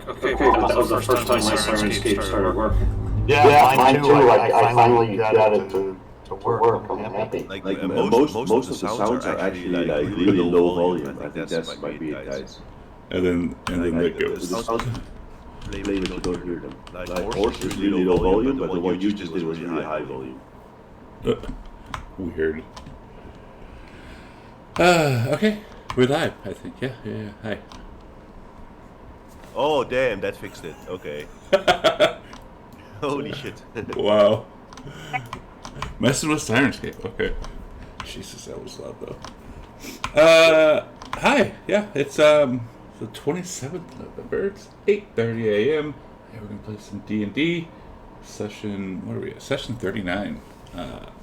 Okay, well, that was the first time my Sirenscape started working. Yeah, mine too. I finally got it to work. I'm happy. Like most of the sounds are actually like really low volume. I think that's might be it, guys. And then that goes. The sounds play if you don't hear them. Like horse is really low volume, but the one you just did was really high volume. Weird. Okay, we're live, I think. Yeah. Hi. Oh damn, that fixed it. Okay. Holy shit. Wow. Messing with Sirenscape. Okay. Jesus, that was loud though. Hi. Yeah, it's the 27th of November. It's 8:30 a.m. Yeah, we're gonna play some D&D. Session. What are we at? Session 39.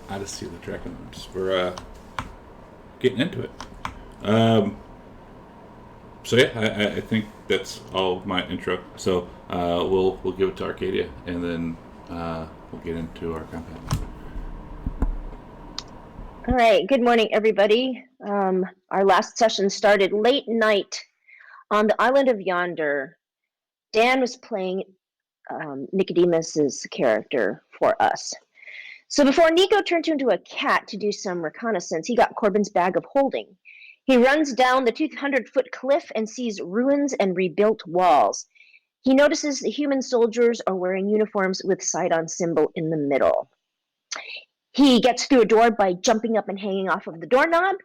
Odyssey of the Dragonlords. We're getting into it. So yeah, I think that's all my intro. So we'll give it to Arcadia, and then we'll get into our combat. All right. Good morning, everybody. Our last session started late night on the island of Yonder. Dan was playing Nicodemus's character for us. So before Nico turned into a cat to do some reconnaissance, he got Corbin's bag of holding. He runs down the 200-foot cliff and sees ruins and rebuilt walls. He notices the human soldiers are wearing uniforms with Sidon symbol in the middle. He gets through a door by jumping up and hanging off of the doorknob.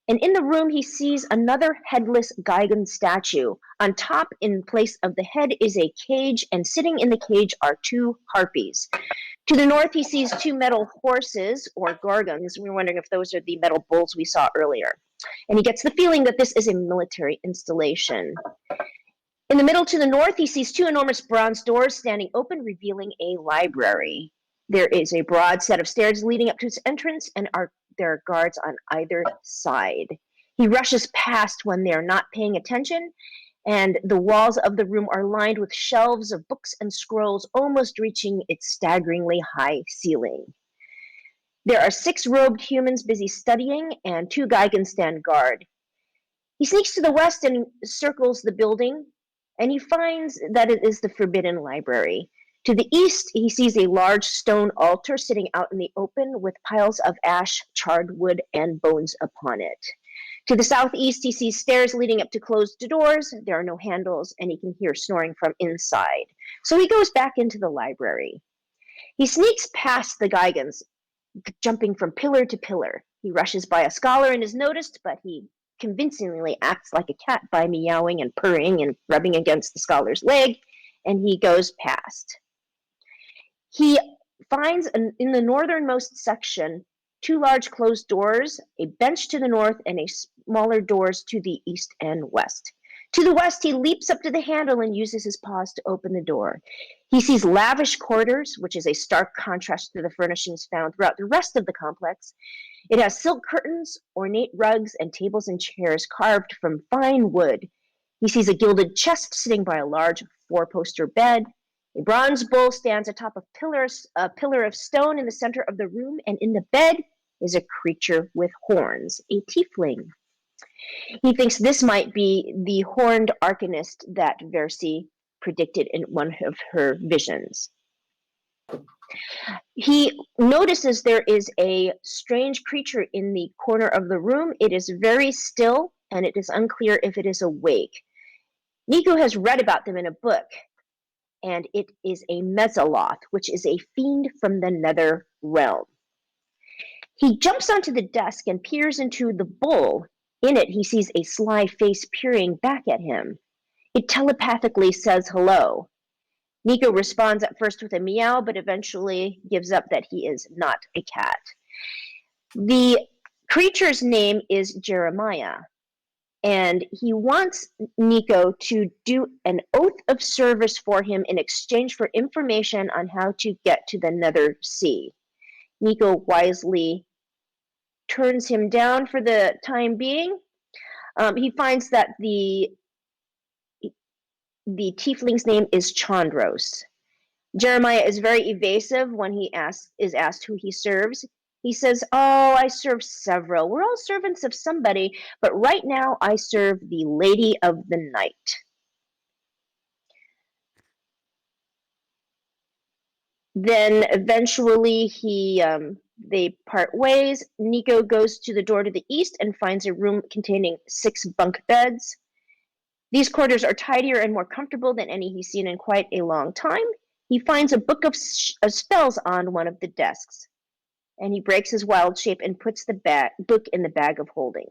And in the room, he sees another headless Gigan statue. On top, in place of the head, is a cage, and sitting in the cage are two harpies. To the north, he sees two metal horses, or gorgons. We were wondering if those are the metal bulls we saw earlier. And he gets the feeling that this is a military installation. In the middle to the north, he sees two enormous bronze doors standing open, revealing a library. There is a broad set of stairs leading up to its entrance, and there are guards on either side. He rushes past when they're not paying attention, and the walls of the room are lined with shelves of books and scrolls, almost reaching its staggeringly high ceiling. There are 6 robed humans busy studying, and 2 Gigans stand guard. He sneaks to the west and circles the building, and he finds that it is the Forbidden Library. To the east, he sees a large stone altar sitting out in the open with piles of ash, charred wood, and bones upon it. To the southeast, he sees stairs leading up to closed doors. There are no handles, and he can hear snoring from inside. So he goes back into the library. He sneaks past the Gigans, jumping from pillar to pillar. He rushes by a scholar and is noticed, but he convincingly acts like a cat by meowing and purring and rubbing against the scholar's leg, and he goes past. He finds in the northernmost section 2 large closed doors, a bench to the north, and a smaller doors to the east and west. To the west, he leaps up to the handle and uses his paws to open the door. He sees lavish quarters, which is a stark contrast to the furnishings found throughout the rest of the complex. It has silk curtains, ornate rugs, and tables and chairs carved from fine wood. He sees a gilded chest sitting by a large 4-poster bed. A bronze bull stands atop a pillar of stone in the center of the room, and in the bed is a creature with horns, a tiefling. He thinks this might be the horned arcanist that Versi predicted in one of her visions. He notices there is a strange creature in the corner of the room. It is very still, and it is unclear if it is awake. Nico has read about them in a book, and it is a Mesaloth, which is a fiend from the nether realm. He jumps onto the desk and peers into the bowl. In it, he sees a sly face peering back at him. It telepathically says hello. Nico responds at first with a meow, but eventually gives up that he is not a cat. The creature's name is Jeremiah, and he wants Nico to do an oath of service for him in exchange for information on how to get to the Nether Sea. Nico wisely turns him down for the time being. He finds that the tiefling's name is Chandros. Jeremiah is very evasive when he is asked who he serves. He says, "Oh, I serve several. We're all servants of somebody, but right now I serve the Lady of the Night." Then eventually they part ways. Nico goes to the door to the east and finds a room containing 6 bunk beds. These quarters are tidier and more comfortable than any he's seen in quite a long time. He finds a book of spells on one of the desks, and he breaks his wild shape and puts the book in the bag of holding.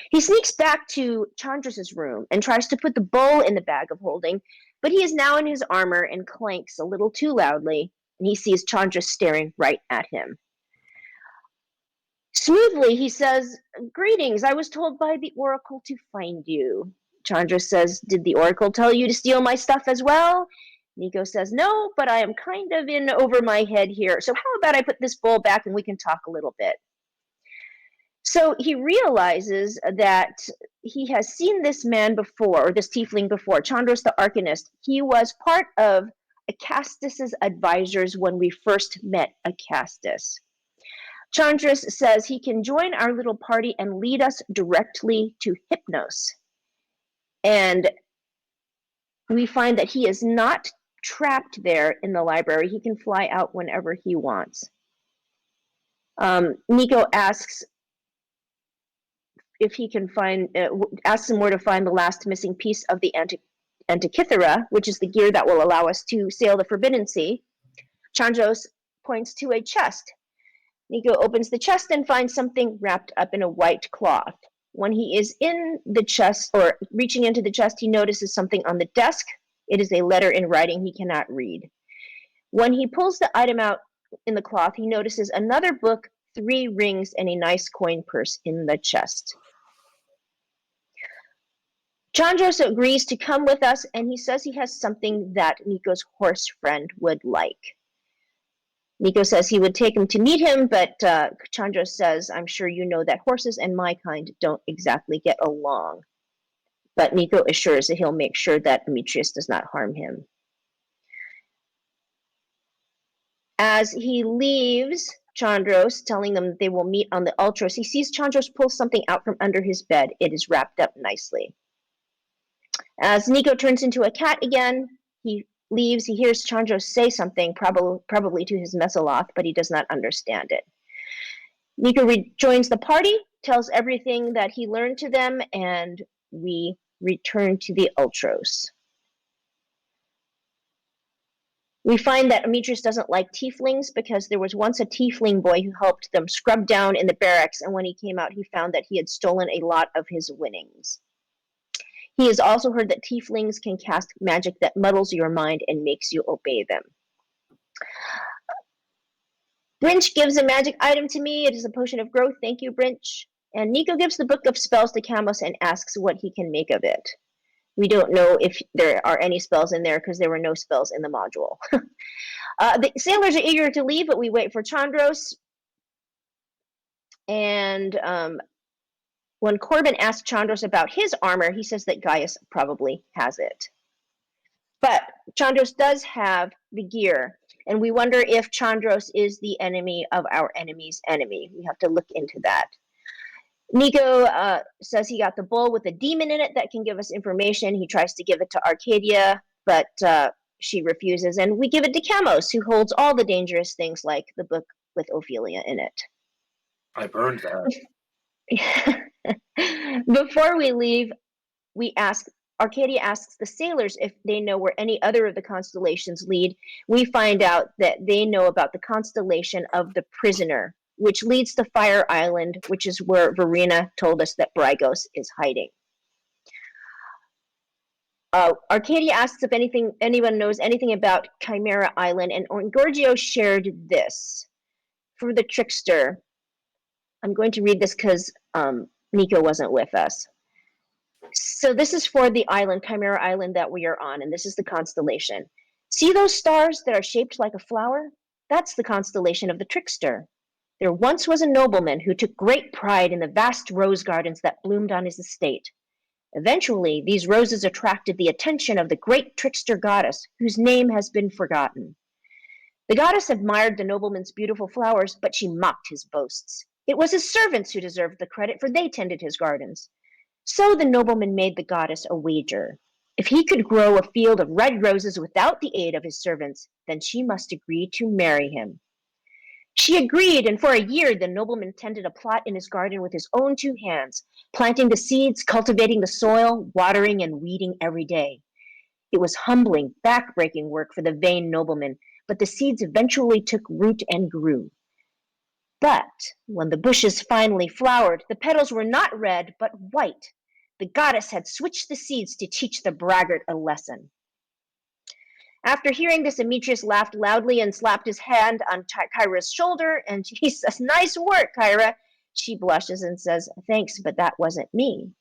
He sneaks back to Chandra's room and tries to put the bowl in the bag of holding, but he is now in his armor and clanks a little too loudly, and he sees Chandra staring right at him. Smoothly, he says, "Greetings, I was told by the Oracle to find you." Chandra says, "Did the Oracle tell you to steal my stuff as well?" Nico says, "No, but I am kind of in over my head here. So how about I put this bowl back and we can talk a little bit?" So he realizes that he has seen this man before, or this tiefling before, Chandros the Arcanist. He was part of Acastus's advisors when we first met Acastus. Chandros says he can join our little party and lead us directly to Hypnos. And we find that he is not trapped there in the library. He can fly out whenever he wants. Nico asks if he can asks him where to find the last missing piece of the Antikythera, which is the gear that will allow us to sail the Forbidden Sea. Chandros points to a chest. Nico opens the chest and finds something wrapped up in a white cloth. When he is in the chest, or reaching into the chest, he notices something on the desk. It is a letter in writing he cannot read. When he pulls the item out in the cloth, he notices another book, 3 rings, and a nice coin purse in the chest. Chandros agrees to come with us, and he says he has something that Nico's horse friend would like. Nico says he would take him to meet him, but Chandros says, "I'm sure you know that horses and my kind don't exactly get along." But Nico assures that he'll make sure that Demetrius does not harm him. As he leaves Chandros, telling them they will meet on the Ultros, he sees Chandros pull something out from under his bed. It is wrapped up nicely. As Nico turns into a cat again, he leaves. He hears Chandros say something, probably to his Mesaloth, but he does not understand it. Nico rejoins the party, tells everything that he learned to them, and we return to the Ultros. We find that Demetrius doesn't like tieflings because there was once a tiefling boy who helped them scrub down in the barracks, and when he came out, he found that he had stolen a lot of his winnings. He has also heard that tieflings can cast magic that muddles your mind and makes you obey them. Brinch gives a magic item to me. It is a potion of growth. Thank you, Brinch. And Nico gives the book of spells to Camos and asks what he can make of it. We don't know if there are any spells in there because there were no spells in the module. The sailors are eager to leave, but we wait for Chandros. And when Corbin asks Chandros about his armor, he says that Gaius probably has it. But Chandros does have the gear, and we wonder if Chandros is the enemy of our enemy's enemy. We have to look into that. Nico says he got the bowl with a demon in it that can give us information. He tries to give it to Arcadia, but she refuses, and we give it to Camos, who holds all the dangerous things like the book with Ophelia in it. I burned that. Before we leave, Arcadia asks the sailors if they know where any other of the constellations lead. We find out that they know about the constellation of the Prisoner, which leads to Fire Island, which is where Verena told us that Brygos is hiding. Arcadia asks if anyone knows anything about Chimera Island, and Gorgio shared this. For the Trickster, I'm going to read this because Nico wasn't with us. So this is for the island, Chimera Island, that we are on, and this is the constellation. See those stars that are shaped like a flower? That's the constellation of the Trickster. There once was a nobleman who took great pride in the vast rose gardens that bloomed on his estate. Eventually, these roses attracted the attention of the great trickster goddess, whose name has been forgotten. The goddess admired the nobleman's beautiful flowers, but she mocked his boasts. It was his servants who deserved the credit, for they tended his gardens. So the nobleman made the goddess a wager. If he could grow a field of red roses without the aid of his servants, then she must agree to marry him. She agreed, and for a year the nobleman tended a plot in his garden with his own 2 hands, planting the seeds, cultivating the soil, watering and weeding every day. It was humbling, back-breaking work for the vain nobleman, but the seeds eventually took root and grew. But when the bushes finally flowered, the petals were not red, but white. The goddess had switched the seeds to teach the braggart a lesson. After hearing this, Demetrius laughed loudly and slapped his hand on Kyra's shoulder, and he says, "Nice work, Kyra." She blushes and says, "Thanks, but that wasn't me."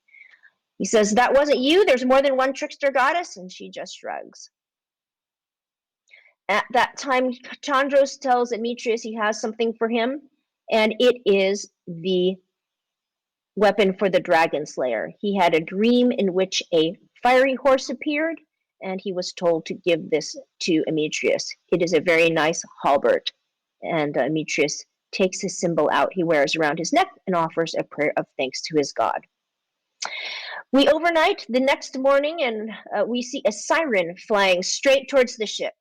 He says, "That wasn't you? There's more than one trickster goddess?" And she just shrugs. At that time, Chandros tells Demetrius he has something for him, and it is the weapon for the dragon slayer. He had a dream in which a fiery horse appeared, and he was told to give this to Demetrius. It is a very nice halberd, and Demetrius takes his symbol out he wears around his neck and offers a prayer of thanks to his god. We overnight the next morning, and we see a siren flying straight towards the ship.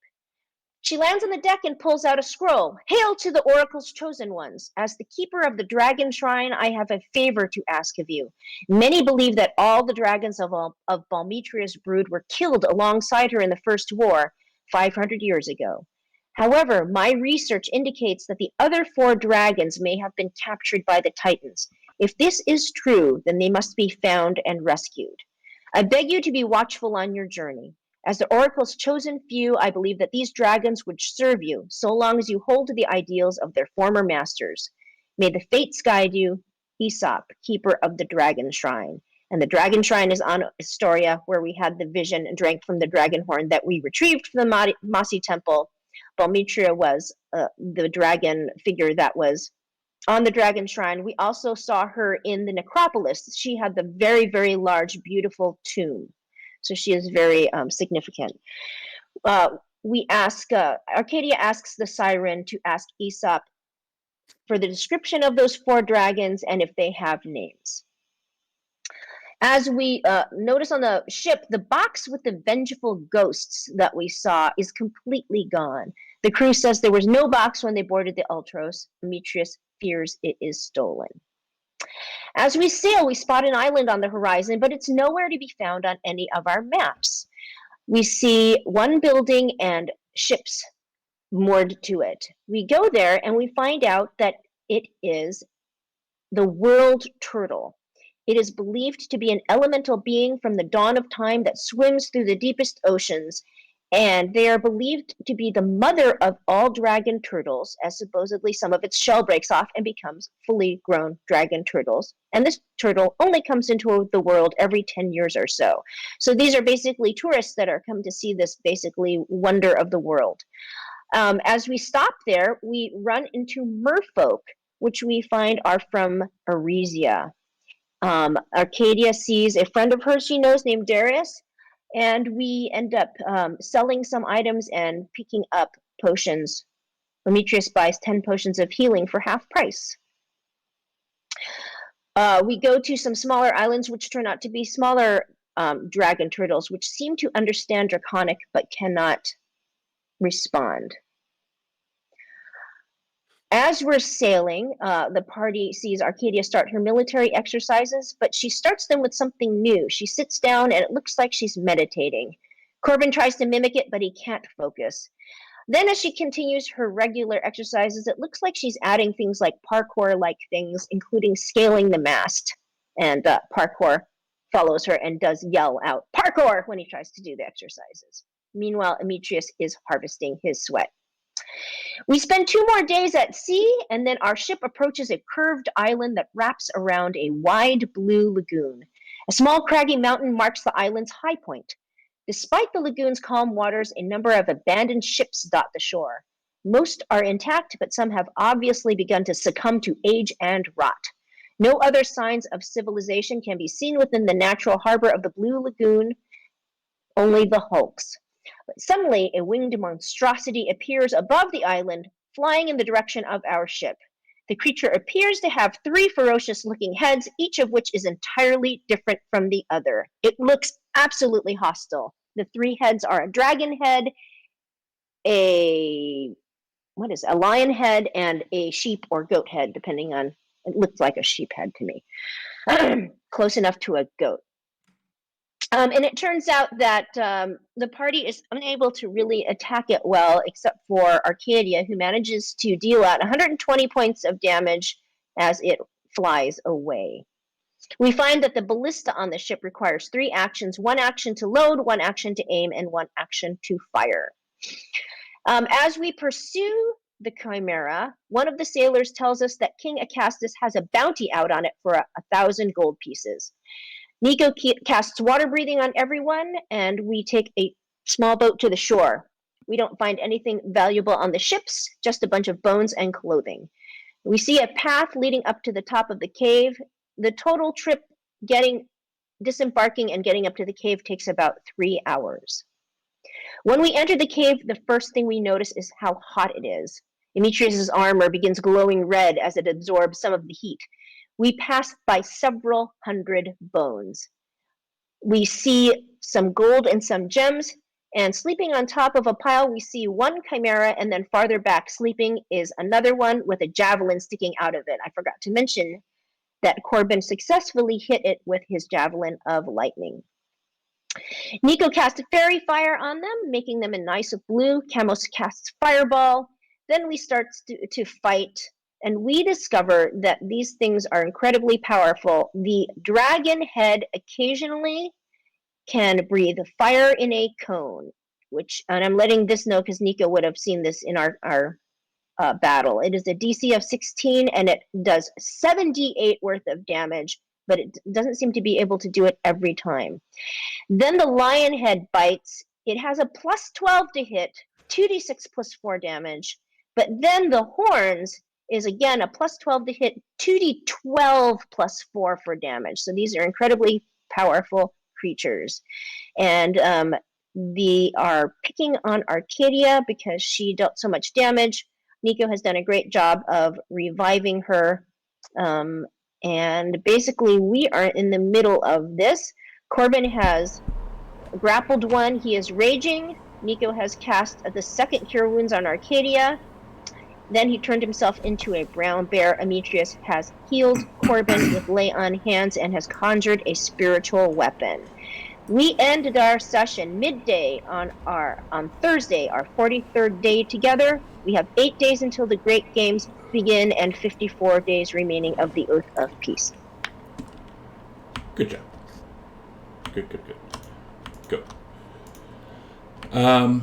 She lands on the deck and pulls out a scroll. "Hail to the oracle's chosen ones. As the keeper of the dragon shrine, I have a favor to ask of you. Many believe that all the dragons of Balmetria's brood were killed alongside her in the First War 500 years ago. However, my research indicates that the other 4 dragons may have been captured by the Titans. If this is true, then they must be found and rescued. I beg you to be watchful on your journey. As the oracle's chosen few, I believe that these dragons would serve you, so long as you hold to the ideals of their former masters. May the fates guide you, Aesop, keeper of the dragon shrine." And the dragon shrine is on Astoria, where we had the vision and drank from the dragon horn that we retrieved from the Masi temple. Balmetria was the dragon figure that was on the dragon shrine. We also saw her in the necropolis. She had the very, very large, beautiful tomb. So she is very significant. Arcadia asks the siren to ask Aesop for the description of those 4 dragons and if they have names. As we notice on the ship, the box with the vengeful ghosts that we saw is completely gone. The crew says there was no box when they boarded the Ultros. Demetrius fears it is stolen. As we sail, we spot an island on the horizon, but it's nowhere to be found on any of our maps. We see one building and ships moored to it. We go there and we find out that it is the world turtle. It is believed to be an elemental being from the dawn of time that swims through the deepest oceans, and they are believed to be the mother of all dragon turtles, as supposedly some of its shell breaks off and becomes fully grown dragon turtles. And this turtle only comes into the world every 10 years or so. So these are basically tourists that are come to see this basically wonder of the world. As we stop there, we run into merfolk, which we find are from Arisia. Arcadia sees a friend of hers she knows named Darius, and we end up selling some items and picking up potions. Demetrius buys 10 potions of healing for half price. We go to some smaller islands, which turn out to be smaller dragon turtles, which seem to understand Draconic but cannot respond. As we're sailing, the party sees Arcadia start her military exercises, but she starts them with something new. She sits down and it looks like she's meditating. Corbin tries to mimic it, but he can't focus. Then as she continues her regular exercises, it looks like she's adding things like parkour-like things, including scaling the mast. And Parkour follows her and does yell out, "Parkour!" when he tries to do the exercises. Meanwhile, Demetrius is harvesting his sweat. We spend 2 more days at sea, and then our ship approaches a curved island that wraps around a wide blue lagoon. A small craggy mountain marks the island's high point. Despite the lagoon's calm waters, a number of abandoned ships dot the shore. Most are intact, but some have obviously begun to succumb to age and rot. No other signs of civilization can be seen within the natural harbor of the Blue Lagoon, only the hulks. But suddenly, a winged monstrosity appears above the island, flying in the direction of our ship. The creature appears to have 3 ferocious-looking heads, each of which is entirely different from the other. It looks absolutely hostile. The 3 heads are a dragon head, a lion head, and a sheep or goat head, depending on, it looks like a sheep head to me. Close enough to a goat. And it turns out that the party is unable to really attack it well, except for Arcadia, who manages to deal out 120 points of damage as it flies away. We find that the ballista on the ship requires 3 actions: 1 action to load, 1 action to aim, and 1 action to fire. As we pursue the Chimera, one of the sailors tells us that King Acastus has a bounty out on it for 1,000 gold pieces. Nico casts water breathing on everyone, and we take a small boat to the shore. We don't find anything valuable on the ships, just a bunch of bones and clothing. We see a path leading up to the top of the cave. The total trip disembarking and getting up to the cave takes about 3 hours. When we enter the cave, the first thing we notice is how hot it is. Demetrius's armor begins glowing red as it absorbs some of the heat. We pass by several hundred bones. We see some gold and some gems, and sleeping on top of a pile, we see 1 chimera, and then farther back sleeping is another one with a javelin sticking out of it. I forgot to mention that Corbin successfully hit it with his javelin of lightning. Nico casts fairy fire on them, making them a nice blue. Camos casts fireball. Then we start to fight, and we discover that these things are incredibly powerful. The dragon head occasionally can breathe fire in a cone, and I'm letting this know because Nico would have seen this in our battle. It is a DC of 16, and it does 7d8 worth of damage, but it doesn't seem to be able to do it every time. Then the lion head bites. It has a plus 12 to hit, 2d6 plus 4 damage, but then the horns is again a plus 12 to hit, 2d12 plus 4 for damage. So these are incredibly powerful creatures. And they are picking on Arcadia because she dealt so much damage. Nico has done a great job of reviving her. And basically we are in the middle of this. Corbin has grappled one. He is raging. Nico has cast the second Cure Wounds on Arcadia. Then he turned himself into a brown bear. Demetrius has healed Corbin with lay on hands and has conjured a spiritual weapon. We ended our session midday on Thursday, our 43rd day together. We have 8 days until the Great Games begin and 54 days remaining of the Oath of Peace. Good job. Good. Go. So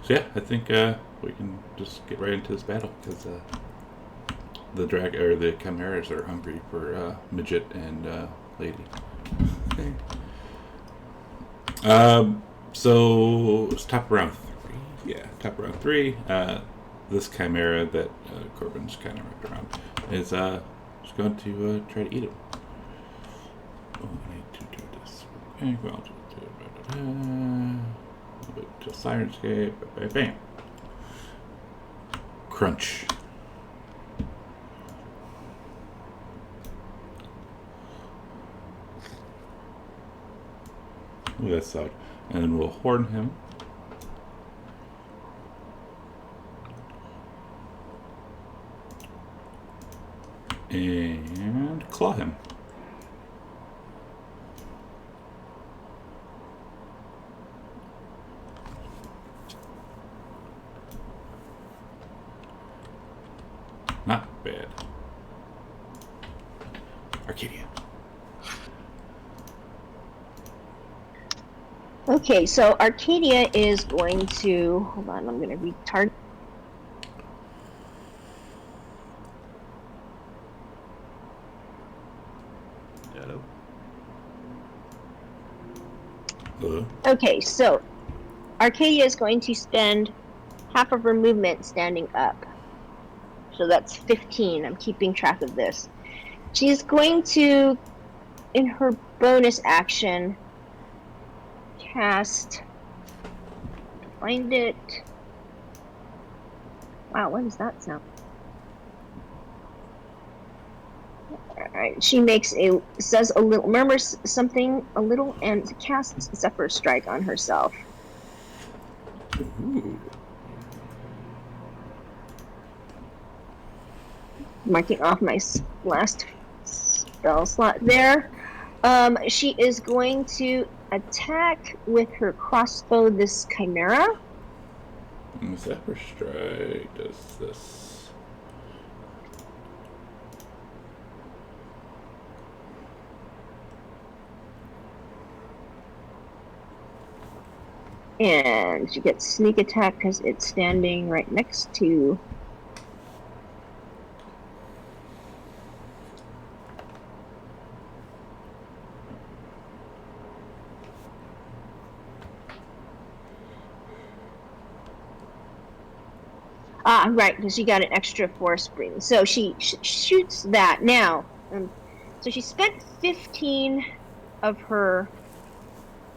yeah, I think we can just get right into this battle because the chimeras are hungry for midget and lady. Okay. So it's top round 3. Yeah, top round 3. This chimera that Corbin's kind of wrapped around is just going to try to eat him. Oh, I need to do this. Okay, well, just do it. A little bit to Sirenscape. Bam. Crunch. Ooh, that sucked. And then we'll horn him. And claw him. Not bad. Arcadia. Okay, so Arcadia is going to, hold on, I'm going to retard. Hello. Okay, so Arcadia is going to spend half of her movement standing up. So that's 15. I'm keeping track of this. She's going to, in her bonus action, cast, find it. Wow, what does that sound? Alright, she says a little, murmurs something a little, and casts Zephyr Strike on herself. Ooh. Marking off my last spell slot there. She is going to attack with her crossbow this chimera. Zephyr Strike does this. And she gets sneak attack because it's standing right next to. Right, because she got an extra force spring. So she shoots that. Now, so she spent 15 of her.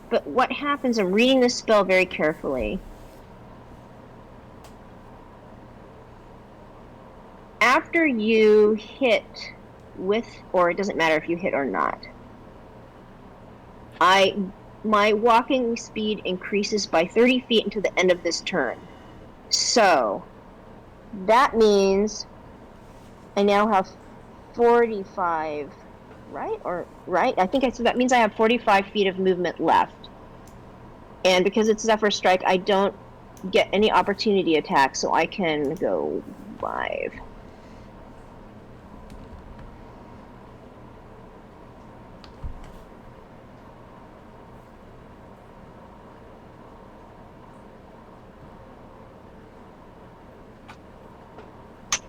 But what happens, I'm reading this spell very carefully. After you hit with, or it doesn't matter if you hit or not, my walking speed increases by 30 feet until the end of this turn. So that means I now have 45, right? I think I said that means I have 45 feet of movement left. And because it's Zephyr Strike, I don't get any opportunity attacks, so I can go 5.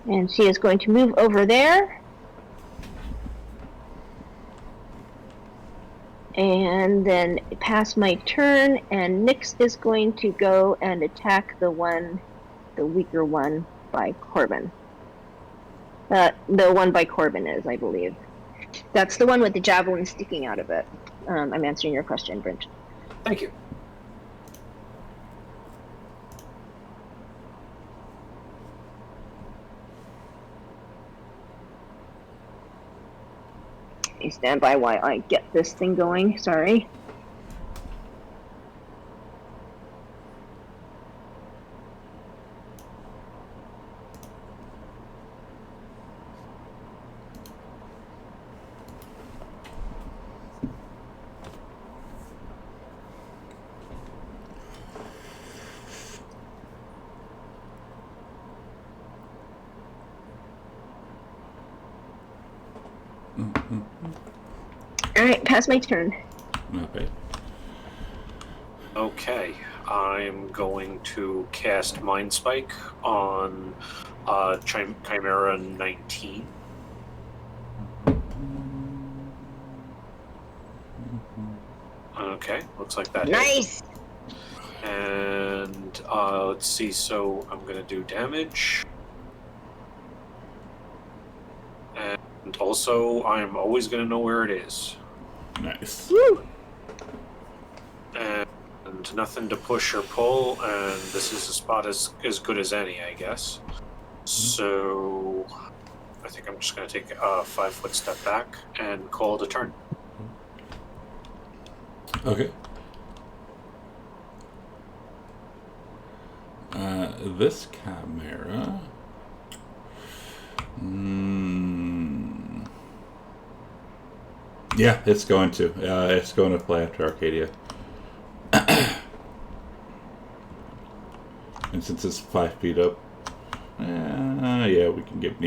And she is going to move over there. And then pass my turn, and Nyx is going to go and attack the weaker one by Corbin. The one by Corbin is, I believe. That's the one with the javelin sticking out of it. I'm answering your question, Brent. Thank you. Stand by while I get this thing going. Sorry. All right, pass my turn. Not bad. Okay, I'm going to cast Mind Spike on Chimera 19. Okay, looks like that hit. Nice. And let's see, so I'm going to do damage. And also, I'm always going to know where it is. Nice. Woo. And nothing to push or pull, and this is a spot as good as any, I guess. So I think I'm just going to take a 5-foot step back and call it a turn. Okay. This chimera. Yeah, it's going to. It's going to play after Arcadia. And since it's 5 feet up, yeah, we can give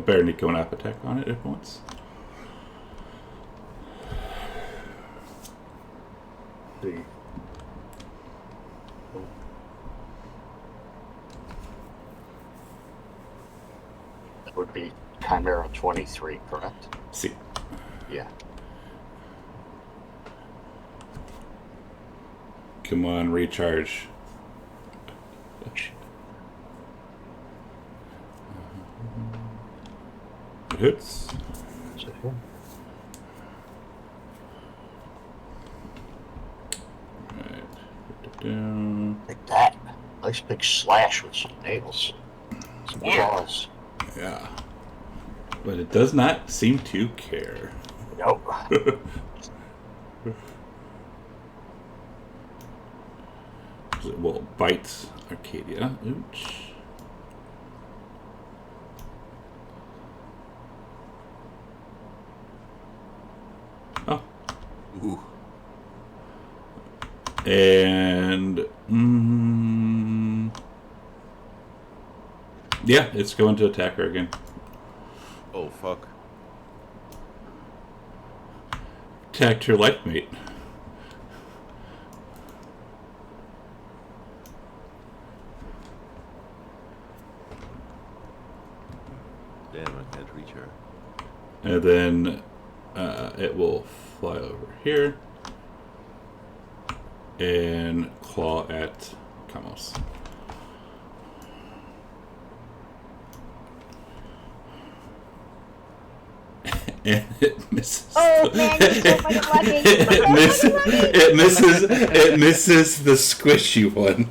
Bear Nico an app attack on it if it wants. That would be Chimera 23, correct? See. Yeah. Come on, recharge. It hits. Is it him? Down. Like that. Nice big slash with some nails. Some claws. Yeah. But it does not seem to care. Nope. Well, bites Arcadia. Ooch. Oh. Ooh. And yeah, it's going to attack her again. Oh, fuck. Attacked her life mate. Damn, I can't reach her. And then it will fly over here and claw at Kamos. And it misses. Oh man, you're so fucking lucky. It misses the squishy one.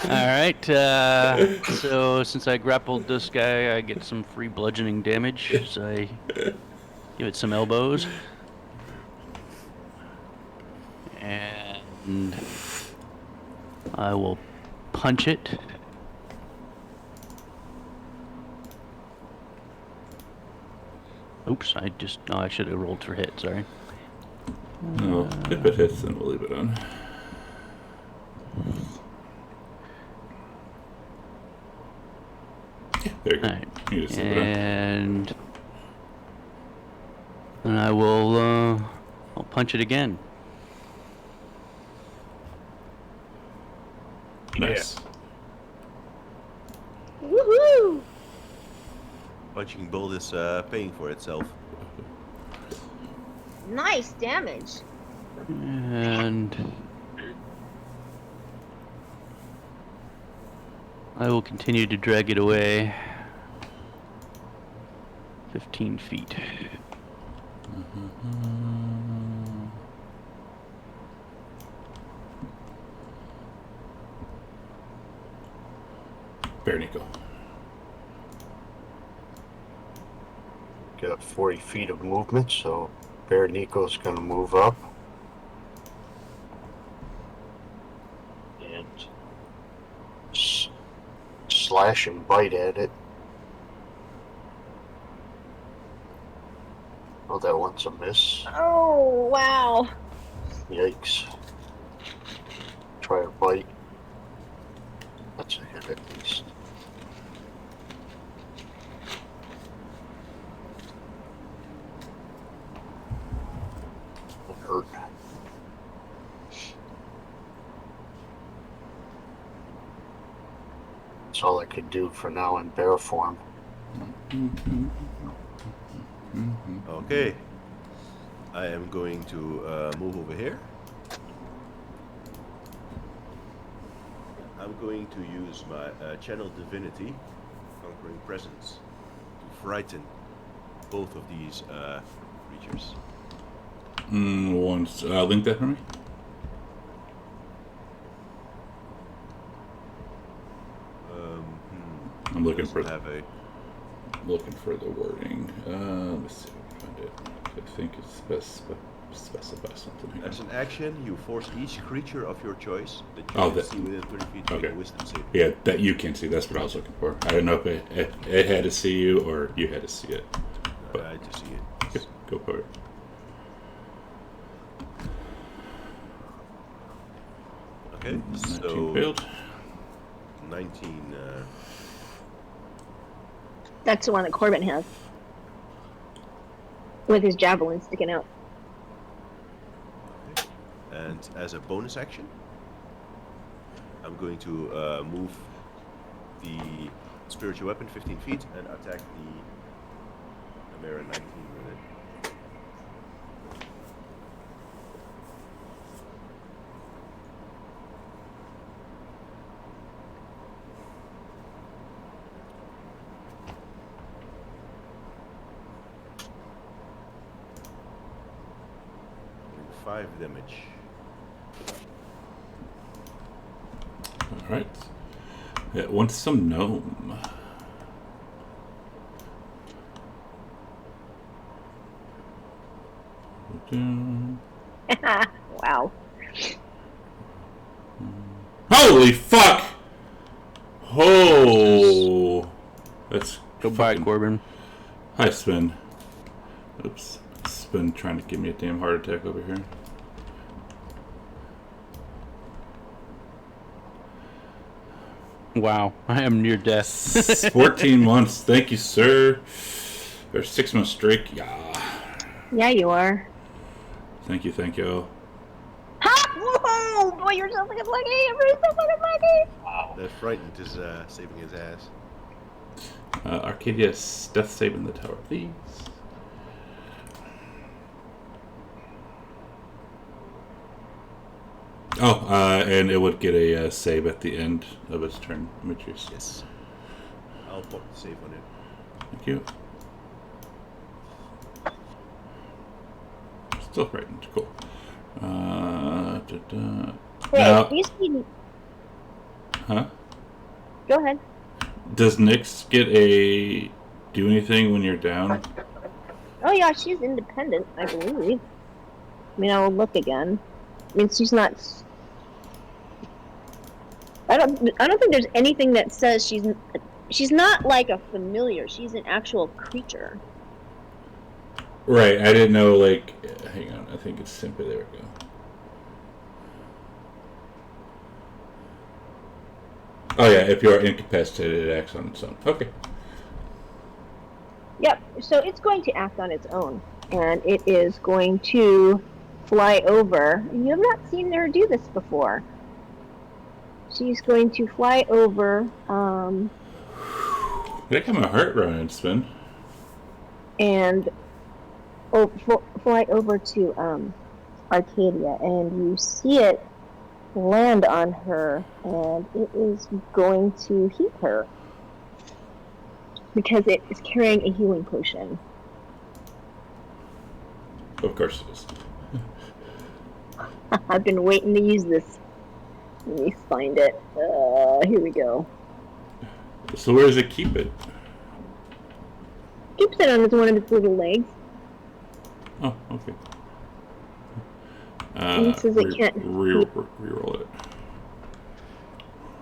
Alright, so since I grappled this guy, I get some free bludgeoning damage, so I give it some elbows. And I will punch it. Oops, I should have rolled for hit, sorry. No, if it hits, then we'll leave it on. Yeah, there you go. Alright, You just leave it on. and then I will, I'll punch it again. Nice. Woohoo! Punching bull is paying for itself. Nice damage. And I will continue to drag it away 15 feet. Bear Nico. Got 40 feet of movement, so Bear Nico's gonna move up. And slash and bite at it. Oh, that one's a miss. Oh wow. Yikes. Try a bite. That's a hit at least. That's all I could do for now in bear form. Okay. I am going to move over here. I'm going to use my channel divinity, conquering presence, to frighten both of these creatures. Once link that for me. I'm looking for the wording. Let's see if I can find it. I think it's specify something here. As an action, you force each creature of your choice that you Oh, can that- see within 30 feet to make okay. a wisdom save. Yeah, that you can see. That's what I was looking for. I don't know if it had to see you or you had to see it. I just see it. Okay, go for it. Okay, 19 so failed. 19. That's the one that Corbin has. With his javelin sticking out. Okay. And as a bonus action, I'm going to move the spiritual weapon 15 feet and attack the Chimera 19 with it. Doing 5 damage. All right. It wants some gnome. Wow. Holy fuck! Oh, that's Go by, fucking- Corbin. Hi, Spin. Oops, Spin trying to give me a damn heart attack over here. Wow, I am near death. 14 months, thank you, sir. Or 6 months streak, yeah. Yeah, you are. Thank you. Ha! Whoa! Boy, you're so fucking lucky! You're so fucking lucky! Wow. That frightened is saving his ass. Arcadius, death save in the tower, please. Oh, and it would get a save at the end of its turn. Demetrius. Yes. I'll put the save on it. Thank you. Still frightened. Cool. Hey, Now- you see... Huh? Go ahead. Does Nyx get a do anything when you're down? Oh yeah, she's independent, I believe. I mean, I will look again. I mean, she's not... I don't think there's anything that says she's not like a familiar. She's an actual creature. Right. I didn't know. Like, hang on. I think it's simply there. We go. Oh yeah. If you are incapacitated, it acts on its own. Okay. Yep. So it's going to act on its own, and it is going to fly over. You have not seen her do this before. She's going to fly over, That got my heart running, Spin. and fly over to Arcadia, and you see it land on her, and it is going to heal her because it is carrying a healing potion. Of course it is. I've been waiting to use this. Let me find it. Here we go. So where does it keep it? Keeps it on one of its little legs. Oh, okay. It says it can't- Reroll it.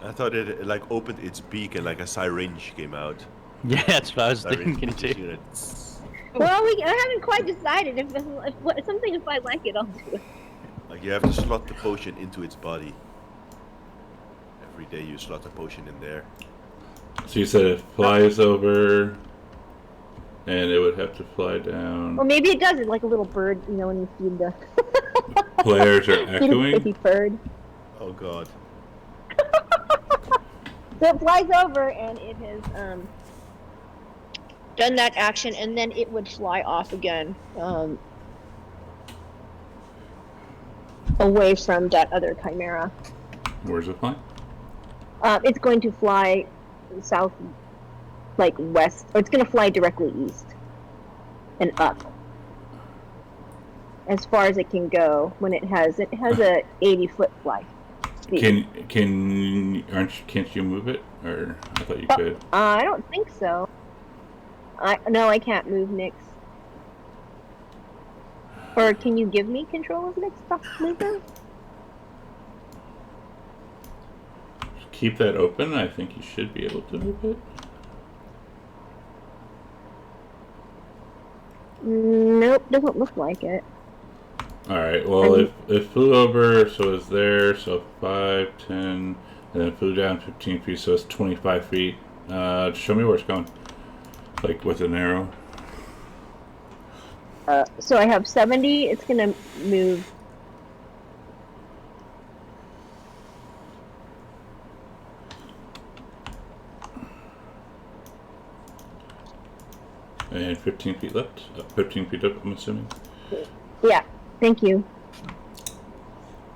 I thought it like opened its beak and like a syringe came out. Yeah, that's what I was Syringe thinking is too. gonna Well, I haven't quite decided if I like it, I'll do it. Like you have to slot the potion into its body. Every day you slot a potion in there. So you said it flies over, and it would have to fly down. Or maybe it does it like a little bird, you know, when you feed the Players are feed a baby echoing. bird. Oh god. So it flies over and it has done that action, and then it would fly off again, away from that other chimera. Where's it flying? It's going to fly south, like west, or it's going to fly directly east and up as far as it can go. When it has a 80-foot fly speed. Can't you move it? Or I thought you could. I don't think so. No, I can't move Nyx. Or can you give me control of Nyx to move her? Keep that open. I think you should be able to move it. Nope, doesn't look like it. Alright, well, it flew over, so it's there, so 5, 10, and then it flew down 15 feet, so it's 25 feet. Show me where it's going. Like with an arrow. So I have 70, it's gonna move. And 15 feet left. 15 feet up, I'm assuming. Yeah, thank you.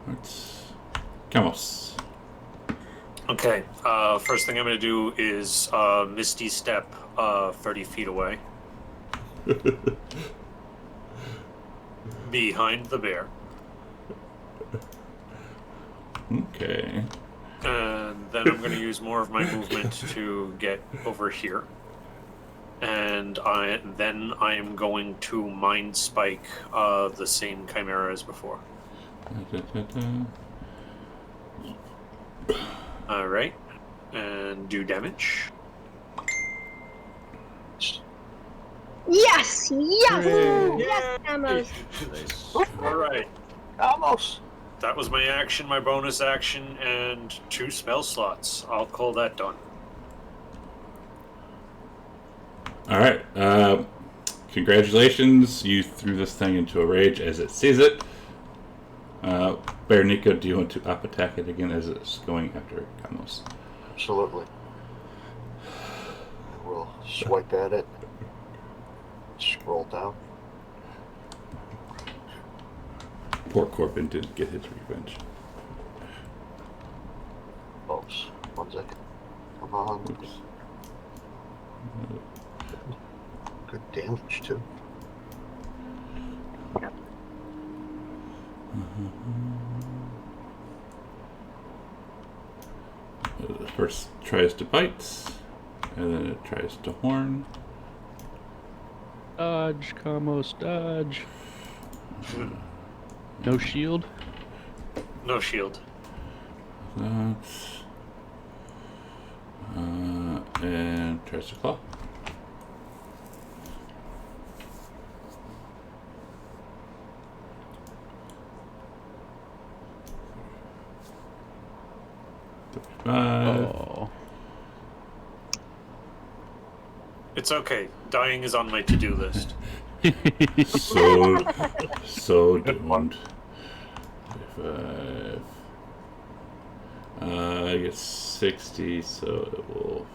Let's... Camos. Okay, first thing I'm going to do is Misty Step 30 feet away. Behind the bear. Okay. And then I'm going to use more of my movement to get over here. And then I am going to Mind Spike the same chimera as before. Alright. And do damage. Yes! Yes! Hooray. Yes, Amos! Nice. Alright. Almost. That was my action, my bonus action, and 2 spell slots. I'll call that done. Alright, congratulations. You threw this thing into a rage as it sees it. Bear Nico, do you want to up attack it again as it's going after Camos? Absolutely. We'll swipe at it. Scroll down. Poor Corbin didn't get his revenge. Oops. 1 second. Come on. Oops. Good damage, too. First tries to bite, and then it tries to horn. Dodge, Camos, dodge. No shield. No shield. That's... and tries to claw. Oh. It's okay. Dying is on my to-do list. So doomed. I get 60, so it will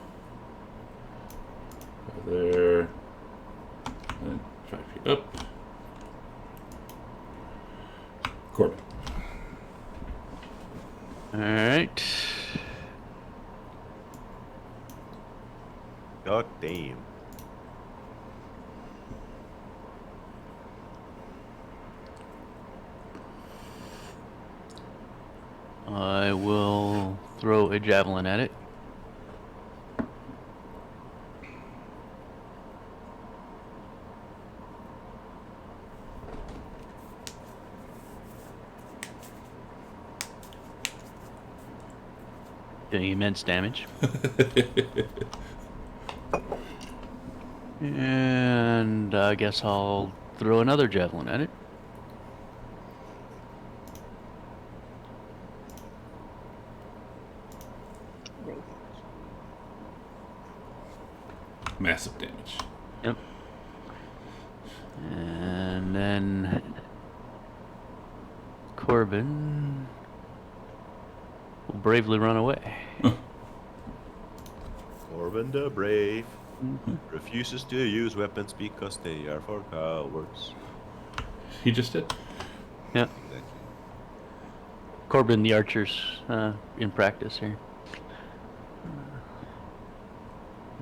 go there, and 5 feet up. Corbin. All right. God damn. I will throw a javelin at it. Doing immense damage. And I guess I'll throw another javelin at it. Massive damage. Yep. And then Corbin will bravely run away. Corbin the Brave refuses to use weapons because they are for cowards. He just did. Yeah. Exactly. Corbin the Archer's in practice here.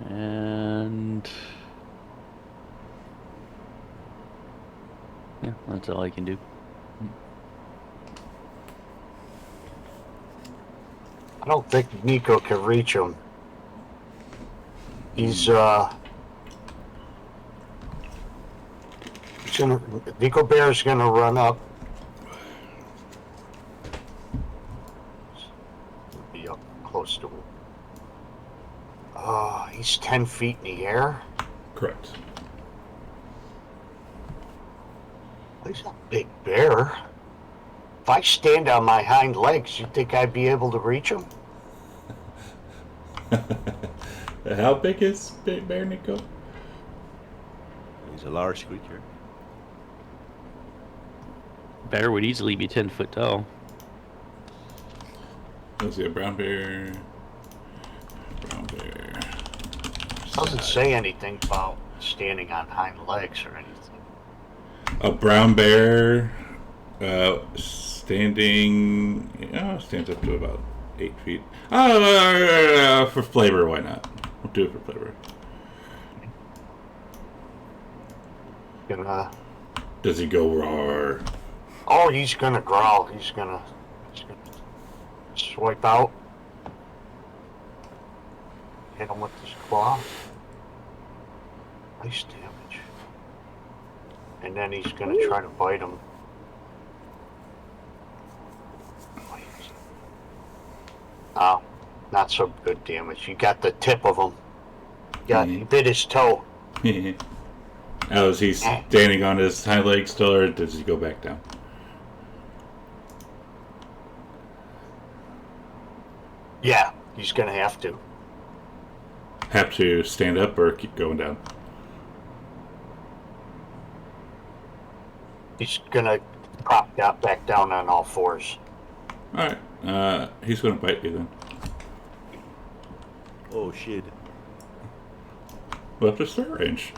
And yeah, that's all I can do. I don't think Nico can reach him. He's Nico Bear's gonna run up. Be up close to him. He's 10 feet in the air. Correct. He's a big bear. If I stand on my hind legs, you think I'd be able to reach him? How big is Big Bear, Nico? He's a large creature. Bear would easily be 10 foot tall. Let's see, a brown bear. Brown bear. Doesn't say anything about standing on hind legs or anything. A brown bear standing. Stands up to about 8 feet. For flavor, why not? We'll do it for flavor. Does he go roar? Oh, he's gonna growl. He's gonna swipe out. Hit him with his claw. Nice damage. And then he's gonna try to bite him. Oh, not so good damage. You got the tip of him. Yeah, he bit his toe. Now, is he standing on his hind legs still, or does he go back down? Yeah, he's gonna have to. Have to stand up or keep going down? He's gonna prop back down on all fours. Alright, he's gonna bite you then. Oh shit. Well, up to start range.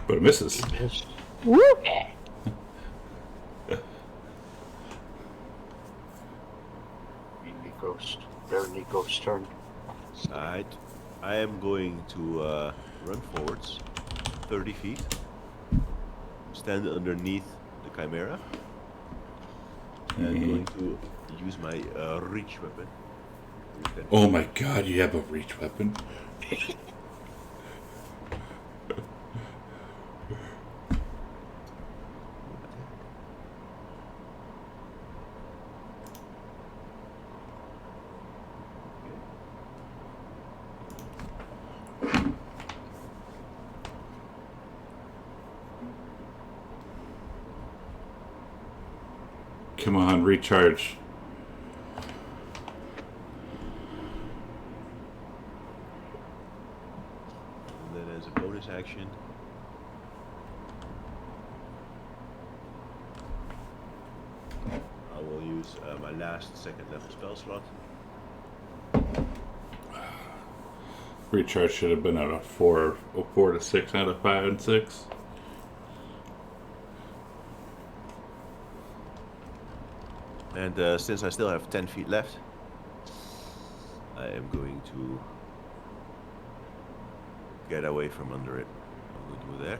But it misses. He missed. Woo! Nico's turn. Alright. I am going to run forwards 30 feet. Stand underneath the Chimera. And I'm going to use my reach weapon. Oh my god, you have a reach weapon? Come on, recharge. And then as a bonus action, I will use my last second level spell slot. Recharge should have been at a 4 to 6 out of 5 and 6. And since I still have 10 feet left, I am going to get away from under it. I'm going to go there.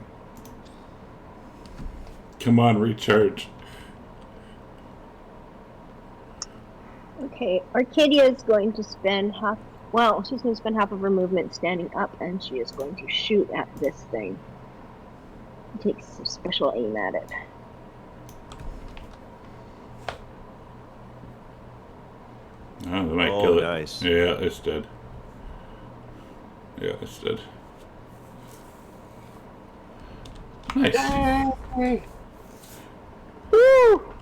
Come on, recharge. Okay, Arcadia is going to spend half. Well, she's going to spend half of her movement standing up, and she is going to shoot at this thing. Takes a special aim at it. Oh, they might Oh, kill it. nice. Yeah, it's dead. Yeah, it's dead. Nice. Yay! Woo!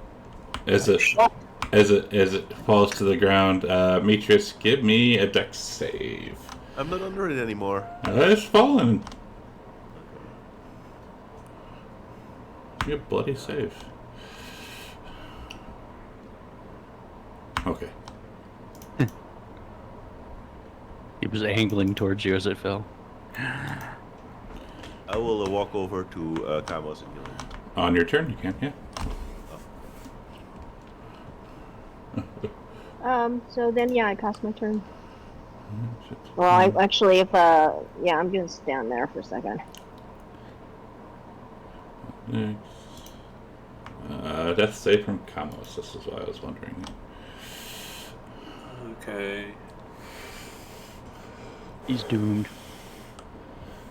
As it falls to the ground, Metris, give me a dex save. I'm not under it anymore. It's fallen. You bloody save. Okay. You It was angling towards you as it fell. I will walk over to Kamos and heal him. On your turn, you can, yeah. So then, yeah, I pass my turn. Well, I actually, if yeah, I'm gonna stand there for a second. Next. Death save from Kamos. This is what I was wondering. Okay. He's doomed.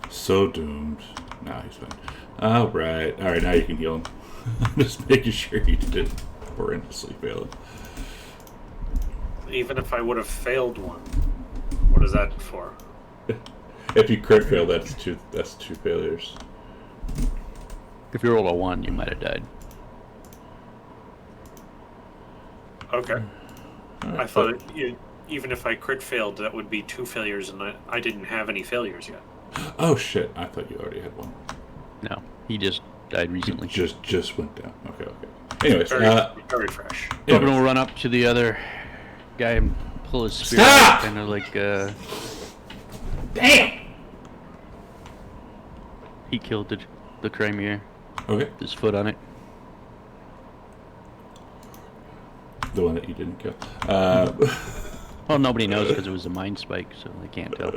So doomed. Nah, he's fine. Alright, now you can heal him. Just making sure you didn't horrendously fail it. Even if I would have failed one, what is that for? If you crit fail, that's two failures. If you roll a 1, you might have died. Okay. Alright, I thought even if I crit failed, that would be 2 failures, and I didn't have any failures yet. Oh shit, I thought you already had one. No, he just died recently. Just went down. Okay. Anyways, Very fresh. Logan will run up to the other guy and pull his spear Stop! out, kind of like, Damn! he killed the Crimea. Okay, His foot on it. the one that you didn't kill. Well, nobody knows because it was a mind spike, so they can't tell.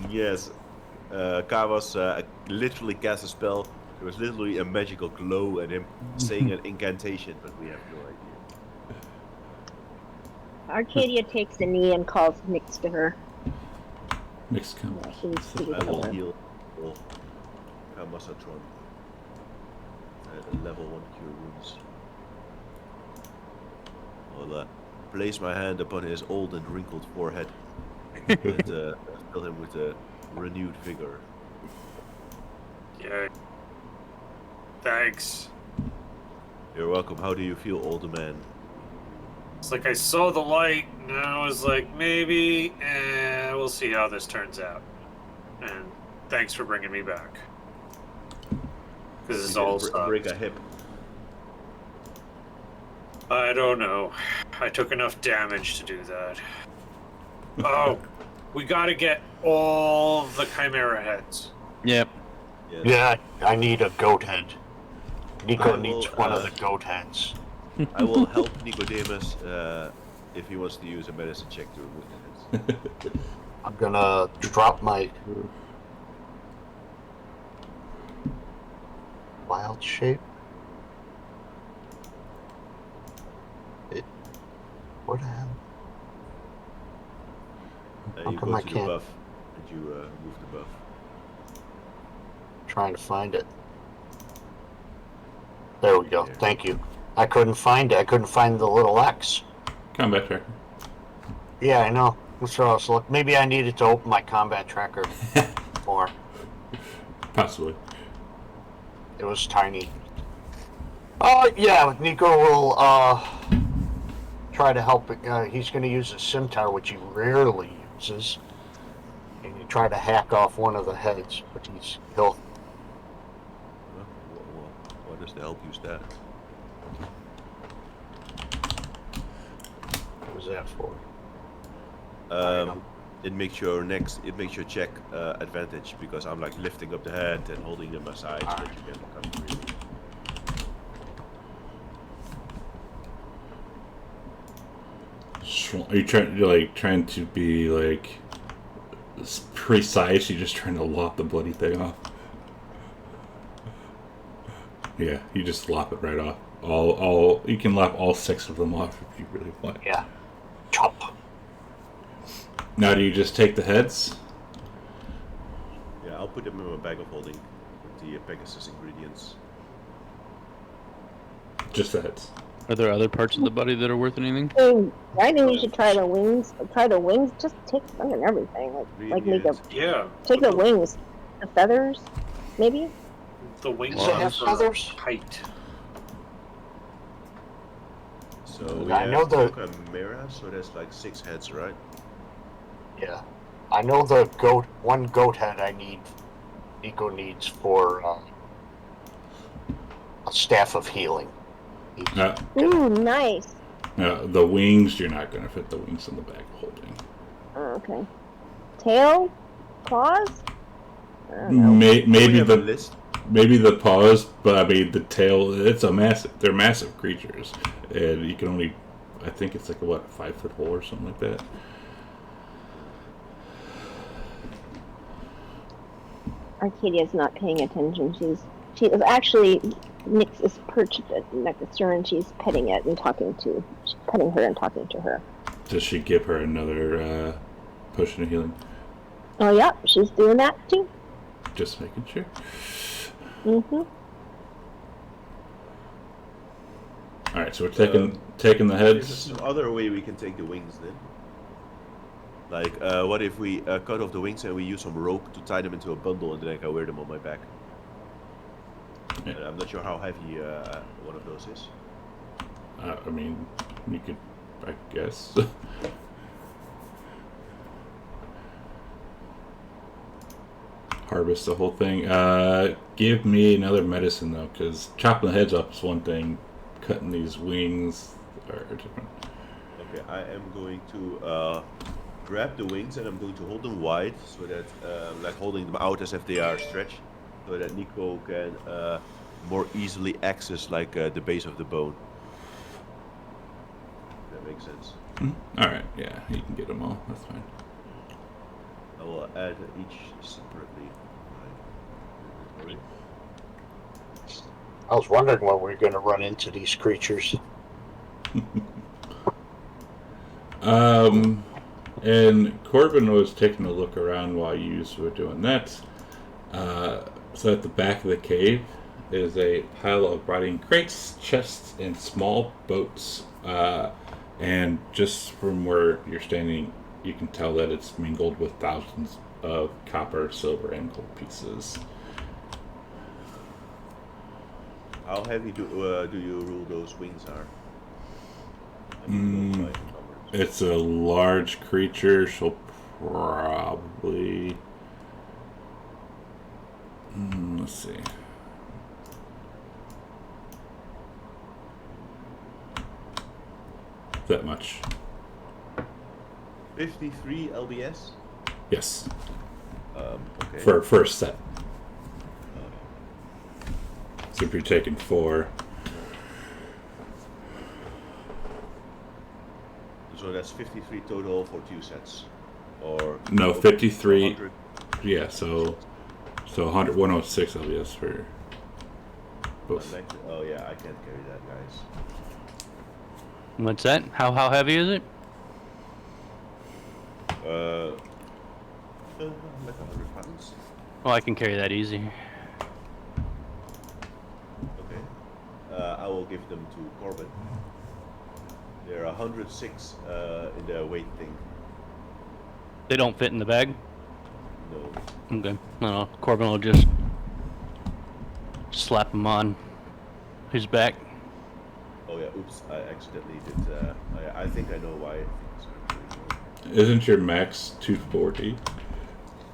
Yes. Kamos literally cast a spell. There was literally a magical glow and him saying an incantation, but we have no idea. Arcadia takes a knee and calls Nix to her. Mixed combos. Yeah, she needs to be I will covered. heal Kamasatron. Level 1 cure wounds. I'll place my hand upon his old and wrinkled forehead and fill him with a renewed vigor. Yeah. Thanks. You're welcome. How do you feel, older man? It's like I saw the light, and I was like, maybe, we'll see how this turns out. And thanks for bringing me back. This is You all didn't sucked. break a hip. I don't know. I took enough damage to do that. Oh, we gotta get all the Chimera heads. Yep. Yes. Yeah, I need a goat head. Nico I needs will, one of the goat heads. I will help Nicodemus if he wants to use a medicine check to remove the heads. I'm gonna drop my wild shape. What the hell? How You come go I to the can't- buff and you move the buff. Trying to find it. There we go. There. Thank you. I couldn't find it. I couldn't find the little X. Combat tracker. Yeah, I know. That's what I was looking. Maybe I needed to open my combat tracker more. Possibly. It was tiny. Yeah, Nico will try to help. He's going to use a scimitar, which he rarely uses, and you try to hack off one of the heads, but he'll. Why does the help use that? What was that for? It makes your check advantage because I'm like lifting up the head and holding them aside so that you can come freely. Are you trying to be like precise? You're just trying to lop the bloody thing off. Yeah, you just lop it right off. All you can lop all 6 of them off if you really want. Yeah. Chop. Now, do you just take the heads? Yeah, I'll put them in my bag of holding with the Pegasus ingredients. Just the heads. Are there other parts of the body that are worth anything? I think we should try the wings. Try the wings. Just take fucking everything. Like make a Yeah. take the wings, the feathers, maybe. The wings Does it have are feathers? height. So we I have know the- Chimera, so there's like 6 heads, right? Yeah. I know one goat head I need. Nico needs for a staff of healing. Ooh, nice. The wings, you're not going to fit the wings in the bag of holding. Oh, okay. Tail? Claws? I don't know. We Maybe have a list. maybe the paws, but I mean the tail. They're massive creatures, and you can only, I think it's like a 5-foot hole or something like that. Arcadia's not paying attention. She is actually, Nyx is perched next to her and she's petting it and petting her and talking to her. Does she give her another potion of healing? Oh yeah, she's doing that too. Just making sure. Mm-hmm. All right, so we're taking the There's heads. some other way we can take the wings then. Like, what if we cut off the wings and we use some rope to tie them into a bundle and then I can wear them on my back? Yeah. I'm not sure how heavy one of those is. I mean, you could, I guess. Harvest the whole thing. Give me another medicine though, because chopping the heads off is one thing. Cutting these wings are different. Okay, I am going to grab the wings and I'm going to hold them wide so that, like holding them out as if they are stretched, so that Nico can more easily access like the base of the bone. That makes sense. All right, yeah, you can get them all. That's fine. I will add each separately. Right. I was wondering when we were going to run into these creatures. And Corbin was taking a look around while you were doing that. So at the back of the cave is a pile of rotting crates, chests, and small boats. And just from where you're standing, you can tell that it's mingled with thousands of copper, silver, and gold pieces. How heavy do you rule those wings are? I mean, those by numbers. It's a large creature. She'll probably... let's see. That much. 53 LBS? Yes. Okay. For a first set. So if you're taking 4... So that's 53 total for 2 sets, or No, 53. 100. Yeah, so 106 LBS for both. Oh yeah, I can't carry that, guys. What's that? How heavy is it? Like 100 pounds. Oh, I can carry that easy. Okay. I will give them to Corbin. They're 106 in the weight thing. They don't fit in the bag? No. Okay. No, Corbin will just slap them on his back. Oh yeah, oops, I accidentally did, I think I know why. Isn't your max 240?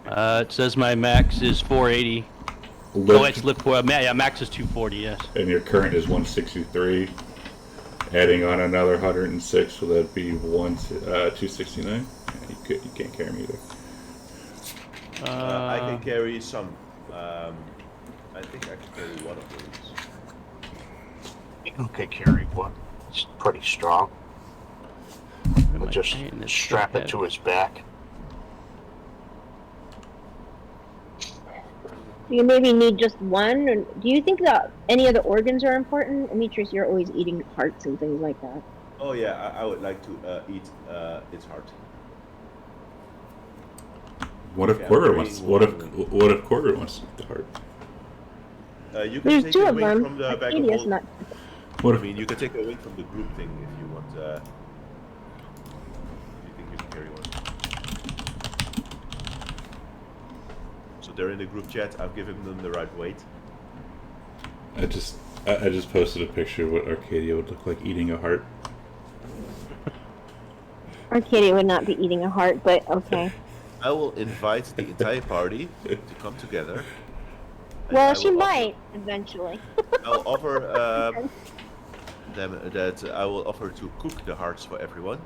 It says my max is 480. Lift, Oh, it's lift. Yeah, max is 240. Yes. and your current is 163. Adding on another 106, so that'd be 269. Yeah, you can't carry me either. I can carry some. I think I can carry one of those. Okay, carry one. It's pretty strong. Am We'll I just carrying this strap big it to his back. Do you maybe need just one? Or do you think that any other organs are important? Demetrius, you're always eating hearts and things like that. Oh yeah, I would like to eat its heart. What if Yeah, Corbin carrying wants? one. What if Corbin wants the heart? You can There's take 2 a of wing them. from the bag of Arcadia's holding. not. What I if? mean, you can take a wing from the group thing if you want. If you think you can carry one. So they're in the group chat. I've given them the right weight. I just posted a picture of what Arcadia would look like eating a heart. Arcadia would not be eating a heart, but okay. I will invite the entire party to come together. and I Well, will she offer- might eventually. I'll offer them that I will offer to cook the hearts for everyone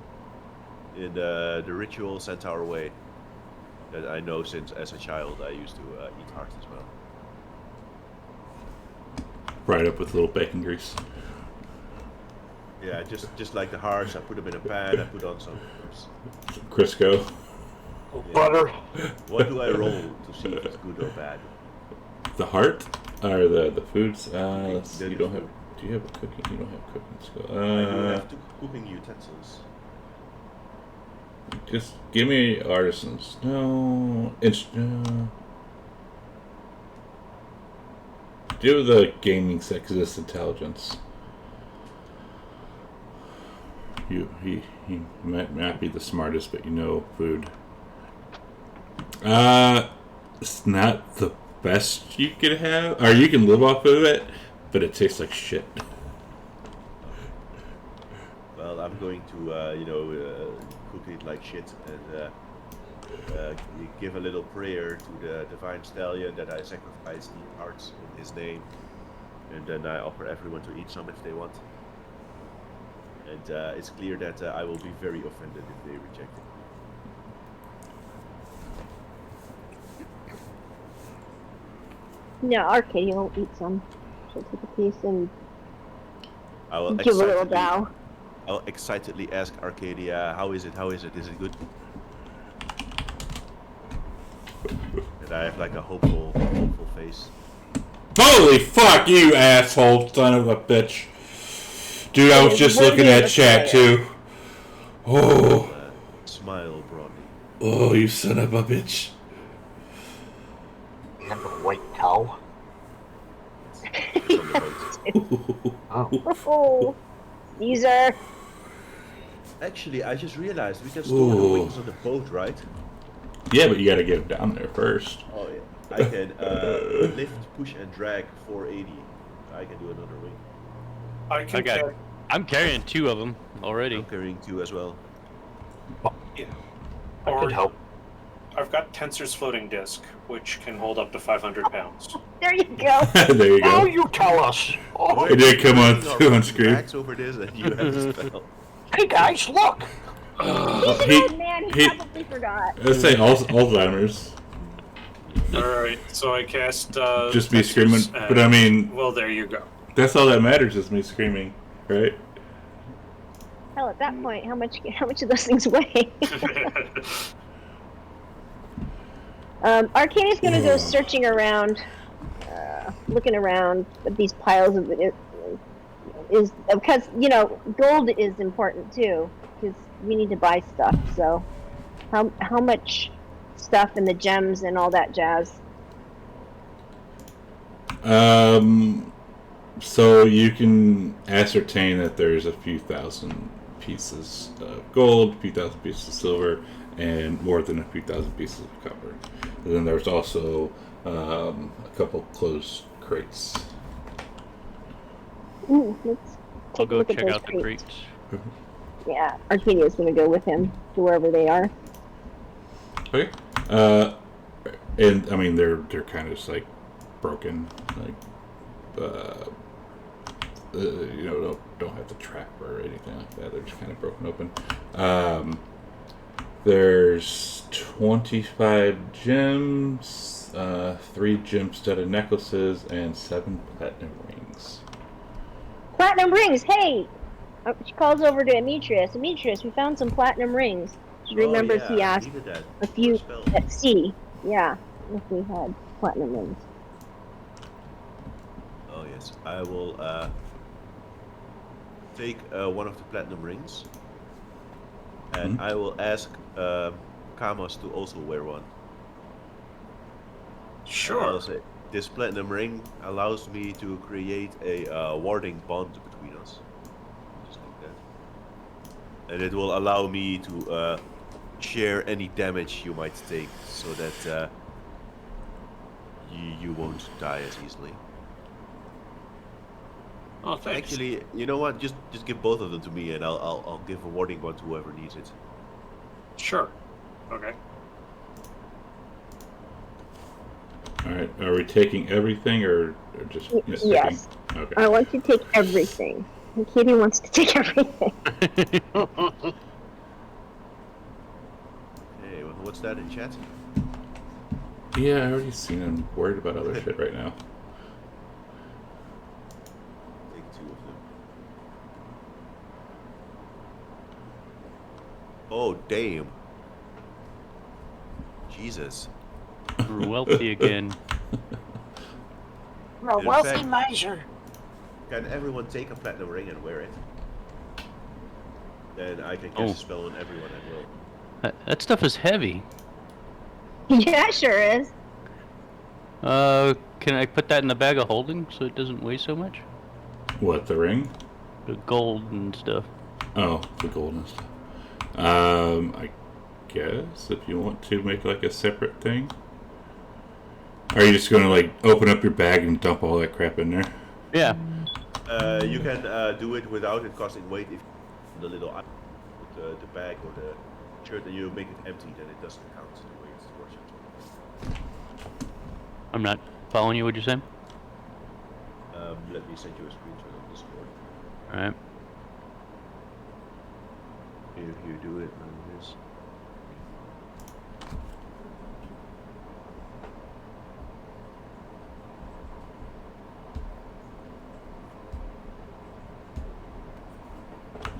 in the ritual centaur way that I know since as a child I used to eat hearts as well. Fried up with a little bacon grease. Yeah, just like the hearts, I put them in a pan, I put on some Crisco. Butter. What do I roll to see if it's good or bad? The heart? Or the foods? Let's see, The you don't have... food. Do you have a cooking? You don't have cooking skill. I do have two cooking utensils. Just give me artisans. No. Do the gaming sexist intelligence. He might not be the smartest, but you know food. It's not the best you could have, or you can live off of it, but it tastes like shit. Well, I'm going to, cook it like shit and give a little prayer to the divine stallion that I sacrifice the hearts in his name, and then I offer everyone to eat some if they want. And it's clear that I will be very offended if they reject it. No, Arcadia won't eat some. She'll take a piece and I will give a little bow. I'll excitedly ask Arcadia, how is it? How is it? Is it good? And I have like a hopeful face. Holy fuck, you asshole son of a bitch. Dude, I was just looking at chat too. Oh. Smile broadly. Oh, you son of a bitch. And the white cow. It's on the boat. Oh. Oh, Caesar. Actually, I just realized we can store the wings on the boat, right? Yeah, but you gotta get them down there first. Oh yeah. I can lift, push, and drag 480. I can do another wing. I'm carrying 2 of them already. I'm carrying 2 as well. Yeah. I could help. I've got Tensor's floating disc, which can hold up to 500 pounds. There you go. There you Now go. you tell us. Oh, It did come on screen. Max over this, and you have the spell. hey guys, look. He's an old man. He probably forgot. Let's say Alzheimer's. Alright, so I cast. Just me Tensor's, screaming. But I mean, well, there you go. that's all that matters is me screaming, right? Hell, at that point, how much of those things weigh? Arcadia's gonna go searching around, looking around at these piles of it. Is because gold is important too, because we need to buy stuff. So, how much stuff and the gems and all that jazz? So you can ascertain that there's a few thousand pieces of gold, a few thousand pieces of silver, and more than a few thousand pieces of copper. And then there's also a couple closed crates. Ooh, let's I'll take a go look at check those out the crates. Yeah, Arcadia's gonna go with him to wherever they are. Okay. And I mean they're kind of just like broken, like don't have the trap or anything like that. They're just kind of broken open. There's 25 gems, 3 gem-studded necklaces, and 7 platinum rings. Platinum rings, hey! She calls over to Demetrius. Demetrius, we found some platinum rings. She remembers he asked a few at sea. Yeah, if we had platinum rings. Oh yes, I will take one of the platinum rings, and I will ask Kamos to also wear one. Sure. I'll say, this platinum ring allows me to create a warding bond between us, just like that, and it will allow me to share any damage you might take, so that you won't die as easily. Oh, thanks. Actually, you know what? Just give both of them to me, and I'll give a warding one to whoever needs it. Sure. Okay. Alright, are we taking everything or just nitpicking? Yes. Okay. I want you to take everything. Katie wants to take everything. Okay, well, what's that in chat? Yeah, I already seen him worried about other shit right now. Take 2 of them. Oh, damn. Jesus. We're wealthy again. A In wealthy fact- miser. Can everyone take a platinum ring and wear it? Then I can cast Oh. a spell on everyone at will. That stuff is heavy. Yeah, it sure is. Can I put that in the bag of holding so it doesn't weigh so much? What, the ring? The gold and stuff. Oh, the gold and stuff. I guess if you want to make like a separate thing. Are you just gonna like open up your bag and dump all that crap in there? Yeah. You can do it without it costing weight if the little the bag or the shirt that you make it empty, then it doesn't count the weight towards it. I'm not following you. What'd you say? Let me send you a screenshot on Discord. All right. If you do it like this.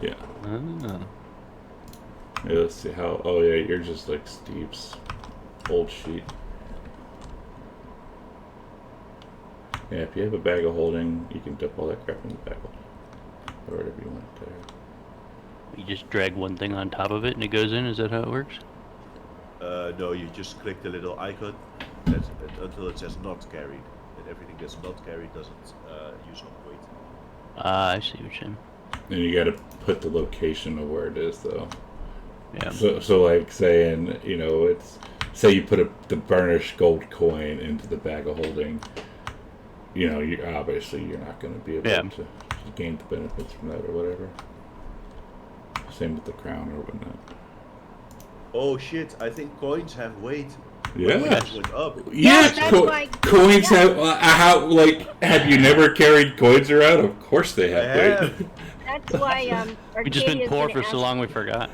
Yeah. Ah. Yeah, let's see how. Oh yeah, you're just like Steve's old sheet. Yeah, if you have a bag of holding, you can dip all that crap in the bag of holding. Or whatever you want there. You just drag one thing on top of it and it goes in. Is that how it works? No, you just click the little icon that's, until it says not carried. And everything that's not carried doesn't use up weight. Ah, I see what you're saying. And you gotta put the location of where it is though. Yeah. So like saying, you know, it's say you put the burnished gold coin into the bag of holding. You know, you obviously you're not going to be able Yeah. to gain the benefits from that or whatever. Same with the crown or whatnot. Oh shit, I think coins have weight. Yeah. Weight went up. Yeah, that's why- coins have how like have you never carried coins around? Of course they have I weight. have. That's why We've just been Arcadia's poor gonna for so ask- long we forgot.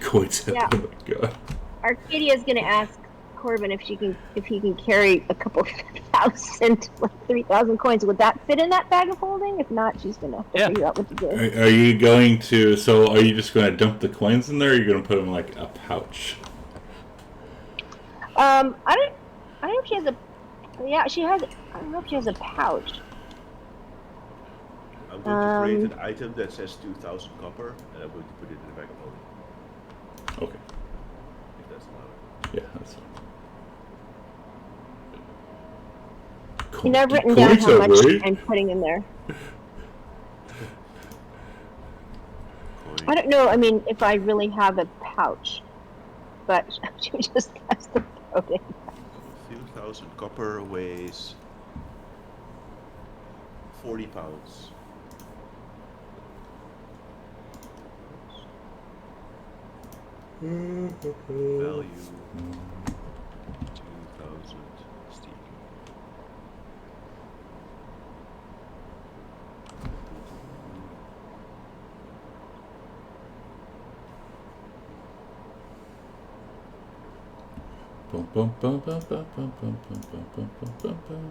Coins have, Yeah. oh my god. Arcadia's gonna ask Corbin if he can carry a couple 1,000, like 3,000 coins. Would that fit in that bag of holding? If not, she's gonna have to Yeah. figure out what to do. Are you going to? So are you just going to dump the coins in there? Or are you going to put them in like a pouch? I don't know if she has a. Yeah, she has. I don't know if she has a pouch. I'm going to create an item that says 2,000 copper, and I'm going to put it in the bag of holding. Okay. If that's allowed. Yeah, that's fine. And I've written down Coins how have much weight? I'm putting in there. Coin. I don't know. I mean, if I really have a pouch, but she just has to throw it in. 2,000 copper weighs 40 pounds. Value 2,000 steel. Bum, bum, bum, bum, bum, bum, bum, bum, bum, bum, bum, bum,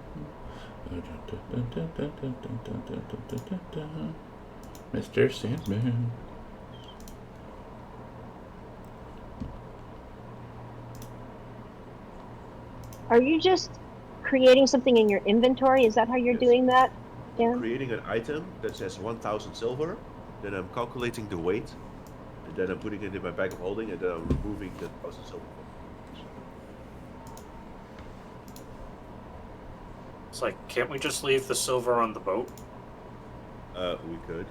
bum. Mr. Sandman. Are you just creating something in your inventory? Is that how you're Yes. doing that, Dan? Creating an item that says 1,000 silver, then I'm calculating the weight, and then I'm putting it in my bag of holding, and then I'm removing the 1,000 silver. It's like, can't we just leave the silver on the boat? We could.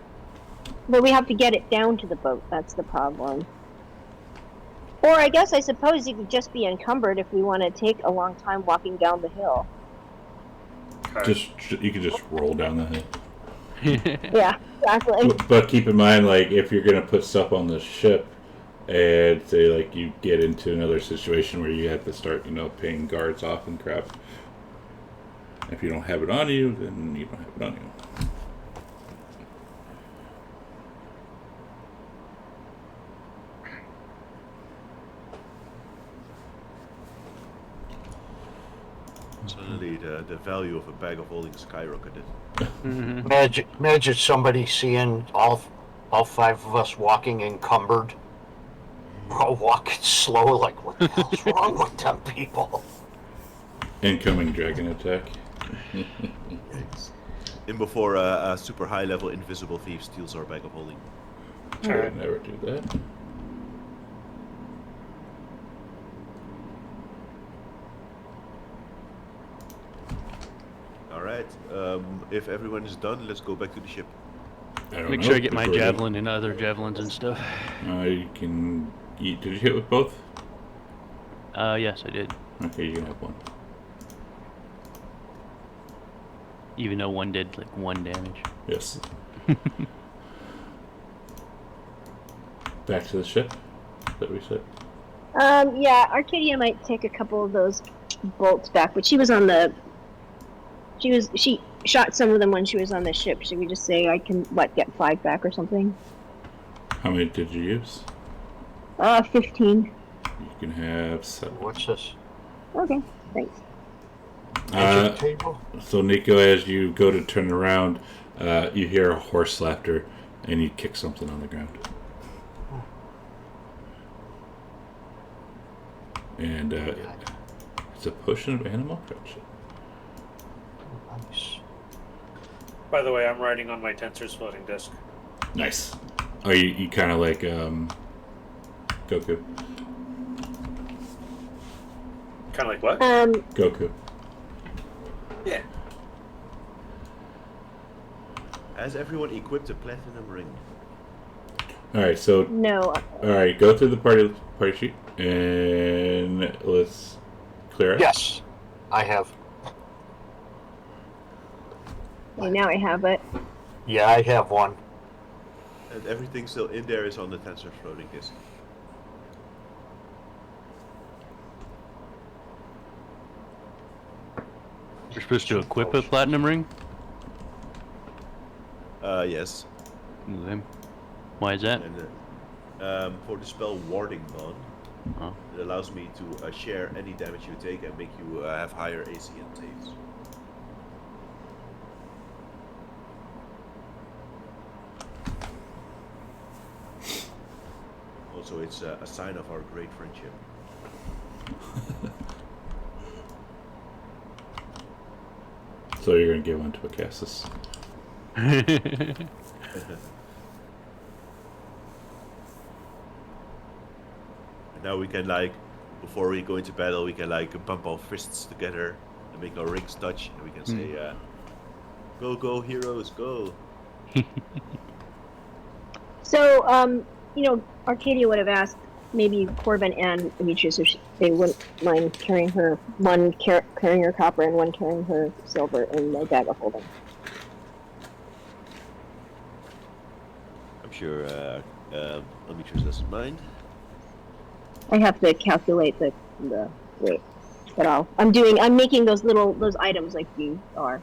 But we have to get it down to the boat. That's the problem. Or I guess I suppose you could just be encumbered if we want to take a long time walking down the hill. Okay. You can just roll down the hill. Yeah, exactly. But keep in mind, like, if you're gonna put stuff on the ship, and say like you get into another situation where you have to start, you know, paying guards off and crap. If you don't have it on you, then you don't have it on you. Suddenly, the value of a bag of holding skyrocketed. Imagine somebody seeing all 5 of us walking encumbered. We're all walking slow, like, what the hell's wrong with them people? Incoming dragon attack. In before a super high level invisible thief steals our bag of holding. I would never do that. Alright, if everyone is done, let's go back to the ship. I don't Make know. sure I get my Before you- javelin and other javelins and stuff. You can eat. Did you hit with both? Yes, I did. Okay, you can have one. Even though one did like 1 damage. Yes. Back to the ship that we said. Yeah, Arcadia might take a couple of those bolts back, but she shot some of them when she was on the ship. Should we just say I can get 5 back or something? How many did you use? 15. You can have 7. What's this? Okay, thanks. Magic table? So Nico, as you go to turn around, you hear a horse laughter, and you kick something on the ground. And it's a potion of animal friendship. Nice. By the way, I'm riding on my Tensor's floating disc. Nice. Oh, you kind of like Goku. Kind of like what? Goku. Yeah. Has everyone equipped a platinum ring? All right, so No. all right, go through the party sheet and let's clear it. Yes, I have. Okay, now I have it. Yeah, I have one. And everything still in there is on the Tensor's floating disk. You're supposed to equip a platinum ring? Yes. Okay. Why is that? And for the spell Warding Bond, Oh. it allows me to share any damage you take and make you have higher AC and saves. Also, it's a sign of our great friendship. So you're gonna give one to Acassus. And now we can, like, before we go into battle, we can like bump our fists together and make our rings touch, and we can say, "Go, go, heroes, go!" So, Arcadia would have asked maybe Corbin and Demetrius if they wouldn't mind carrying her, one carrying her copper and one carrying her silver in the bag of holding. I'm sure Demetrius doesn't mind. I have to calculate the rate, but I'm making those items like you are.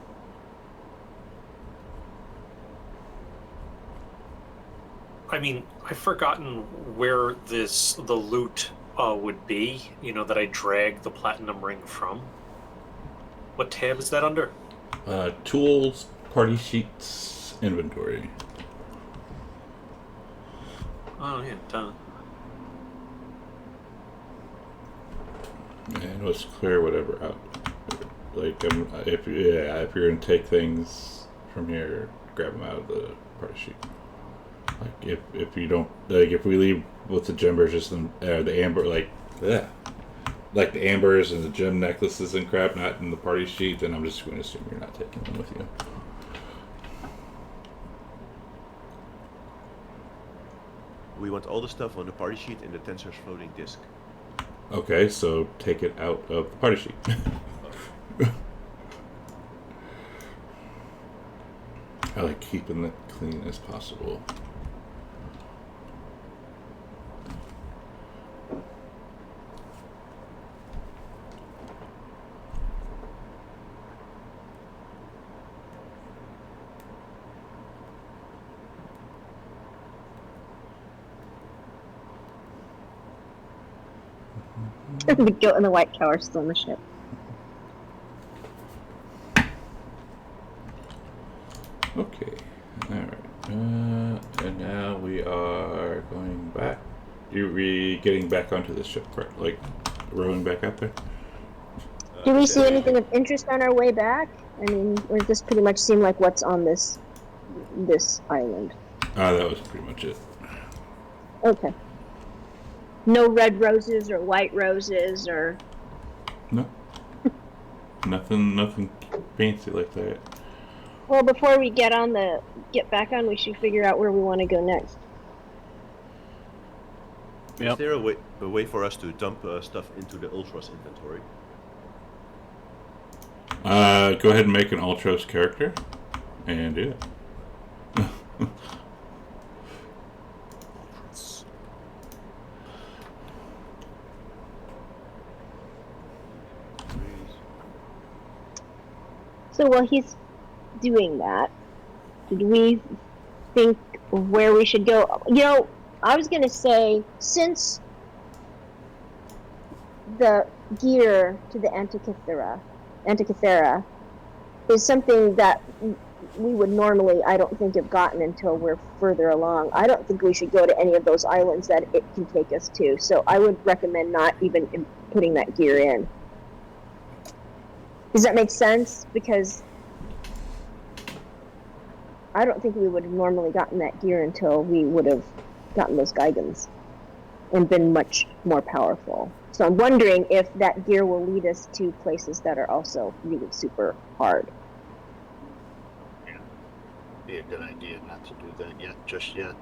I mean, I've forgotten where the loot would be, that I dragged the platinum ring from. What tab is that under? Tools, party sheets, inventory. Oh, yeah, done. And let's clear whatever out. Like, if you're gonna take things from here, grab them out of the party sheet. Like, if you don't, like, if we leave with the gem just the amber, like the ambers and the gem necklaces and crap, not in the party sheet, then I'm just going to assume you're not taking them with you. We want all the stuff on the party sheet in the Tensor's floating disk. Okay, so take it out of the party sheet. I like keeping it clean as possible. The goat and the white cow are still in the ship. Okay. Alright. And now we are going back. You're getting back onto the ship, correct? Like, rowing back up there? Do we see anything of interest on our way back? I mean, or does this pretty much seem like what's on this island? That was pretty much it. Okay. No red roses or white roses or... No. Nothing fancy like that. Well, before we get back on, we should figure out where we want to go next. Is there a way for us to dump stuff into the Ultros inventory? Go ahead and make an Ultros character and do it. Ultros. So while he's doing that, did we think where we should go? You know, I was going to say, since the gear to the Antikythera is something that we would normally, I don't think, have gotten until we're further along. I don't think we should go to any of those islands that it can take us to. So I would recommend not even putting that gear in. Does that make sense? Because I don't think we would have normally gotten that gear until we would have gotten those Gigans and been much more powerful. So I'm wondering if that gear will lead us to places that are also really super hard. Yeah. Be a good idea not to do that just yet.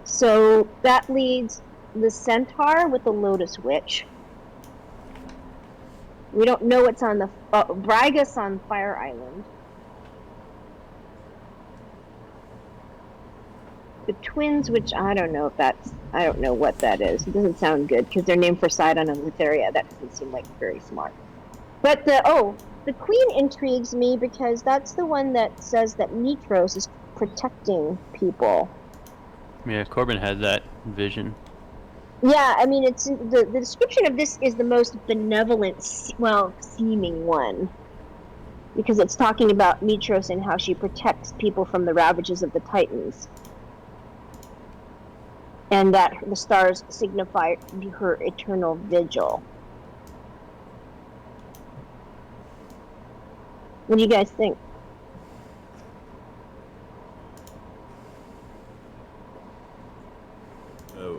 So that leads the Centaur with the Lotus Witch. We don't know what's on the Brygus on Fire Island. The Twins, which I don't know what that is. It doesn't sound good because they're named for Sidon and Lutheria. That doesn't seem like very smart. But the Queen intrigues me because that's the one that says that Mitros is protecting people. Yeah, Corbin had that vision. Yeah, I mean, it's the description of this is the most benevolent, seeming one, because it's talking about Mitros and how she protects people from the ravages of the Titans, and that the stars signify her eternal vigil. What do you guys think?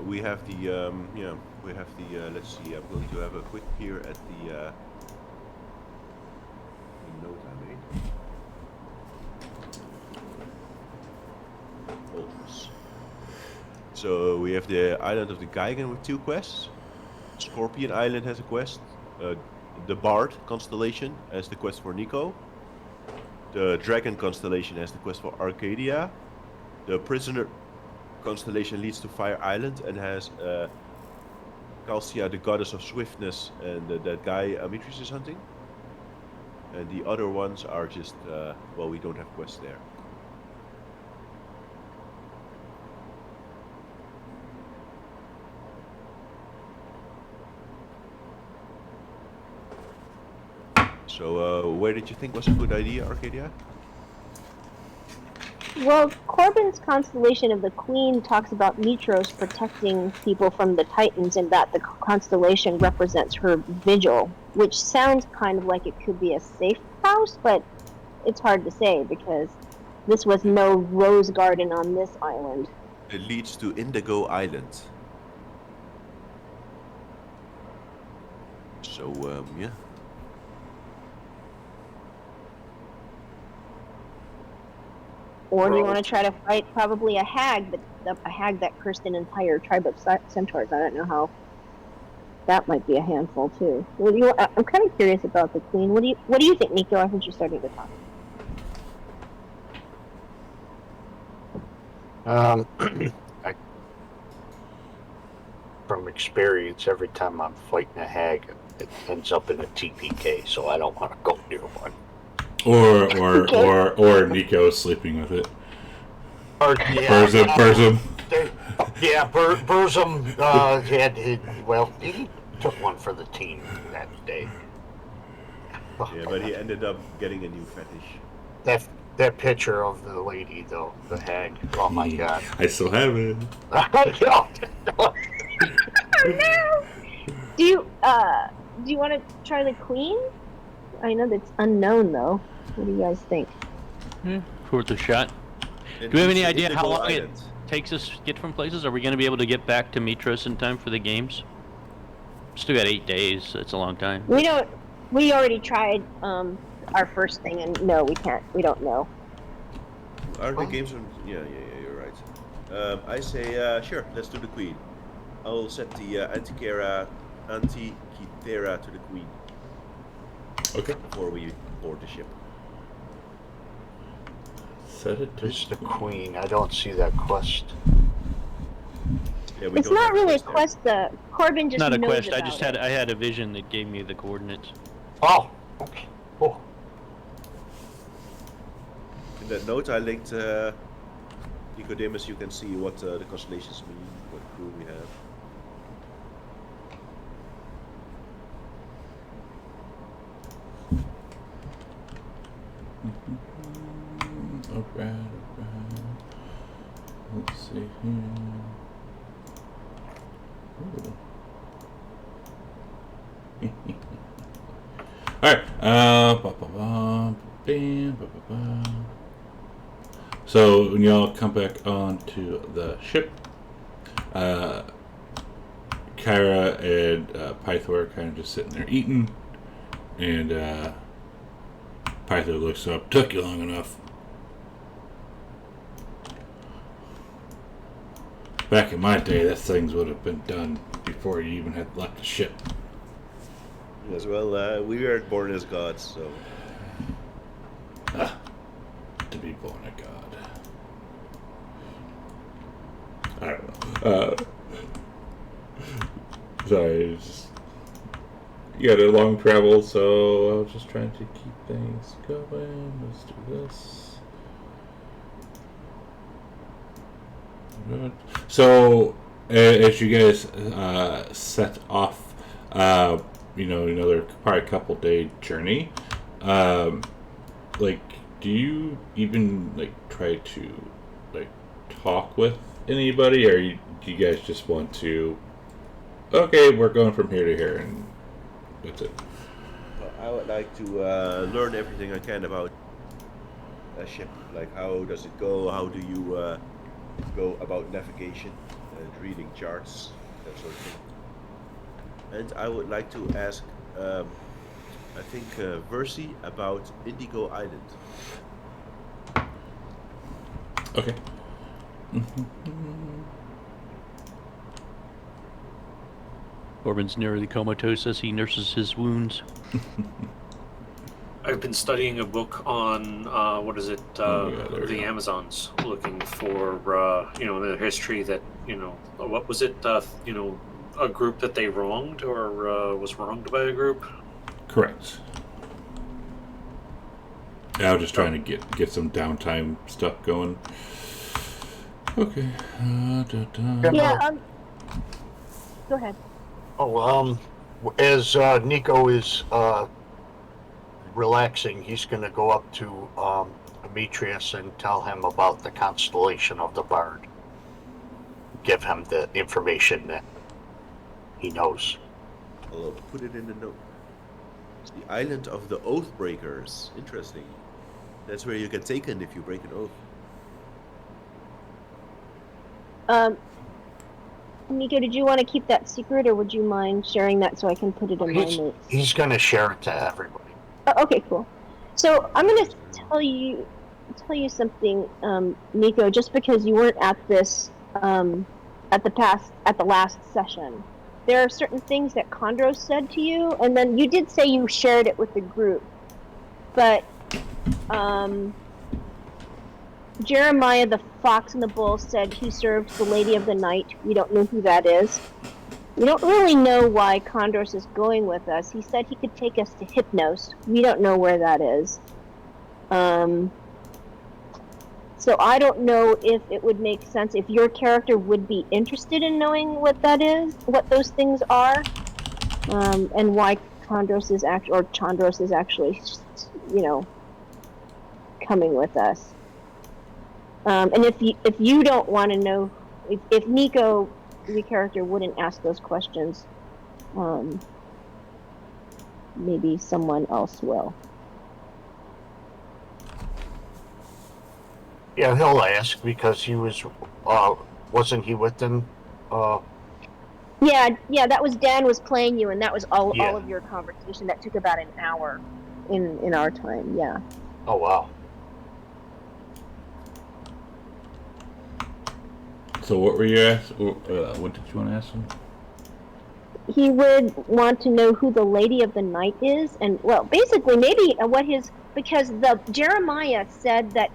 We have the, let's see, I'm going to have a quick peer at the note I made. Ultros. So we have the Island of the Gigan with 2 quests. Scorpion Island has a quest. The Bard constellation has the quest for Nico. The Dragon constellation has the quest for Arcadia. The Prisoner constellation leads to Fire Island and has Calcia, the goddess of swiftness, and that guy Amitris is hunting. And the other ones are just, we don't have quests there. So, where did you think was a good idea, Arcadia? Well, Corbin's constellation of the Queen talks about Mitros protecting people from the Titans, and that the constellation represents her vigil, which sounds kind of like it could be a safe house, but it's hard to say because this was no rose garden on this island. It leads to Indigo Island. So, yeah. Or do you want to try to fight probably a hag, a hag that cursed an entire tribe of centaurs? I don't know how. That might be a handful too. I'm kind of curious about the Queen. What do you think, Nico? I think you're starting to talk. From experience, every time I'm fighting a hag, it ends up in a TPK, so I don't want to go near one. Or Nico sleeping with it. Burzum. Yeah, Burzum took one for the team that day. Oh, Yeah, but he ended up getting a new fetish. That picture of the lady, though, the hag. Oh my god. I still have it. Oh no! Do you want to try the queen? I know that's unknown though. What do you guys think? Worth a shot. And Do we have it's any idea Indigo how long Island. it takes us to get from places? Are we going to be able to get back to Mitros in time for the games? Still got 8 days. That's a long time. We don't. We already tried our first thing, and no, we can't. We don't know. Are the games on? Yeah, you're right. I say, sure, let's do the queen. I'll set the Antikythera to the queen Okay. before we board the ship. Set it to It's the queen. I don't see that quest. Yeah, we It's don't not have really a quest there. quest. Corbin just Not a knows quest. about I just it. had a vision that gave me the coordinates. Oh, okay. Oh, In that note, I linked Nicodemus. You can see what the constellations mean, what crew we have. Alright. Let's see here. Alright. So when y'all come back onto the ship, Kyra and Pythor are kind of just sitting there eating, and Pythor looks up. Took you long enough. Back in my day, that things would have been done before you even had left the ship. As well, we weren't born as gods, so. To be born a god. I don't know. Sorry, you had a long travel, so I was just trying to keep things going. Let's do this. Good. So, as you guys set off, another probably couple-day journey, do you even try to talk with anybody, or do you guys just want to? Okay, we're going from here to here, and that's it. Well, I would like to learn everything I can about a ship. Like, how does it go? How do you go about navigation and reading charts, that sort of thing. And I would like to ask, I think, Versi about Indigo Island. Okay. Corbin's nearly comatose as he nurses his wounds. I've been studying a book on there we the go. Amazons, looking for the history that what was it a group that they wronged or was wronged by a group. Correct. Yeah, I was just trying to get some downtime stuff going. Okay. Yeah. Go ahead. Oh, as Nico is relaxing, he's going to go up to Demetrius and tell him about the constellation of the Bard. Give him the information that he knows. I'll put it in the note. It's the island of the Oathbreakers. Interesting. That's where you get taken if you break an oath. Nico, did you want to keep that secret, or would you mind sharing that so I can put it in my notes? He's going to share it to everybody. Oh, okay, cool. So I'm going to tell you something, Nico. Just because you weren't at this at the last session, there are certain things that Condros said to you, and then you did say you shared it with the group, but Jeremiah the Fox and the Bull said he served the Lady of the Night. We don't know who that is. We don't really know why Condros is going with us. He said he could take us to Hypnos. We don't know where that is. So I don't know if it would make sense, if your character would be interested in knowing what that is, what those things are. and why Chandros is actually, coming with us. And if you don't want to know, if Nico, the character, wouldn't ask those questions, maybe someone else will. Yeah, he'll ask because he was, wasn't he with them? Yeah, that was Dan was playing you, and that was all Yeah. of your conversation. That took about an hour in our time. Yeah. Oh, wow. So what were you asking? What did you want to ask him? He would want to know who the Lady of the Night is, and well, basically maybe because the Jeremiah said that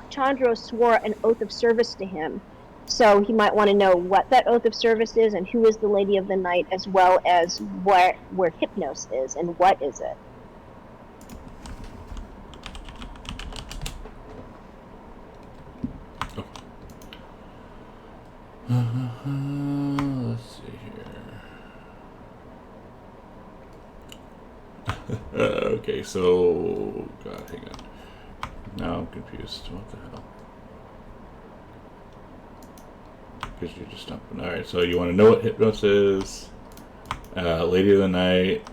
Chandro swore an oath of service to him, so he might want to know what that oath of service is and who is the Lady of the Night, as well as where Hypnos is and what is it. Let's see here. Okay, so God, hang on. Now I'm confused. What the hell? Because you're just jumping. All right, so you want to know what Hypnos is? Lady of the Night,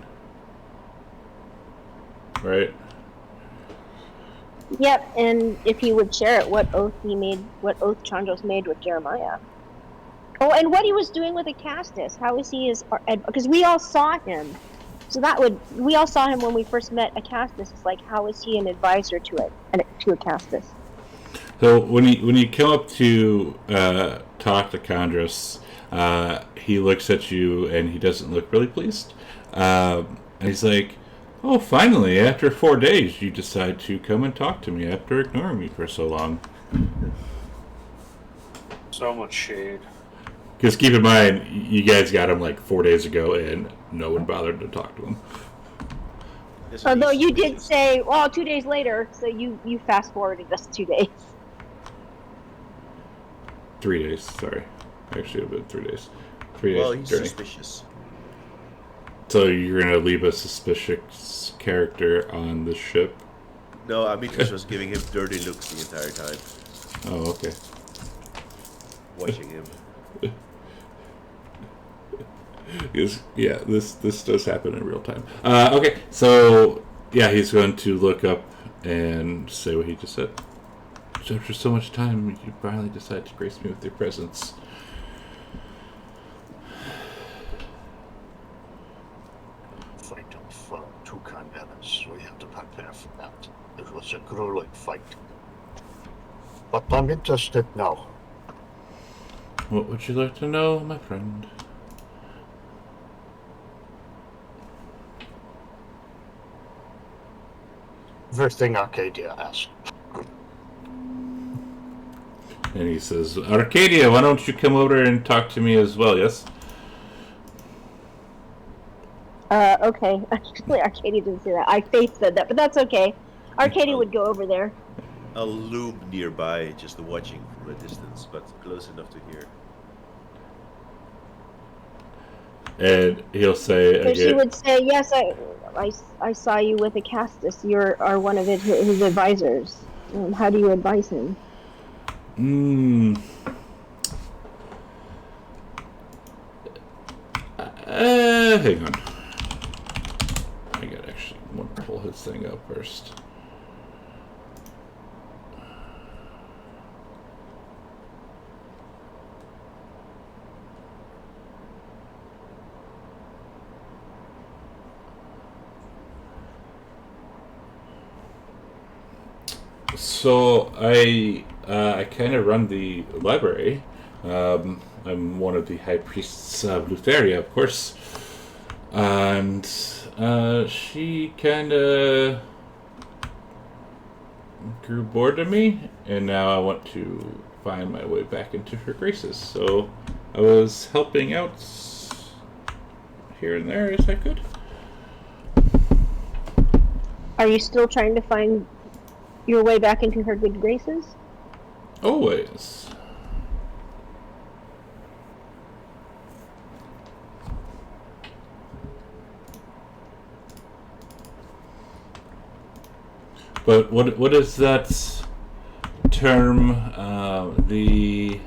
right? Yep, and if he would share it, what oath Chandros made with Jeremiah. Oh, and what he was doing with Acastus. How is he because we all saw him. So we all saw him when we first met Acastus. It's like, how is he an advisor to Acastus? So when you come up to talk to Chandros, he looks at you and he doesn't look really pleased. And he's like, "Oh, finally, after 4 days, you decide to come and talk to me after ignoring me for so long." So much shade. Because keep in mind, you guys got him like 4 days ago, and no one bothered to talk to him. Although you did say, well, 2 days later, so you fast forwarded us 2 days. 3 days, sorry. Actually, it would have been 3 days. 3 days. Well, he's journey. suspicious. So you're going to leave a suspicious character on the ship? No, Amitras was giving him dirty looks the entire time. Oh, okay. Watching him. Yeah, this does happen in real time. Okay, so yeah, he's going to look up and say what he just said. So after so much time, you finally decide to grace me with your presence. Fight of two Chimeras. We have to prepare for that. It was a grueling fight. But I'm interested now. What would you like to know, my friend? Everything Arcadia asked. And he says, Arcadia, why don't you come over and talk to me as well, yes? Okay. Actually, Arcadia didn't say that. I Faith said that, but that's okay. Arcadia would go over there. A loom nearby, just watching from a distance, but close enough to hear. And he'll say So again, she would say, yes, I saw you with Acastus. You are one of his advisors. How do you advise him? Hang on. I gotta actually want to pull his thing up first. So I kind of run the library. I'm one of the high priests of Lutheria, of course, and she kind of grew bored of me, and now I want to find my way back into her graces. So I was helping out here and there as I could. Are you still trying to find your way back into her good graces? Always. But what is that term? The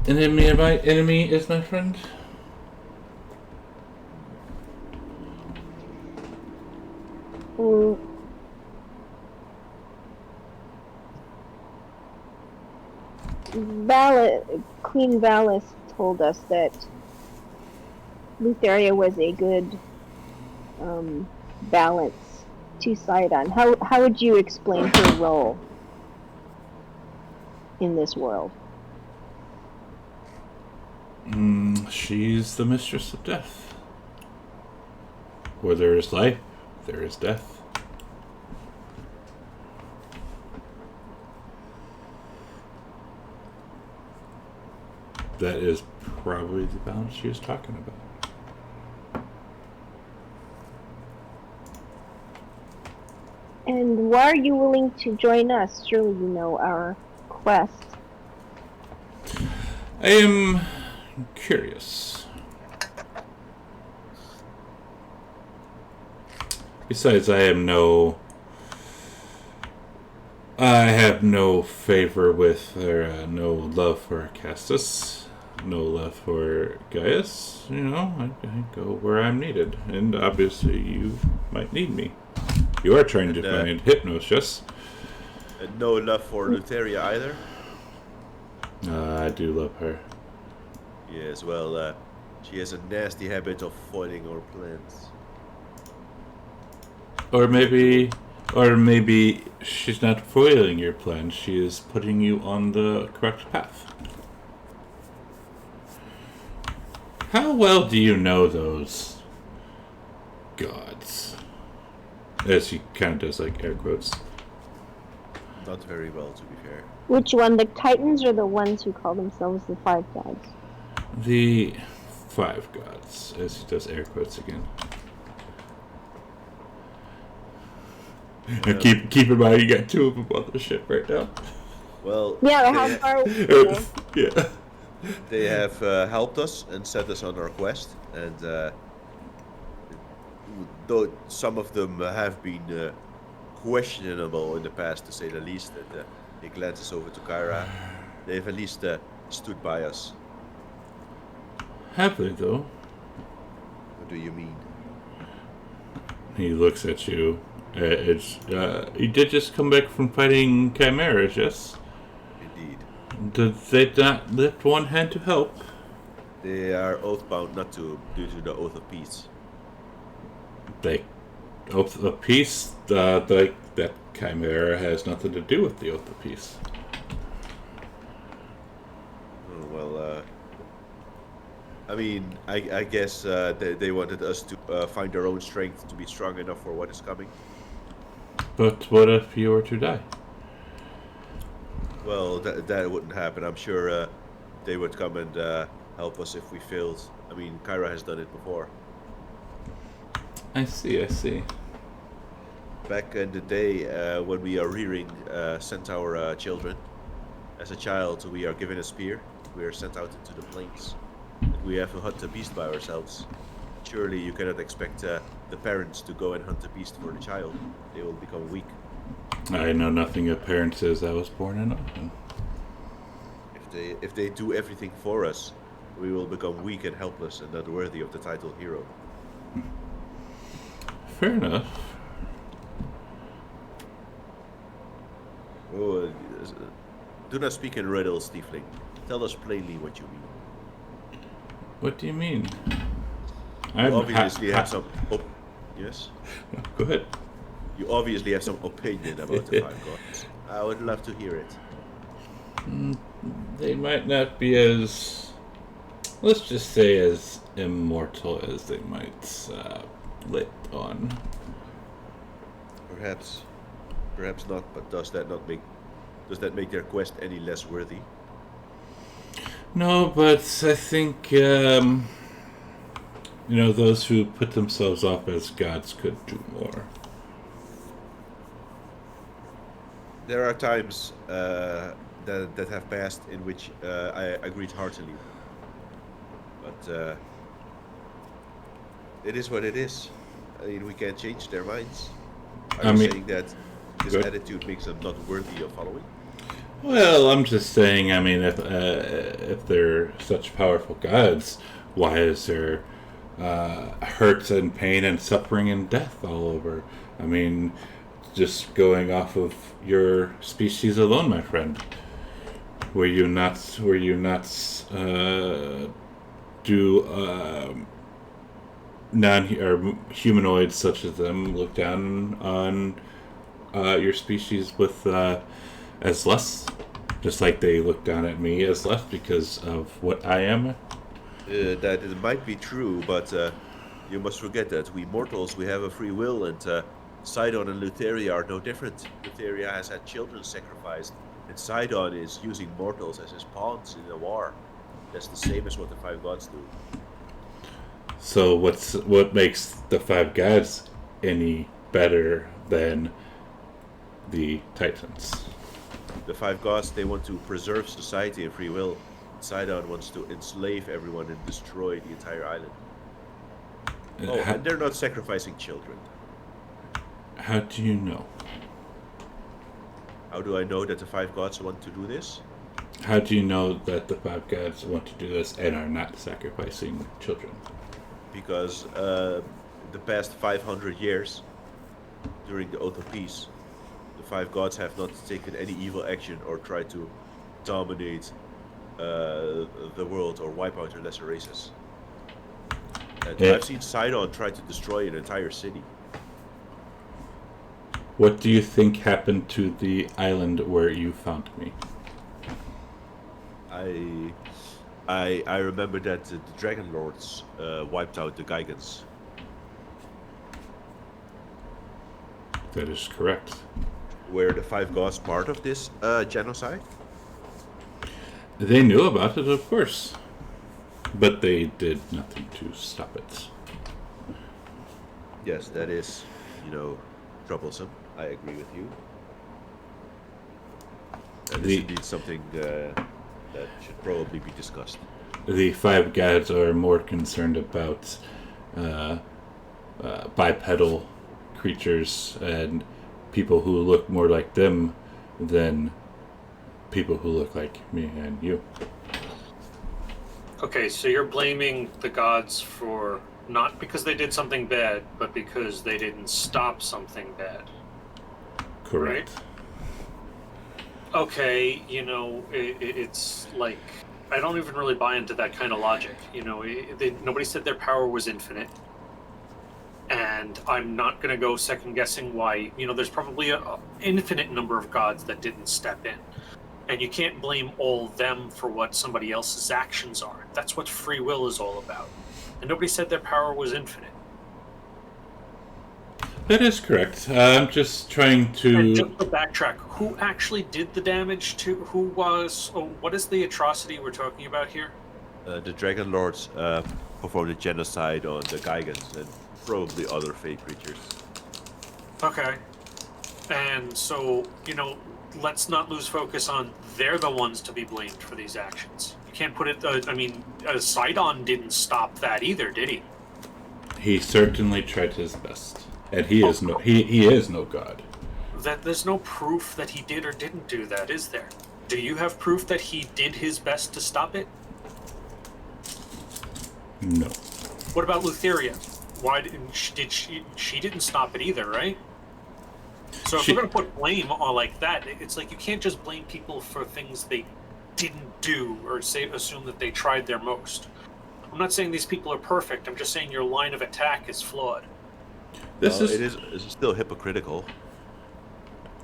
enemy of my enemy is my friend. Mm. Queen Valis told us that Lutheria was a good balance to Sidon. How would you explain her role in this world? She's the mistress of death. Where there is life, there is death. That is probably the balance she was talking about. And why are you willing to join us? Surely you know our quest. I am curious. Besides, I have no favor with, or no love for Castus, no love for Gaius. You know, I go where I'm needed, and obviously you might need me. You are trying to find Hypnos, yes? No love for Lutheria either? I do love her. Yes, well, she has a nasty habit of foiling our plans. Or maybe she's not foiling your plan, she is putting you on the correct path. How well do you know those gods? As he kind of does like air quotes. Not very well, to be fair. Which one, the Titans or the ones who call themselves the Five Gods? The 5 gods, as he does air quotes again. And keep in mind, you got 2 of them on the ship right now. Well, Yeah, how far away? You know? Yeah. they have helped us and set us on our quest, and though some of them have been questionable in the past, to say the least, and they led us over to Kyra, they've at least stood by us. Have they, though? What do you mean? He looks at you. He did just come back from fighting chimeras, yes? Indeed. Did they not lift one hand to help? They are oath-bound not to, due to the Oath of Peace. They Oath of Peace? That chimera has nothing to do with the Oath of Peace. Oh, well, I mean, I guess they wanted us to find our own strength to be strong enough for what is coming. But what if you were to die? Well, that wouldn't happen. I'm sure they would come and help us if we failed. I mean, Kyra has done it before. I see. Back in the day, when we are rearing centaur children, as a child, we are given a spear. We are sent out into the plains. And we have to hunt a beast by ourselves. Surely you cannot expect the parents to go and hunt a beast for the child. They will become weak. I know nothing of parents as I was born in Oakland. If they do everything for us, we will become weak and helpless and not worthy of the title hero. Fair enough. Oh, do not speak in riddles, Tiefling. Tell us plainly what you mean. What do you mean? You obviously have some... yes? Go ahead. You obviously have some opinion about the 5 gods. I would love to hear it. They might not be as... let's just say as immortal as they might let on. Perhaps not, but does that make their quest any less worthy? No, but I think those who put themselves off as gods could do more. There are times that have passed in which I agreed heartily, but it is what it is. I mean, we can't change their minds. Are you saying that this attitude makes them not worthy of following? Well, I'm just saying. I mean, if they're such powerful gods, why is there hurt and pain and suffering and death all over? I mean, just going off of your species alone, my friend. Were you not do non or humanoids such as them look down on your species with as less, just like they look down at me as less because of what I am? That it might be true, but you must forget that we mortals, we have a free will, and Sidon and Lutheria are no different. Lutheria has had children sacrificed, and Sidon is using mortals as his pawns in a war. That's the same as what the five gods do. So what makes the five gods any better than the Titans? The five gods, they want to preserve society and free will. Sidon wants to enslave everyone and destroy the entire island. And they're not sacrificing children. How do you know? How do I know that the five gods want to do this? How do you know that the five gods want to do this and are not sacrificing children? Because the past 500 years, during the Oath of Peace, the five gods have not taken any evil action or tried to dominate the world or wipe out their lesser races. And I've seen Sidon try to destroy an entire city. What do you think happened to the island where you found me? I remember that the Dragonlords wiped out the Gigants. That is correct. Were the five gods part of this genocide? They knew about it, of course, but they did nothing to stop it. Yes, that is, troublesome. I agree with you. And this is indeed something that should probably be discussed. The five gods are more concerned about bipedal creatures and people who look more like them than people who look like me and you. Okay, so you're blaming the gods for not because they did something bad, but because they didn't stop something bad. Correct. Right? Okay, it's like, I don't even really buy into that kind of logic. Nobody said their power was infinite. And I'm not going to go second guessing why, there's probably an infinite number of gods that didn't step in. And you can't blame all them for what somebody else's actions are. That's what free will is all about. And nobody said their power was infinite. That is correct. I'm just trying to... And just to backtrack, who actually did the damage to... what is the atrocity we're talking about here? The Dragonlords performed a genocide on the Gigants and probably other fake creatures. Okay. And so, let's not lose focus on they're the ones to be blamed for these actions. You can't put it... Sidon didn't stop that either, did he? He certainly tried his best. And he is no god. That there's no proof that he did or didn't do that, is there? Do you have proof that he did his best to stop it? No. What about Lutheria? Why didn't she didn't stop it either, right? So if we're gonna put blame on like that, it's like you can't just blame people for things they didn't do or assume that they tried their most. I'm not saying these people are perfect. I'm just saying your line of attack is flawed. It's still hypocritical.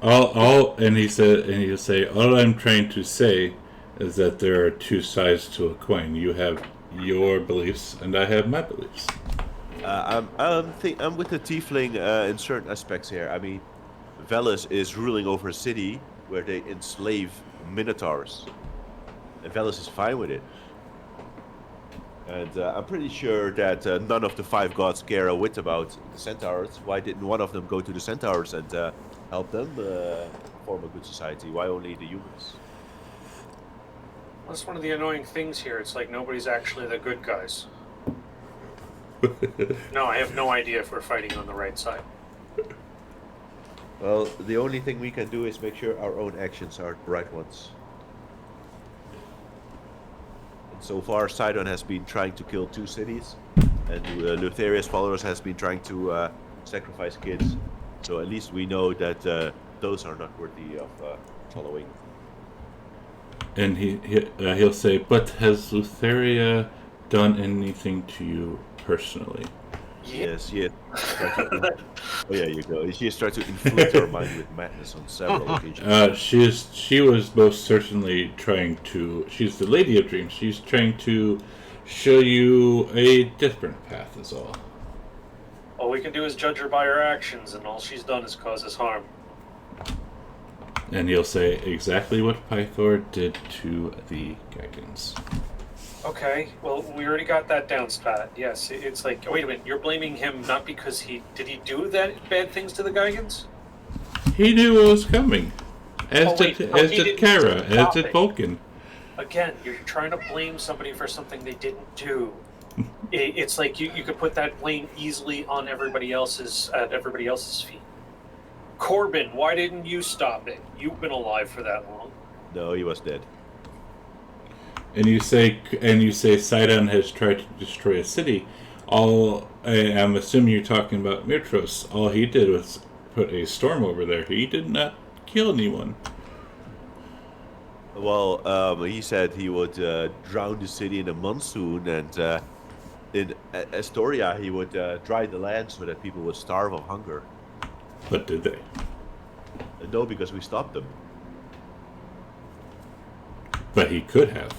And he'll say, all I'm trying to say is that there are two sides to a coin. You have your beliefs, and I have my beliefs. I'm with the Tiefling in certain aspects here. I mean, Veles is ruling over a city where they enslave Minotaurs, and Veles is fine with it. And I'm pretty sure that none of the five gods care a whit about the Centaurs. Why didn't one of them go to the Centaurs and help them form a good society? Why only the humans? That's one of the annoying things here. It's like nobody's actually the good guys. No, I have no idea if we're fighting on the right side. Well, the only thing we can do is make sure our own actions are the right ones. And so far, Sidon has been trying to kill 2 cities, and Lutheria's followers has been trying to sacrifice kids. So at least we know that those are not worthy of following. And he'll say, but has Lutheria done anything to you personally? Yes, yes. Oh, yeah, you go. She has tried to inflict our mind with madness on several occasions. She was most certainly trying to. She's the Lady of Dreams. She's trying to show you a different path, is all. All we can do is judge her by her actions, and all she's done is cause us harm. And he'll say exactly what Pythor did to the Gigans. Okay, well, we already got that down, Spat. Yes, it's like, wait a minute, you're blaming him not because did he do that bad things to the Gigans? He knew what was coming. As did Kara, as did Vulcan. Again, you're trying to blame somebody for something they didn't do. It's like you could put that blame easily on everybody else's feet. Corbin, why didn't you stop it? You've been alive for that long. No, he was dead. And you say Sidon has tried to destroy a city. I'm assuming you're talking about Mirtros. All he did was put a storm over there. He did not kill anyone. Well, he said he would drown the city in a monsoon, and in Astoria he would dry the land so that people would starve of hunger. But did they? No, because we stopped them. But he could have.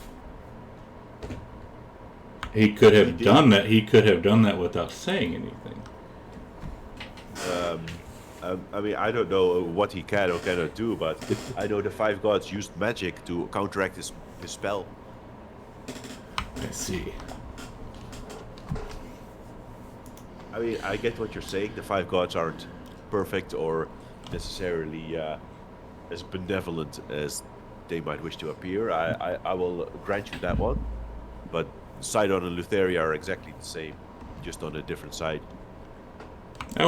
He could have done that. He could have done that without saying anything. I mean, I don't know what he can or cannot do, but I know the 5 gods used magic to counteract his spell. I see. I mean, I get what you're saying. The 5 gods aren't perfect or necessarily as benevolent as they might wish to appear. I will grant you that one. But Sidon and Lutheria are exactly the same, just on a different side. I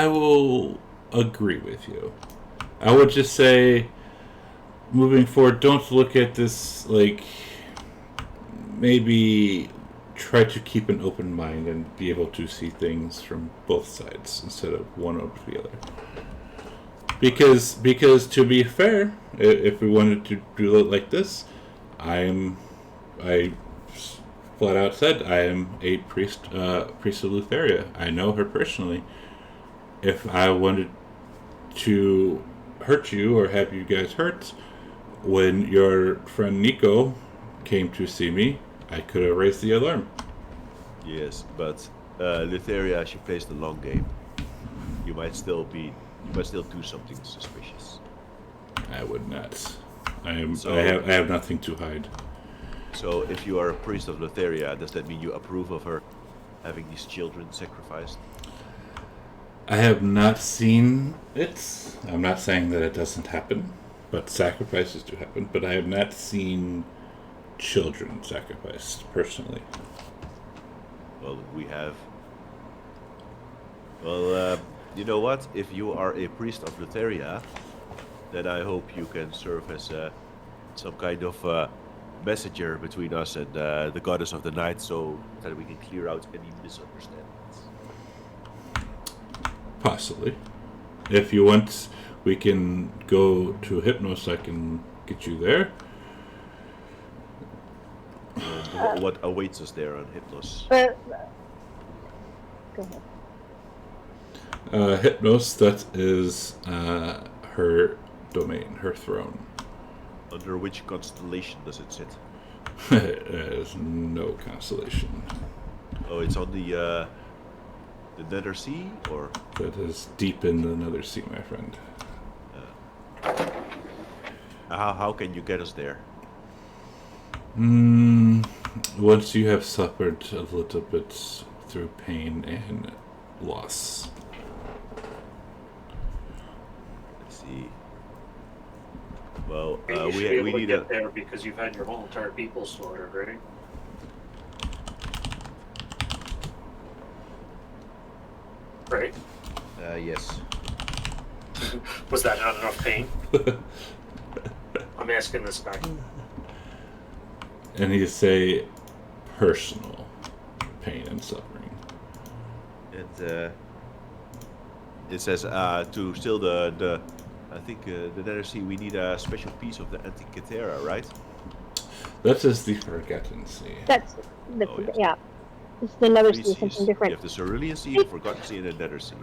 will agree with you. I would just say, moving forward, don't look at this like maybe try to keep an open mind and be able to see things from both sides instead of one over the other. Because to be fair, if we wanted to do it like this, I flat out said I am a priest of Lutheria. I know her personally. If I wanted to hurt you or have you guys hurt, when your friend Nico came to see me, I could have raised the alarm. Yes, but Lutheria, she plays the long game. You might still do something suspicious. I would not. I have nothing to hide. So if you are a priest of Lutheria, does that mean you approve of her having these children sacrificed? I have not seen it. I'm not saying that it doesn't happen, but sacrifices do happen. But I have not seen children sacrificed personally. Well, we have. Well, you know what? If you are a priest of Lutheria, then I hope you can serve as some kind of messenger between us and the goddess of the night, so that we can clear out any misunderstandings. Possibly. If you want, we can go to Hypnos. I can get you there. What awaits us there on Hypnos? But go ahead. Hypnos, that is her domain, her throne. Under which constellation does it sit? There's no constellation. Oh, it's on the Nether Sea, or? That is deep in the Nether Sea, my friend. How can you get us there? Once you have suffered a little bit through pain and loss. Let's see. Well, You should be we able to need get there because you've had your whole entire people slaughtered, right? Right. Yes. Was that not enough pain? I'm asking this guy. And he say personal pain and suffering. And it says to steal the I think the Nether Sea, we need a special piece of the Antikythera, right? That is the Forgotten Sea. That's the, Oh, yes. yeah. It's another Three sea, seas. something different. You have the Cerulean Sea, the Forgotten Sea, and the Nether Sea.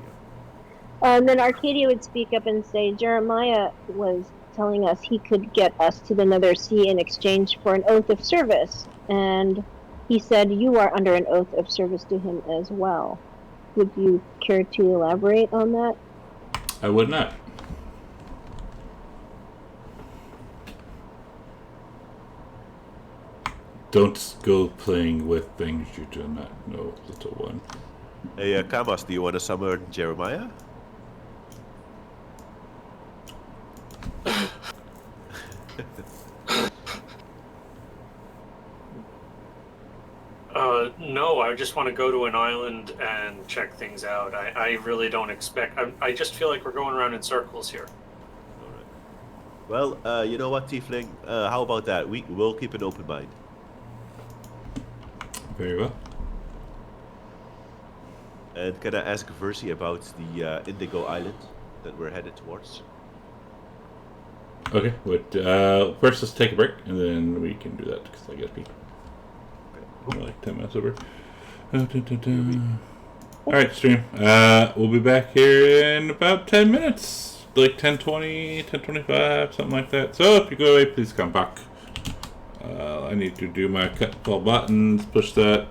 And then Arcadia would speak up and say, Jeremiah was telling us he could get us to the Nether Sea in exchange for an oath of service. And he said you are under an oath of service to him as well. Would you care to elaborate on that? I would not. Don't go playing with things you do not know, little one. Hey, Kamas, do you want to summon Jeremiah? No, I just want to go to an island and check things out. I really don't expect... I just feel like we're going around in circles here. Alright. Well, you know what, Tiefling? How about that? We'll keep an open mind. Very well. And can I ask Versi about the Indigo Island that we're headed towards? Okay, but first let's take a break, and then we can do that, because I gotta pee. We're like 10 minutes over. Alright, stream. We'll be back here in about 10 minutes. Like 10:20, 10:25, something like that. So if you go away, please come back. I need to do my cut all buttons, push that.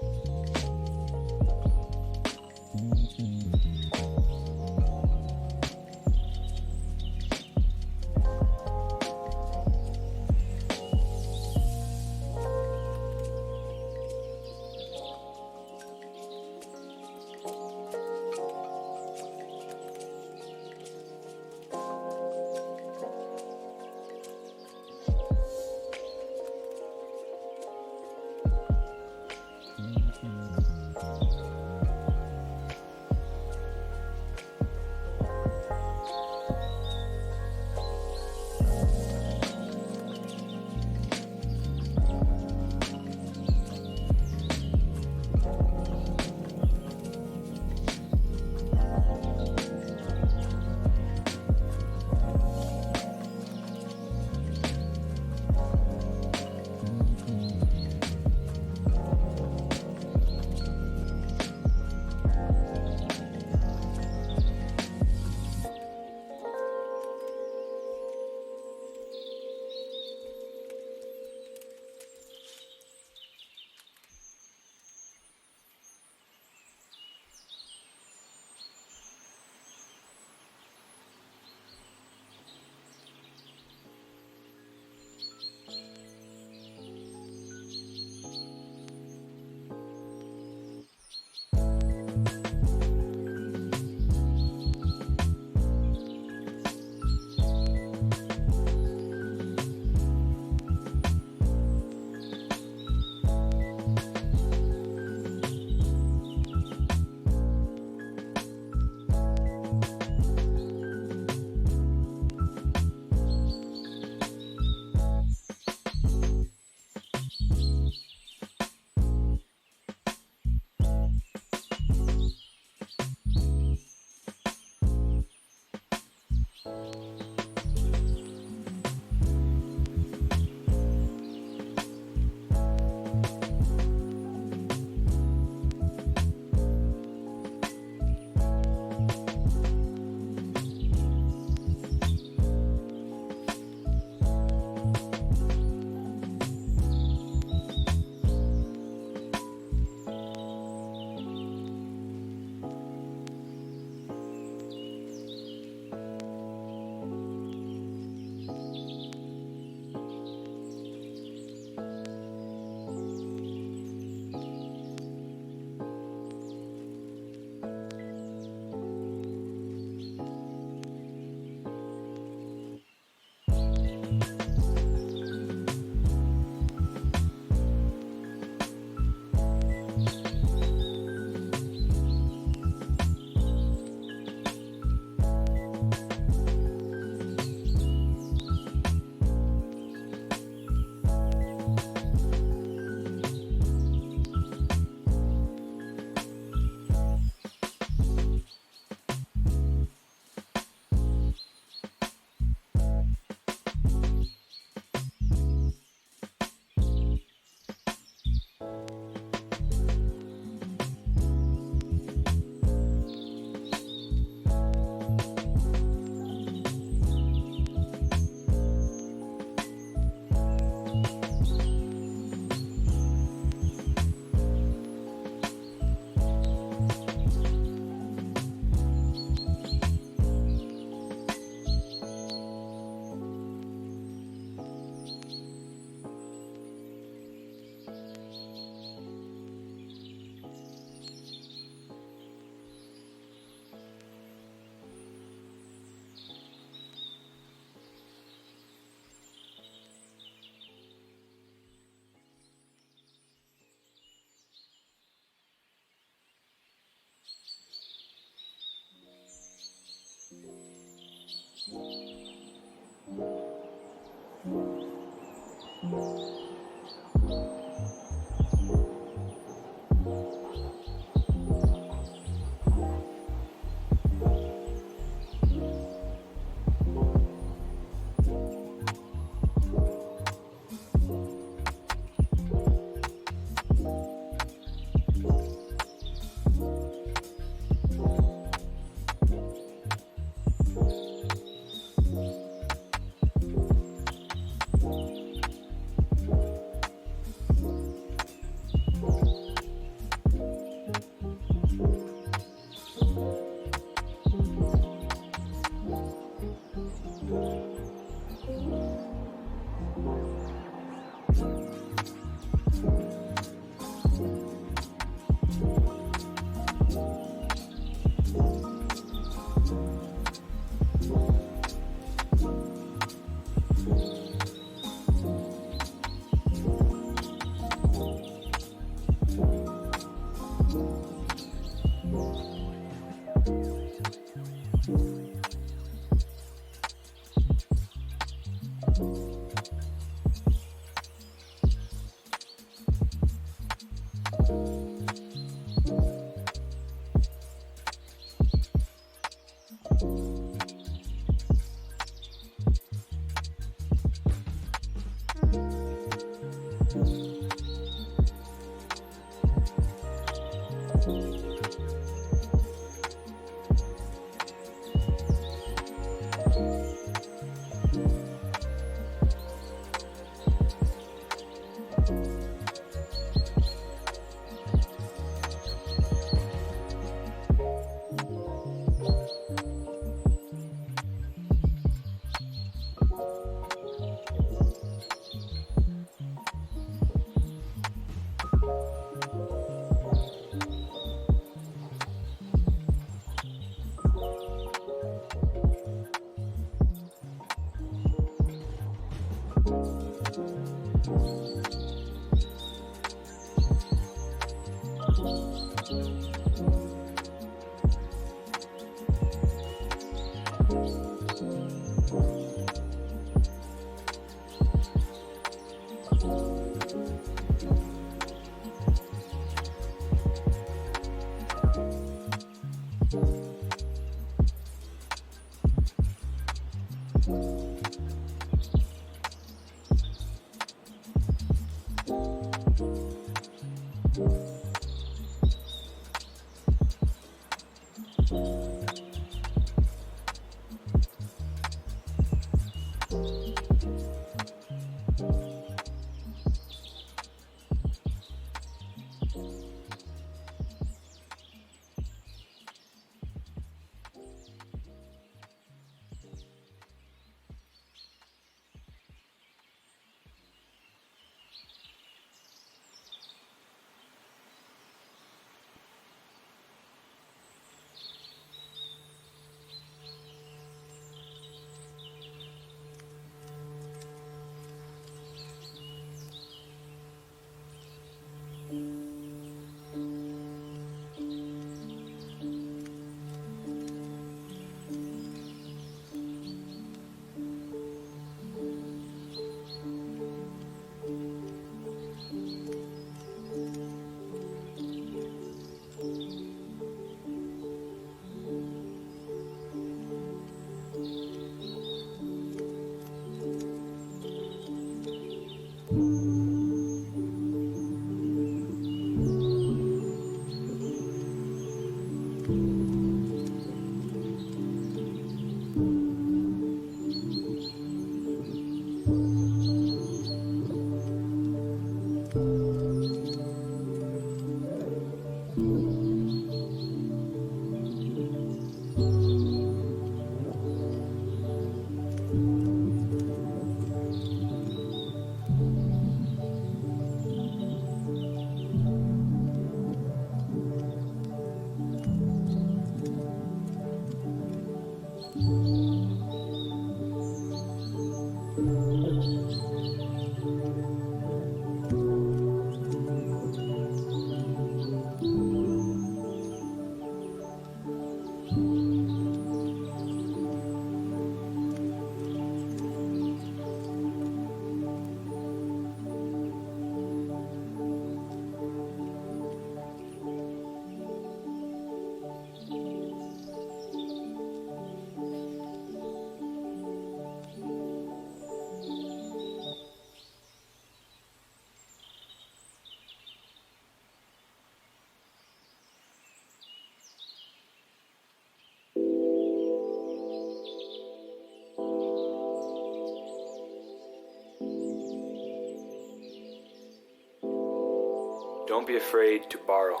Don't be afraid to borrow.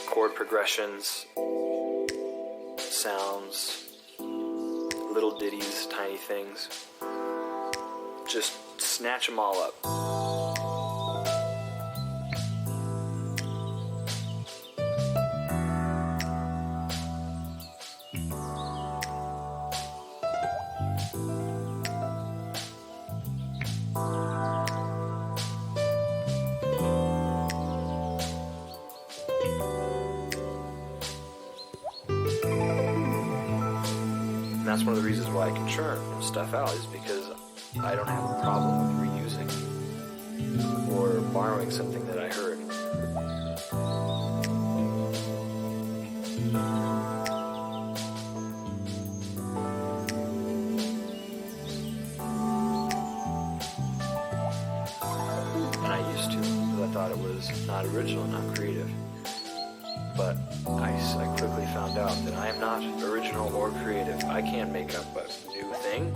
Chord progressions, sounds, little ditties, tiny things. Just snatch them all up. that's one of the reasons why I can churn stuff out, is because I don't have a problem with reusing or borrowing something that I heard. And I used to, because I thought it was not original, not creative. But I quickly found out that I am not original or creative. I can't make up a new thing.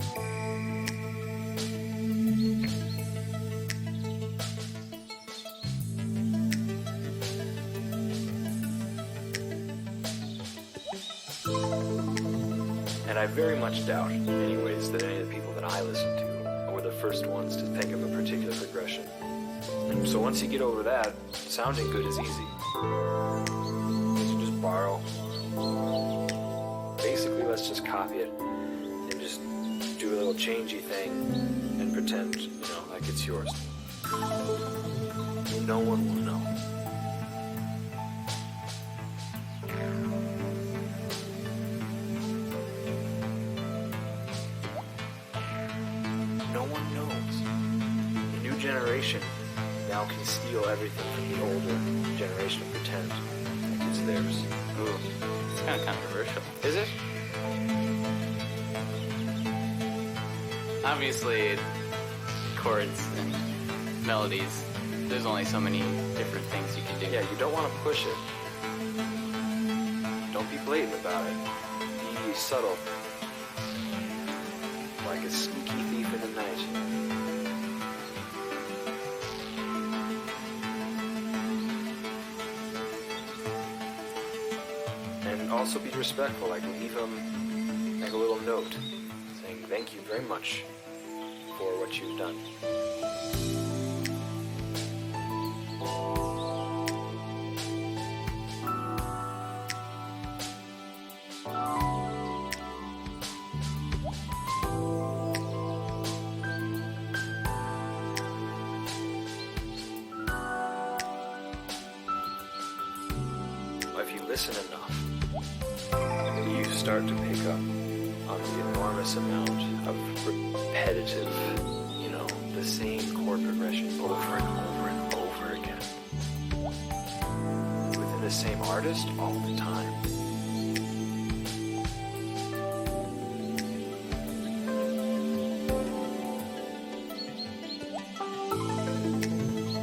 And I very much doubt, anyways, that any of the people that I listen to were the first ones to think of a particular progression. And so once you get over that, sounding good is easy. You just borrow. Basically, let's just copy it and just do a little changey thing and pretend, like it's yours. No one will know. No one knows. The new generation now can steal everything from the older generation and pretend like it's theirs. Ooh, it's kind of controversial. Is it? Obviously, chords and melodies, there's only so many different things you can do. Yeah, you don't want to push it. Don't be blatant about it. Be subtle. Like a sneaky thief in the night. And also be respectful, like leave them like a little note saying thank you very much for what you've done. If you listen enough, you start to pick up on the enormous amount of repetitive, the same chord progression over and over and over again. Within the same artist all the time.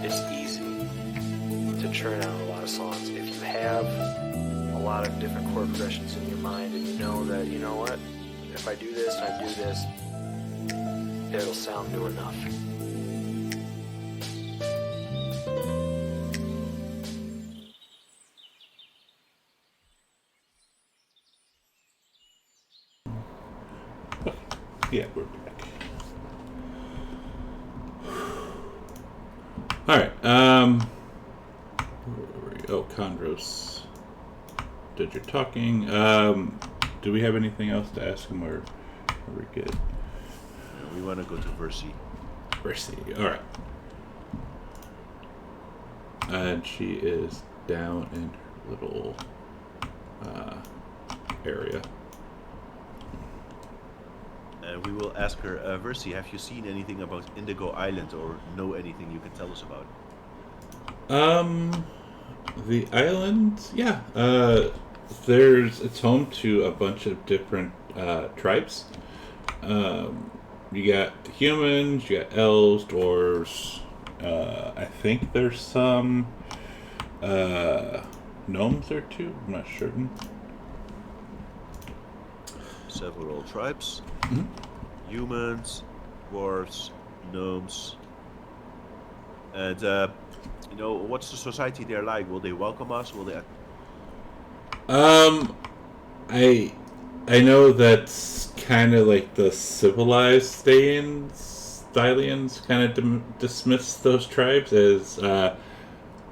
It's easy to churn out a lot of songs if you have a lot of different chord progressions in your mind and you know that, you know what, if I do this and I do this, it'll sound new enough. Yeah, we're back. Alright, where were we? Oh, Chondros. Did your talking. Do we have anything else to ask him, or are we good? We want to go to Versi. Versi, alright. And she is down in her little area. We will ask her, Versi, have you seen anything about Indigo Island, or know anything you can tell us about it? The island, yeah. It's home to a bunch of different tribes. You got humans, you got elves, dwarves. I think there's some gnomes there too. I'm not certain. Several tribes. Mm-hmm. Humans, dwarves, gnomes. And, what's the society there like? Will they welcome us? Will they... I know that's kind of like the civilized Stylians kind of dismiss those tribes as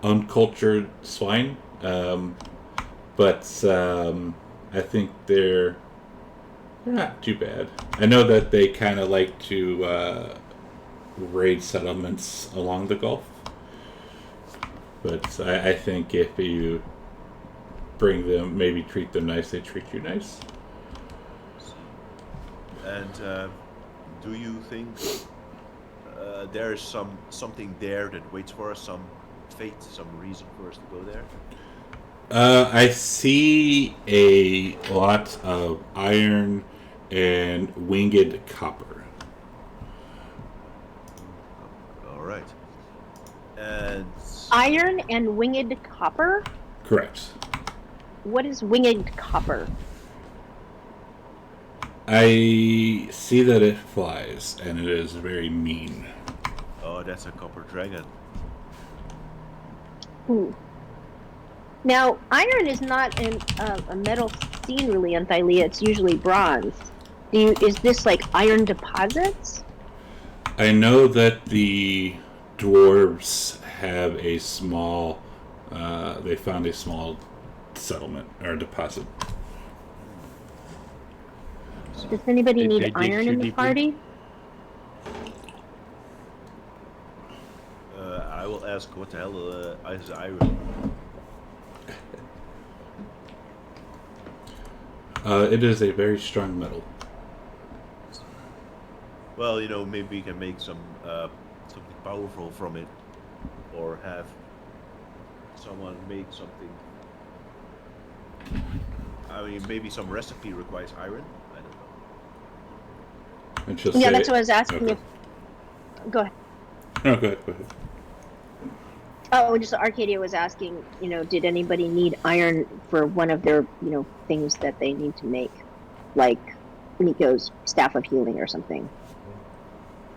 uncultured swine. But I think they're not too bad. I know that they kind of like to raid settlements along the Gulf. But I think if you bring them, maybe treat them nice, they treat you nice. And do you think there is something there that waits for us, some fate, some reason for us to go there? I see a lot of iron and winged copper. All right. And Iron and winged copper? Correct. What is winged copper? I see that it flies, and it is very mean. oh, that's a copper dragon. Ooh. Now, iron is not a metal seen really on Thylea. It's usually bronze. Is this like iron deposits? I know that the dwarves have a small. They found a small settlement or deposit. Does anybody Did they need dig iron too in the deeply? party? I will ask what the hell is iron? It is a very strong metal. Well, maybe we can make something powerful from it, or have someone make something. I mean, maybe some recipe requires iron. I don't know. And she'll Yeah, say, that's what I was asking. Okay. If go ahead. No, go ahead. Go ahead. Oh, just Arcadia was asking, did anybody need iron for one of their, things that they need to make, like Nico's staff of healing or something?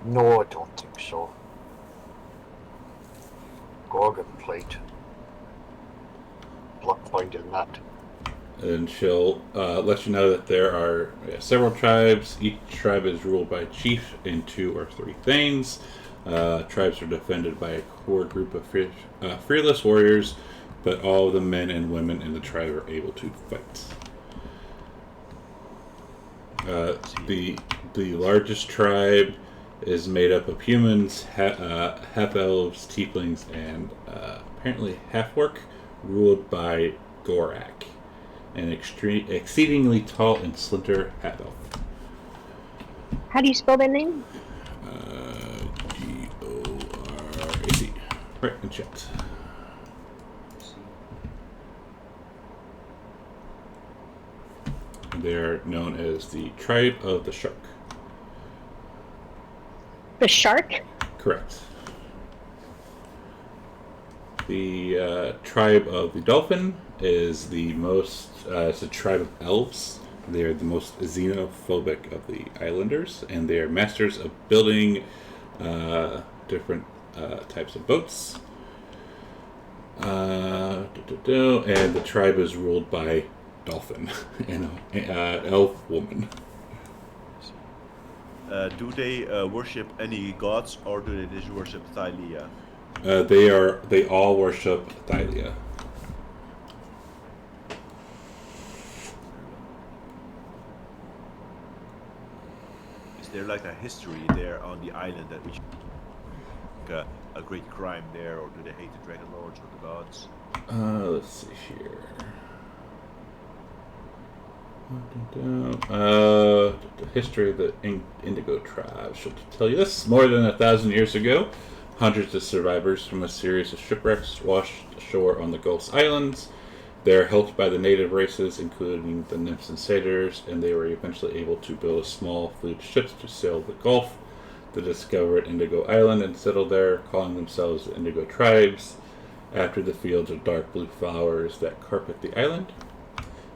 No, I don't think so. Gorgon plate. Block finding that. And she'll let you know that there are several tribes. Each tribe is ruled by a chief and 2 or 3 thanes. Tribes are defended by a core group of fearless warriors, but all the men and women in the tribe are able to fight. The largest tribe is made up of humans, half-elves, tieflings, and apparently half-orc, ruled by Gorak, an exceedingly tall and slender half-elf. How do you spell their name? Gorac. Right in chat. They're known as the Tribe of the Shark. The shark? Correct. The Tribe of the Dolphin is the most. It's a tribe of elves. They are the most xenophobic of the islanders, and they are masters of building different types of boats. And the tribe is ruled by Dolphin, an elf woman. Do they worship any gods, or do they just worship Thylea? They all worship Thylia. Is there like a history there on the island that we should a great crime there, or do they hate the Dragonlords or the gods? Let's see here. The history of the Indigo tribe. She'll tell you this. More than 1,000 years ago, hundreds of survivors from a series of shipwrecks washed ashore on the Gulf's islands. They are helped by the native races, including the nymphs and satyrs, and they were eventually able to build a small fleet of ships to sail the Gulf. They discovered Indigo Island and settled there, calling themselves the Indigo Tribes, after the fields of dark blue flowers that carpet the island.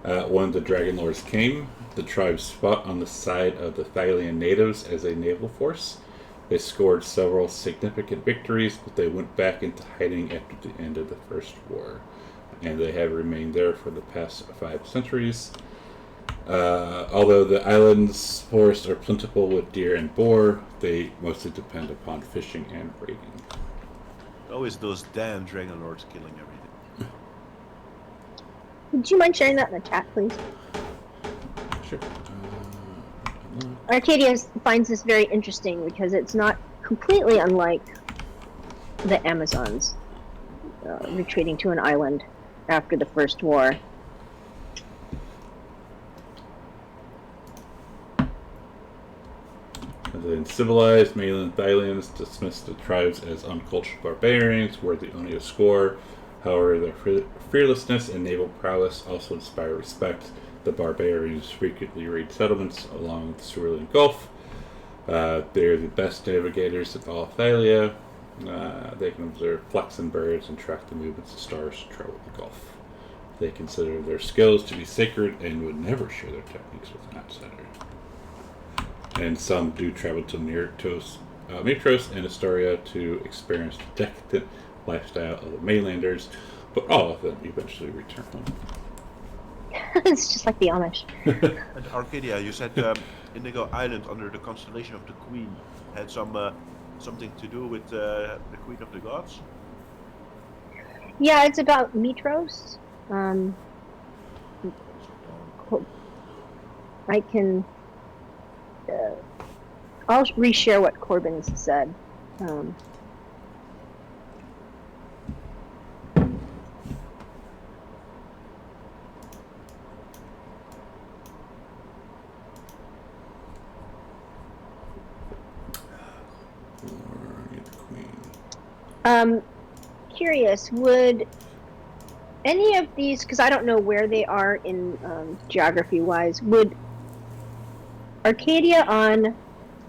When the Dragonlords came, the tribes fought on the side of the Thylian natives as a naval force. They scored several significant victories, but they went back into hiding after the end of the First War, and they have remained there for the past 5 centuries. Although the island's forests are plentiful with deer and boar, they mostly depend upon fishing and raiding. Always those damn Dragonlords killing everything. Would you mind sharing that in the chat, please? Sure. Arcadia finds this very interesting because it's not completely unlike the Amazons retreating to an island after the First War. And then civilized mainland Thailands dismissed the tribes as uncultured barbarians, worthy only of score. However, their fearlessness and naval prowess also inspire respect. The barbarians frequently raid settlements along the Cerulean Gulf. They're the best navigators of all of Thalia. They can observe flexing birds and track the movements of stars to travel the Gulf. They consider their skills to be sacred and would never share their techniques with an outsider. And some do travel to Mitros and Astoria to experience the decadent lifestyle of the mainlanders, but all of them eventually return home. It's just like the Amish. And Arcadia, you said Indigo Island under the constellation of the Queen had something to do with the Queen of the Gods? Yeah, it's about Mitros. I can. I'll reshare what Corbin's said. Curious, would any of these, because I don't know where they are in geography-wise, would Arcadia on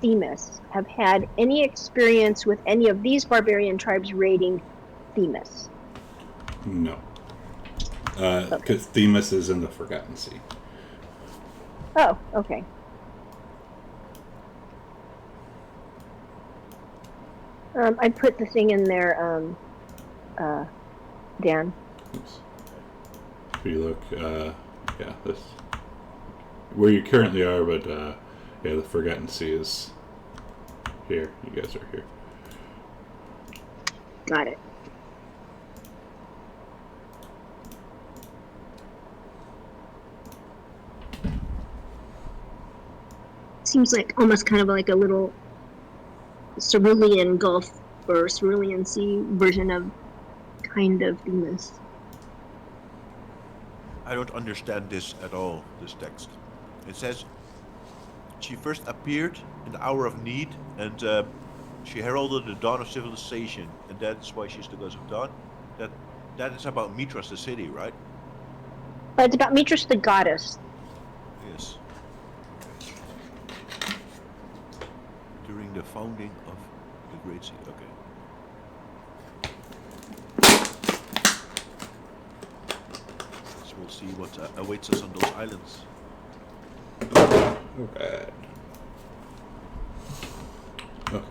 Themis have had any experience with any of these barbarian tribes raiding Themis? No. Because Themis is in the Forgotten Sea. Oh, okay. I put the thing in there, Dan. Oops. If you look, yeah, this where you currently are, but yeah, the Forgotten Sea is here. You guys are here. Got it. Seems like almost kind of like a little Cerulean Gulf or Cerulean Sea version of kind of Themis. I don't understand this at all, this text. It says, she first appeared in the hour of need, and she heralded the dawn of civilization, and that's why she's the goddess of dawn. That is about Mitros, the city, right? But it's about Mitros the goddess. Yes. During the founding of the Great Sea, okay. So we'll see what awaits us on those islands. Alright. Oh.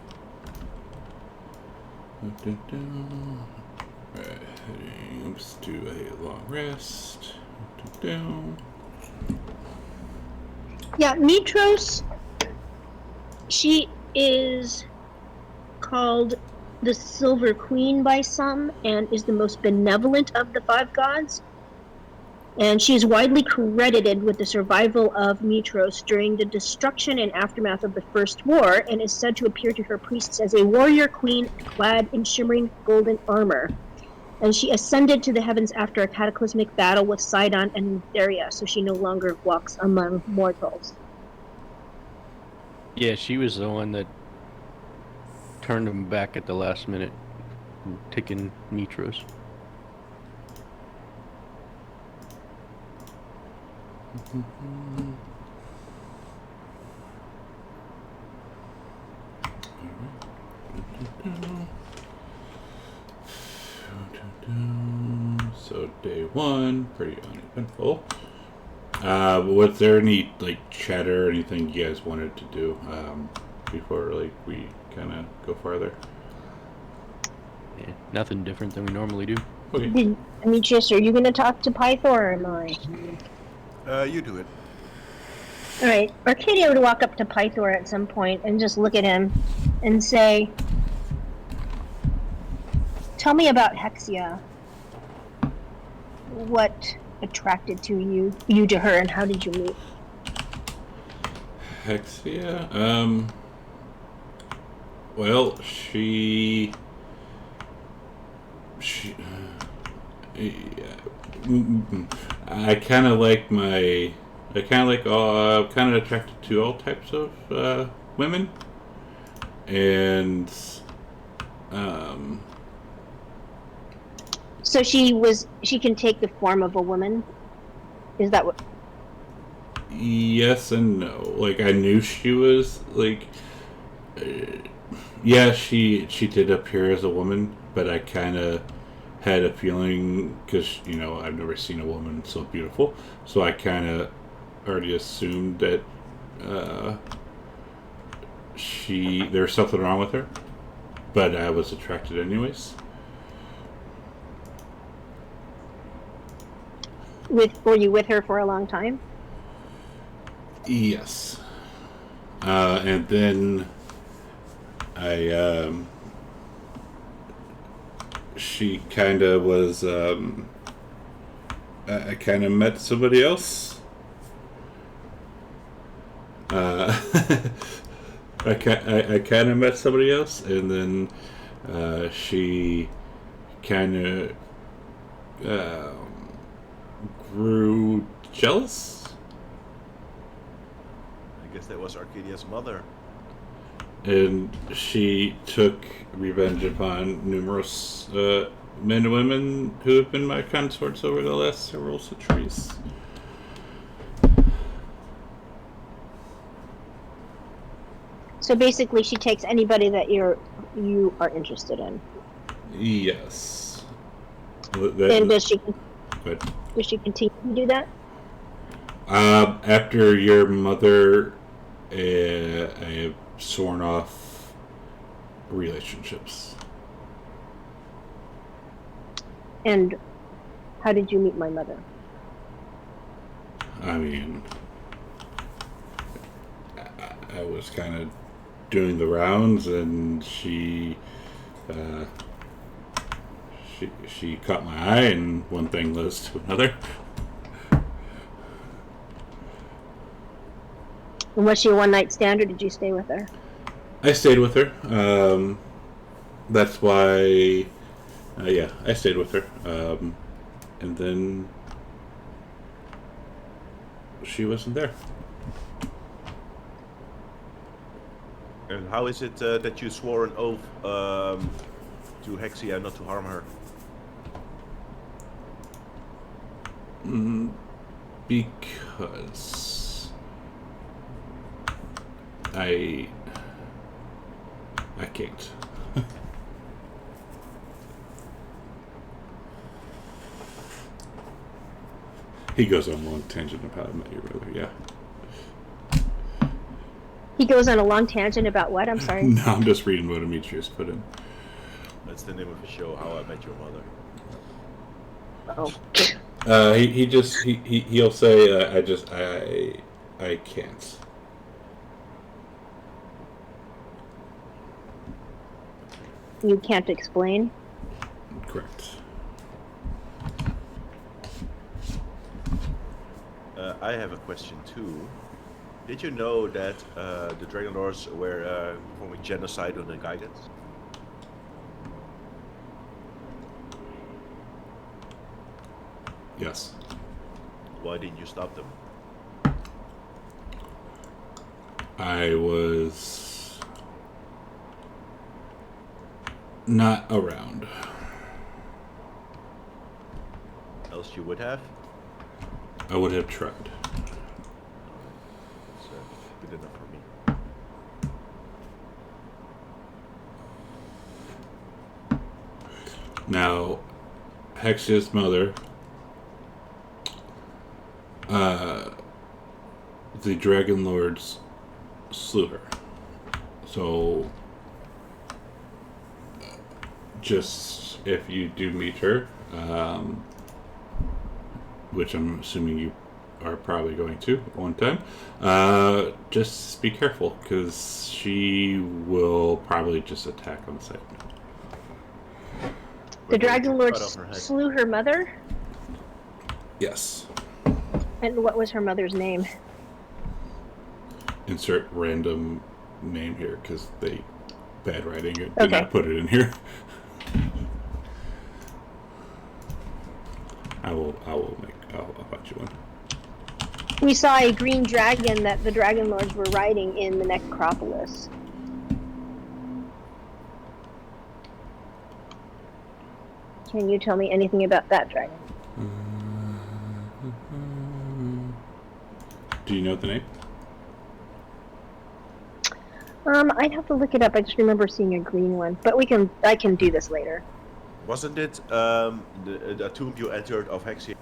Alright, heading to a long rest. Yeah, Mitros, she is called the Silver Queen by some and is the most benevolent of the five gods. And she is widely credited with the survival of Mitros during the destruction and aftermath of the First War, and is said to appear to her priests as a warrior queen clad in shimmering golden armor. And she ascended to the heavens after a cataclysmic battle with Sidon and Theria, so she no longer walks among mortals. Yeah, she was the one that turned him back at the last minute, taking Mitros. So day one, pretty uneventful. Was there any like chatter or anything you guys wanted to do before like we kind of go farther? Yeah, nothing different than we normally do. Okay. Demetrius, are you going to talk to Pythor or am I? You do it. Alright, Arcadia would walk up to Pythor at some point and just look at him and say, tell me about Hexia. What attracted you to her, and how did you meet? Hexia? Well, she I kind of like kind of attracted to all types of women. and So she can take the form of a woman? Is that what? yes and no. Like, I knew she was like, yeah, she did appear as a woman, but I kind of had a feeling, because I've never seen a woman so beautiful, so I kind of already assumed that there's something wrong with her, but I was attracted anyways. Were you with her for a long time? Yes. And then she kind of was, I kind of met somebody else. I kind of met somebody else, and then she kind of grew jealous. I guess that was Arcadia's mother. And she took revenge upon numerous men and women who have been my consorts over the last several centuries. So basically, she takes anybody that you are interested in. Yes. And does she But continue to do that? after your mother, I have sworn off relationships. And how did you meet my mother? I mean, I was kind of doing the rounds, and she caught my eye, and one thing led to another. And was she a one-night stand, or did you stay with her? I stayed with her. That's why, yeah, I stayed with her. And then she wasn't there. And how is it that you swore an oath to Hexia not to harm her? Because I can't. He goes on a long tangent about your brother, yeah. He goes on a long tangent about what? I'm sorry. No, I'm just reading what Demetrius put in. That's the name of the show, How I Met Your Mother. Oh. He'll say, I can't. You can't explain? Correct. I have a question too. Did you know that the Dragonlords were performing genocide on the Guidance? Yes. Why didn't you stop them? I was not around. Else you would have? I would have tried. It's good enough for me. Now, Hexia's mother, the Dragonlords slew her. So, just if you do meet her, which I'm assuming you are probably going to one time, just be careful, because she will probably just attack on sight. The Dragonlords slew her mother? Yes. And what was her mother's name? Insert random name here, because they bad writing it. Did Okay. not put it in here. I'll put you one. We saw a green dragon that the Dragonlords were riding in the necropolis. Can you tell me anything about that dragon? Do you know the name? I'd have to look it up. I just remember seeing a green one, but I can do this later. Wasn't it the tomb you entered of Hexia?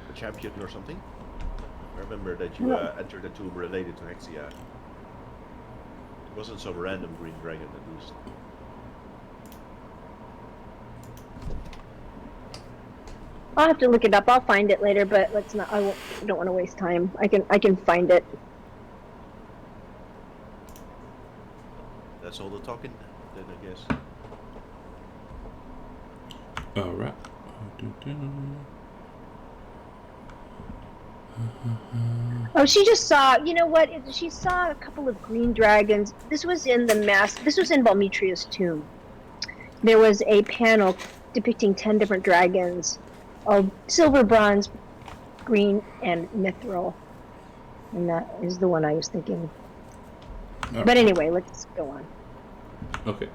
A champion or something? I remember that you entered a tomb related to Hexia. It wasn't some random green dragon at least. I'll have to look it up. I'll find it later, but let's not. I don't want to waste time. I can find it. That's all the talking, then I guess. All right. Oh, she just saw. You know what? She saw a couple of green dragons. This was in This was in Balmetria's tomb. There was a panel depicting 10 different dragons, of silver, bronze, green, and mithril, and that is the one I was thinking. All but anyway, let's go on. Okay.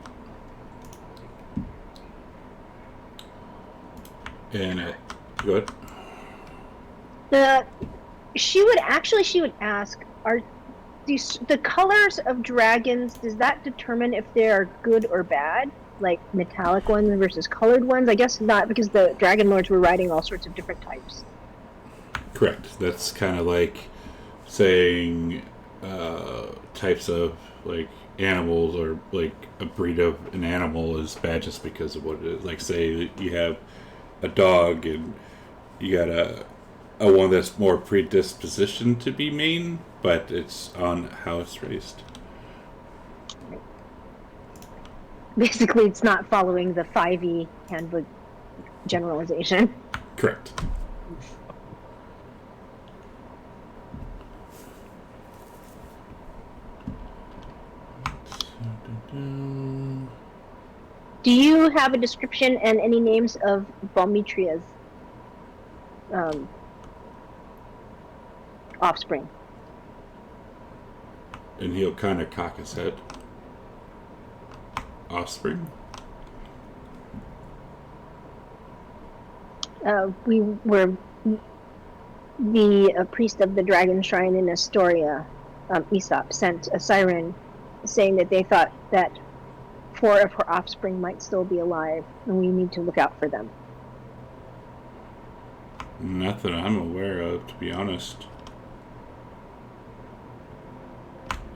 And go ahead. She would ask, are the colors of dragons, does that determine if they are good or bad? Like metallic ones versus colored ones? I guess not, because the Dragonlords were riding all sorts of different types. Correct. That's kind of like saying types of like animals, or like a breed of an animal is bad just because of what it is. Like say you have a dog and you got a one that's more predispositioned to be mean, but it's on how it's raised. Basically, it's not following the 5e handbook generalization. Correct. Do you have a description and any names of Balmetria's offspring? And he'll kind of cock his head. Offspring? We were the priest of the Dragon Shrine in Astoria, Aesop, sent a siren saying that they thought that 4 of her offspring might still be alive, and we need to look out for them. Not that I'm aware of, to be honest.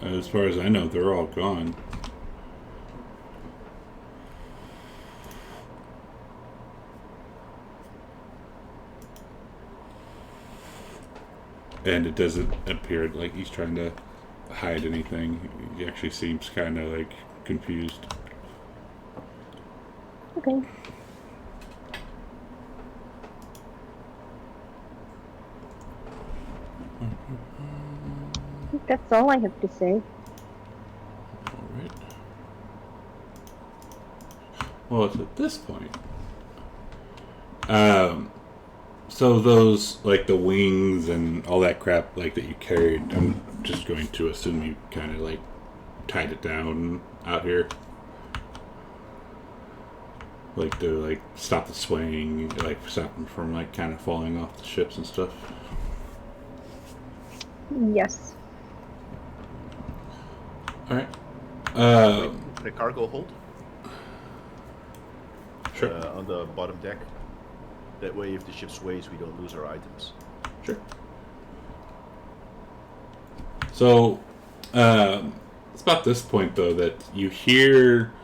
As far as I know, they're all gone. And it doesn't appear like he's trying to hide anything. He actually seems kind of like confused. Okay. I think that's all I have to say. Alright. Well, it's at this point. So those, like the wings and all that crap, like that you carried, I'm just going to assume you kind of like tied it down out here. Like to like stop the swaying, like stop them from like kind of falling off the ships and stuff. Yes. Alright. The cargo hold? Sure. On the bottom deck. That way, if the ship sways, we don't lose our items. Sure. So, it's about this point, though, that you hear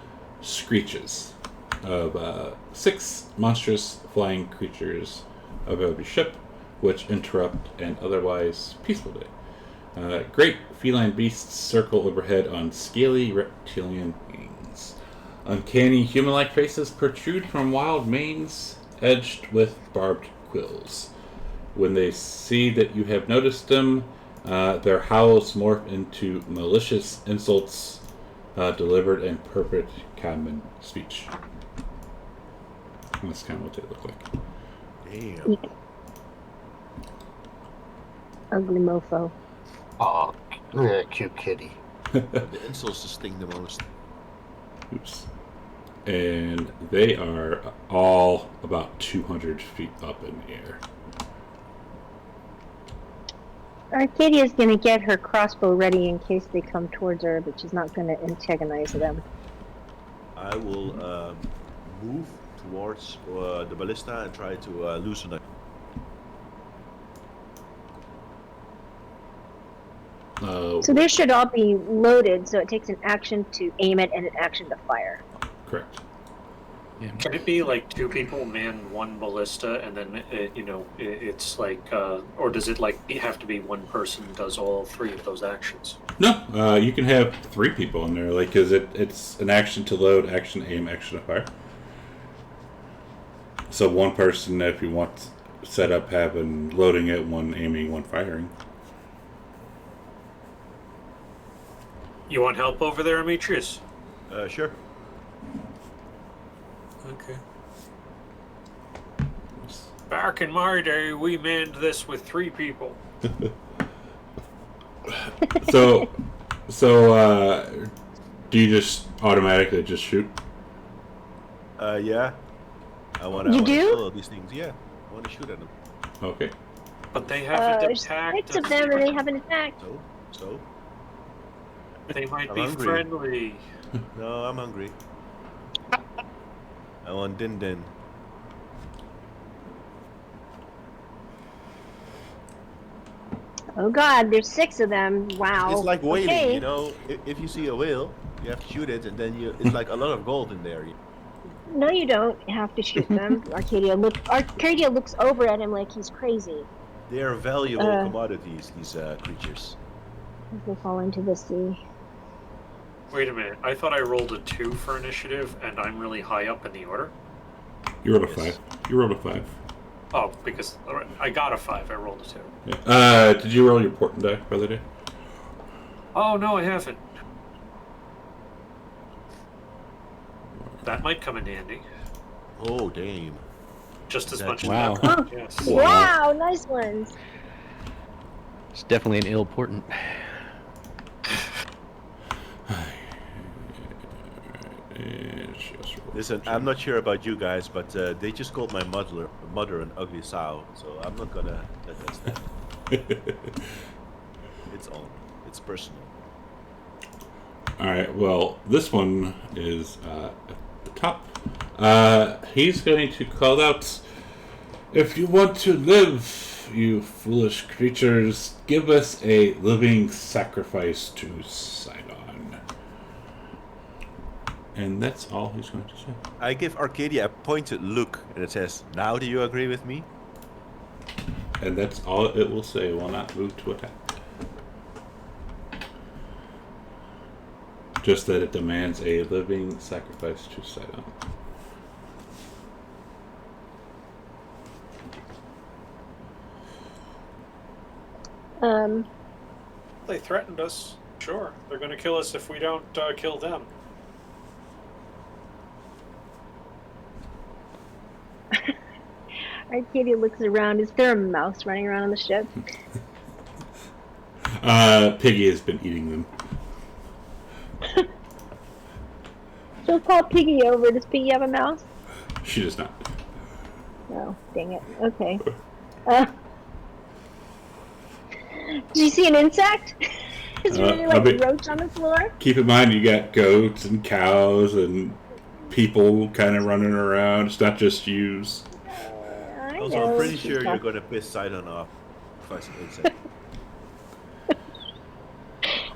screeches of 6 monstrous flying creatures above your ship, which interrupt an otherwise peaceful day. Great feline beasts circle overhead on scaly reptilian wings. Uncanny human-like faces protrude from wild manes edged with barbed quills. When they see that you have noticed them, their howls morph into malicious insults delivered in perfect common speech. And that's kind of what they look like. Damn. Eek. Ugly mofo. Oh, yeah, cute kitty. The insults just sting the most. Oops. and they are all about 200 feet up in the air. Arcadia's going to get her crossbow ready in case they come towards her, but she's not going to antagonize them. I will move towards the ballista and try to loosen it. So they should all be loaded, so it takes an action to aim it and an action to fire. Correct. Yeah. Can it be like two people man one ballista, and then it's like, or does it like have to be one person does all three of those actions? No, you can have 3 people in there, like, because it's an action to load, action to aim, action to fire. So one person, if you want set up having loading it, one aiming, one firing. You want help over there, Demetrius? Sure. Okay. Back in my day, we manned this with 3 people. So, do you just automatically just shoot? Yeah. I want to kill all these things. Yeah. I want to shoot at them. Okay. But they haven't There's attacked 6 of them and they haven't attacked. So? They might I'm be hungry. friendly. No, I'm hungry. I want din din. Oh god, there's 6 of them. Wow. It's like whaling, Okay. you know. If you see a whale, you have to shoot it, and then it's like a lot of gold in there. No, you don't have to shoot them. Arcadia looks over at him like he's crazy. They are valuable commodities, these creatures. As they fall into the sea. Wait a minute. I thought I rolled a 2 for initiative, and I'm really high up in the order. You rolled a 5. You rolled a 5. Oh, because I got a 5. I rolled a 2. Yeah. Did you roll your portent die for the day? Oh, no, I haven't. That might come in handy. Oh, damn. Just as That- much as Wow. that one, yes. Wow, nice ones. It's definitely an ill portent. Listen, I'm not sure about you guys, but they just called my mother an ugly sow, so I'm not gonna let that stand. It's on. It's personal. Alright, well, this one is at the top. He's going to call out, "If you want to live, you foolish creatures, give us a living sacrifice to Sidon." And that's all he's going to say. I give Arcadia a pointed look, and it says, "Now do you agree with me?" And that's all it will say. It will not move to attack. Just that it demands a living sacrifice to Sidon. They threatened us. Sure. They're going to kill us if we don't kill them. Arcadia looks around. Is there a mouse running around on the ship? Piggy has been eating them. She'll call Piggy over. Does Piggy have a mouse? She does not. No, dang it. Okay. Did you see an insect? Is there any like roach on the floor? Keep in mind, you got goats and cows and people kind of running around. It's not just yous. I Also, know. I'm pretty sure you're gonna piss Sidon off if I say it.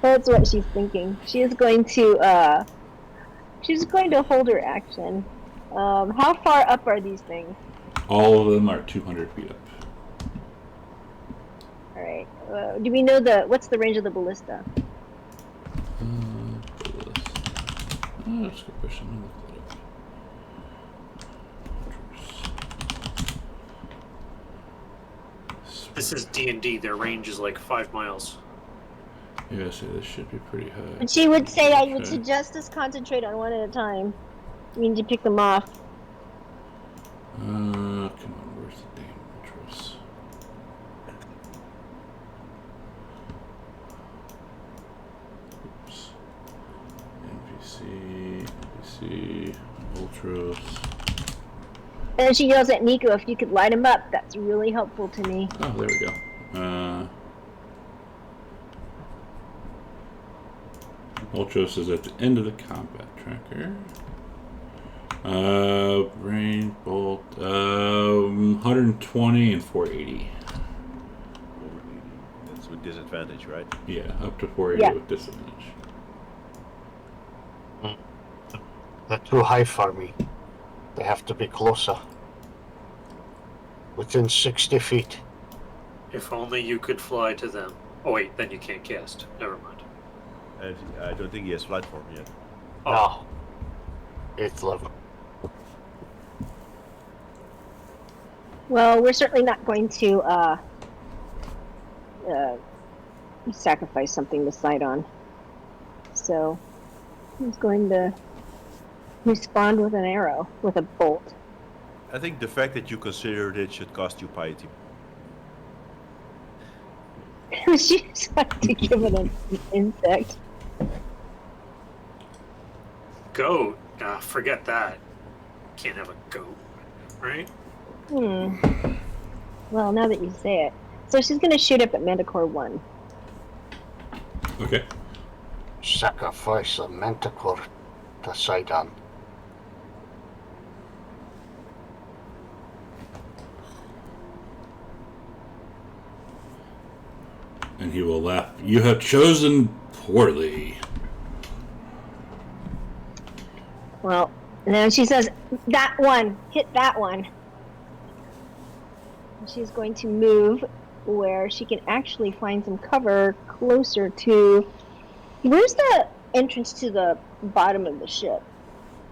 That's what she's thinking. She is going to hold her action. How far up are these things? All of them are 200 feet up. All right. Do we know what's the range of the ballista? That's a good question. Let me look that up. This is D&D. Their range is like 5 miles. Yeah, so this should be pretty high. But she would say I would Okay. suggest us concentrate on one at a time. I mean, to pick them off. Come on, where's the damn mattress? Oops. NPC, then she yells at Nico, if you could light him up, that's really helpful to me. Oh, there we go. Ultros is at the end of the combat tracker. Range bolt, 120 and 480. 480. That's with disadvantage, right? Yeah, up to 480 with disadvantage. They're too high for me. They have to be closer. Within 60 feet. If only you could fly to them. Oh wait, then you can't cast. Never mind. And I don't think he has flight form yet. No. 8th level. Well, we're certainly not going to sacrifice something to sight on. So he's going to respond with an arrow, with a bolt. I think the fact that you considered it should cost you piety. She just had to give it an insect. Goat? Forget that. Can't have a goat, right? Well, now that you say it. So she's going to shoot up at Manticore 1. Okay. Sacrifice a manticore to Sidon. And he will laugh. You have chosen poorly. Well, and then she says, that one, hit that one. And she's going to move where she can actually find some cover closer to... Where's the entrance to the bottom of the ship?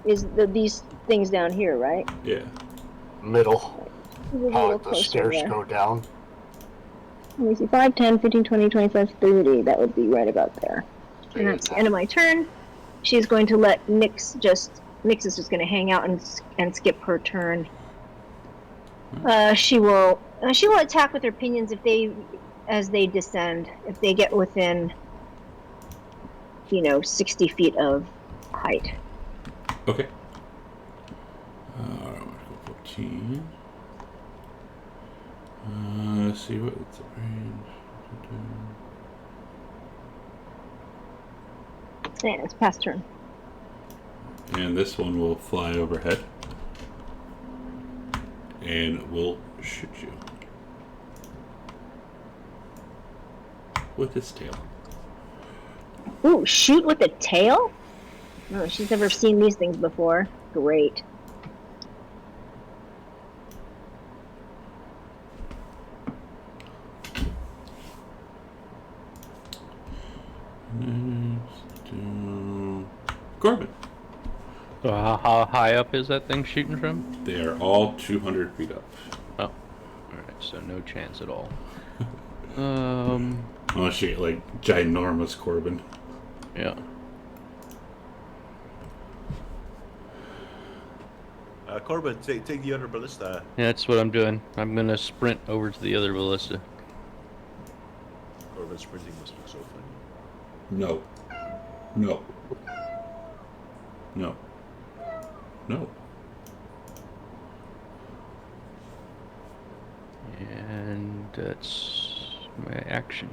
These things down here, right? Yeah. Middle. Move a How little the closer stairs there. go down. Let me see, 5, 10, 15, 20, 25, 30. That would be right about there. And that's the end of my turn. She's going to let Nyx is just going to hang out and skip her turn. She will attack with her pinions as they descend. If they get within, 60 feet of height. Okay. 14. Let's see what's the range. Yeah, it's past turn. And this one will fly overhead. And will shoot you. With its tail. Ooh, shoot with the tail? Oh, she's never seen these things before. Great. Corbin. So how high up is that thing shooting from? They are all 200 feet up. Oh, all right. So no chance at all. Unless you get like ginormous Corbin. Yeah. Corbin, take the other ballista. Yeah, that's what I'm doing. I'm gonna sprint over to the other ballista. Corbin sprinting must look so funny. No. No. No. No. And that's my action.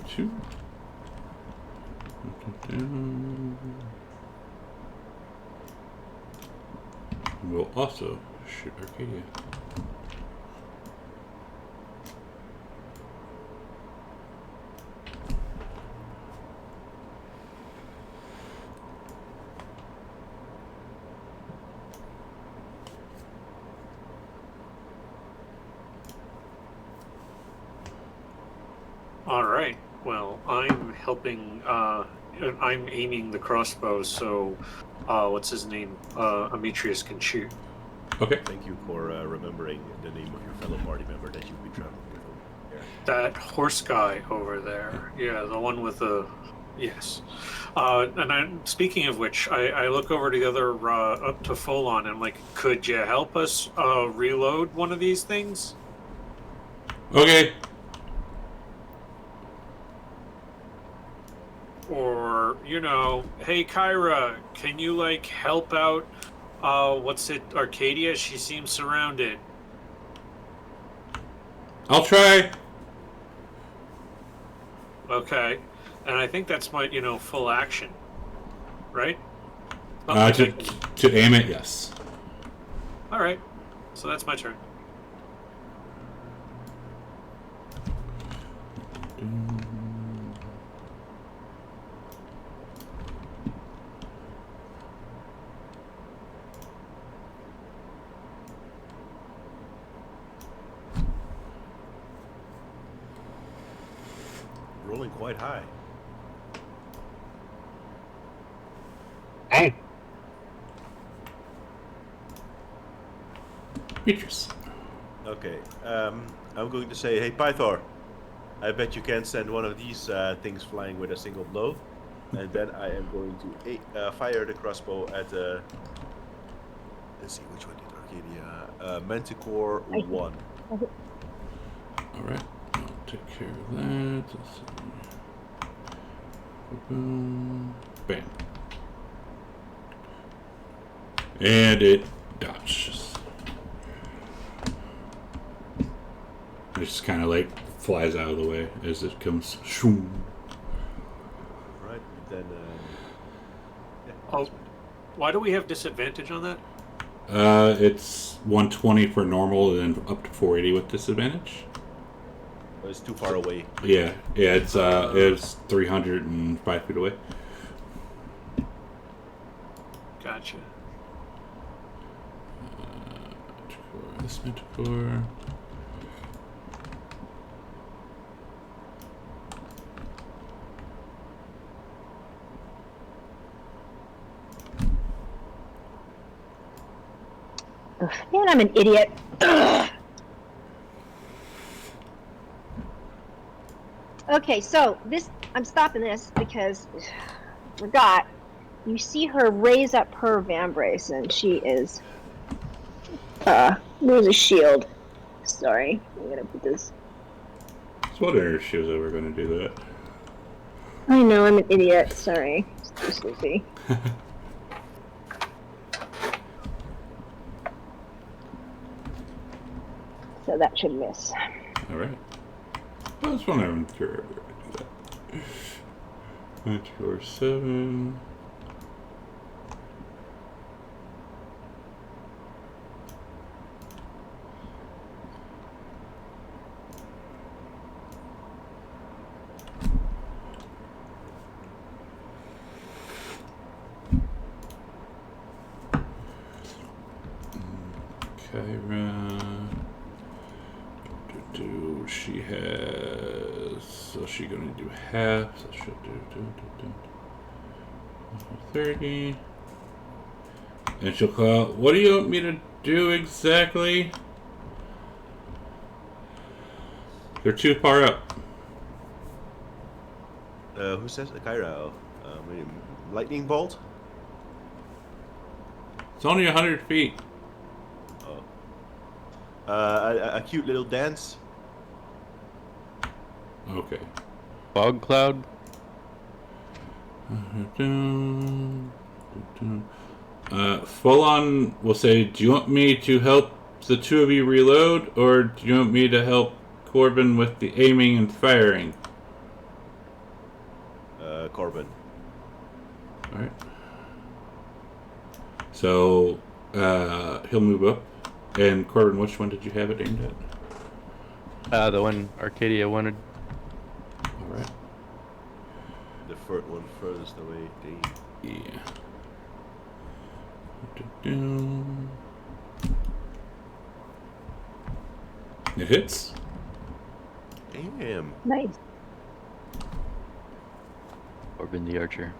2. We'll also shoot Arcadia. All right. Well, I'm helping. I'm aiming the crossbow, so what's his name? Amitrius can shoot. Okay. Thank you for remembering the name of your fellow party member that you've been traveling with. That horse guy over there. Yeah, the one with the. Yes. Speaking of which, I look over to the other up to Folon and I'm like, could you help us reload one of these things? Okay. Or, hey Kyra, can you help out What's it? Arcadia? She seems surrounded. I'll try. Okay. And I think that's my, full action. Right? To aim it, yes. Alright. So that's my turn. Rolling quite high. Hey, Beatrice. Okay. I'm going to say, hey Pythor, I bet you can't send one of these things flying with a single blow. And then I am going to fire the crossbow at let's see, which one did Arcadia? Manticore 1. Alright, I'll take care of that. Let's see. Boom. Bam. And it dodges. It just kind of like flies out of the way as it comes. Shoom. Right, then. Why do we have disadvantage on that? It's 120 for normal and then up to 480 with disadvantage. It's too far away. Yeah, it's 305 feet away. Gotcha. This Manticore. Ugh, man, I'm an idiot. Ugh. Okay, so I'm stopping this because I forgot. You see her raise up her vambrace, and she is. There's a shield. Sorry, I'm gonna put this. I was wondering if she was ever going to do that. I know, I'm an idiot. Sorry. It's too sleepy. So that should miss. Alright. I was wondering if you're ever going to do that. Manticore 7. Kyra. She has. So she's gonna do half. So she'll do 30. And she'll call out, what do you want me to do exactly? They're too far up. Who says Kyra? Lightning bolt? It's only 100 feet. A cute little dance. Okay. Fog cloud. Full on will say, do you want me to help the two of you reload, or do you want me to help Corbin with the aiming and firing? Corbin. Alright. So, he'll move up. And Corbin, which one did you have it aimed at? The one Arcadia wanted. Alright. The one furthest away. Dang. Yeah. It hits. Damn. Nice. Corbin the archer.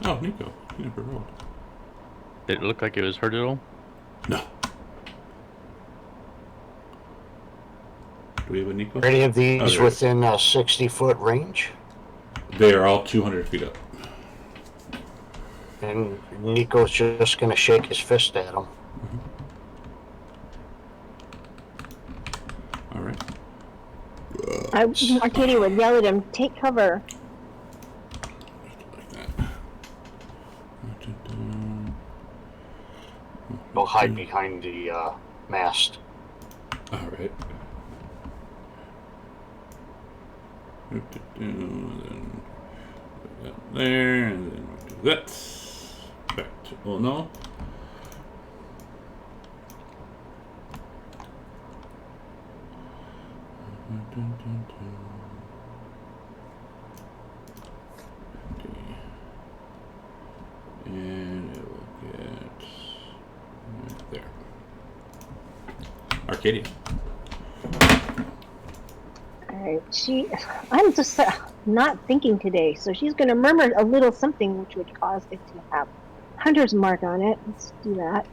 Oh, Nico. You never rolled. Did it look like it was hurt at all? No. Do we have a Nico? are any of these Okay. within a 60-foot range? They are all 200 feet up. And Nico's just going to shake his fist at them. Alright. Arcadia would yell at him, "Take cover!" Like that. Go hide behind the mast. All right. Then put that there, and then we'll do that. Back to, oh no. And it will get there. Arcadia. Alright, I'm just not thinking today, so she's going to murmur a little something which would cause it to have Hunter's mark on it. Let's do that.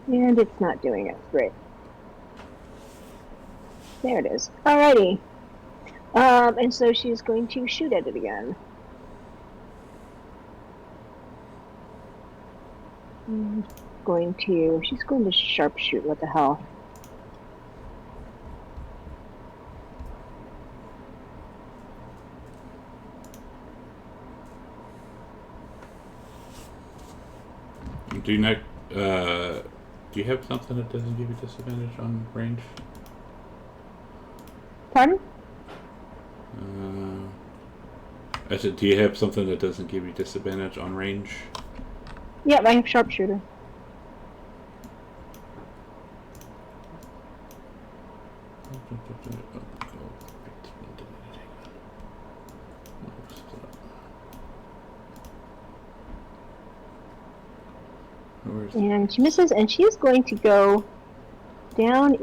And it's not doing it. Great. There it is. Alrighty. And so she's going to shoot at it again. She's going to sharpshoot. What the hell? Do you have something that doesn't give you disadvantage on range? Pardon? I said, do you have something that doesn't give you disadvantage on range? Yep, I have sharpshooter. And she misses, and she is going to go down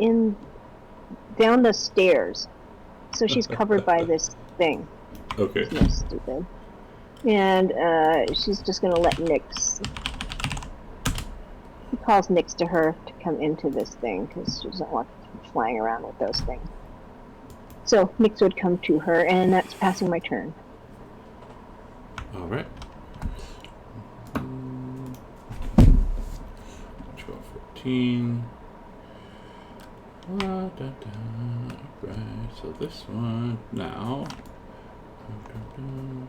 the stairs. So she's covered by this thing. Okay. It's not stupid. And she's just going to let Nyx. He calls Nyx to her to come into this thing because she doesn't want to be flying around with those things. So Nyx would come to her, and that's passing my turn. All right. 14. Right, so this one now. I'm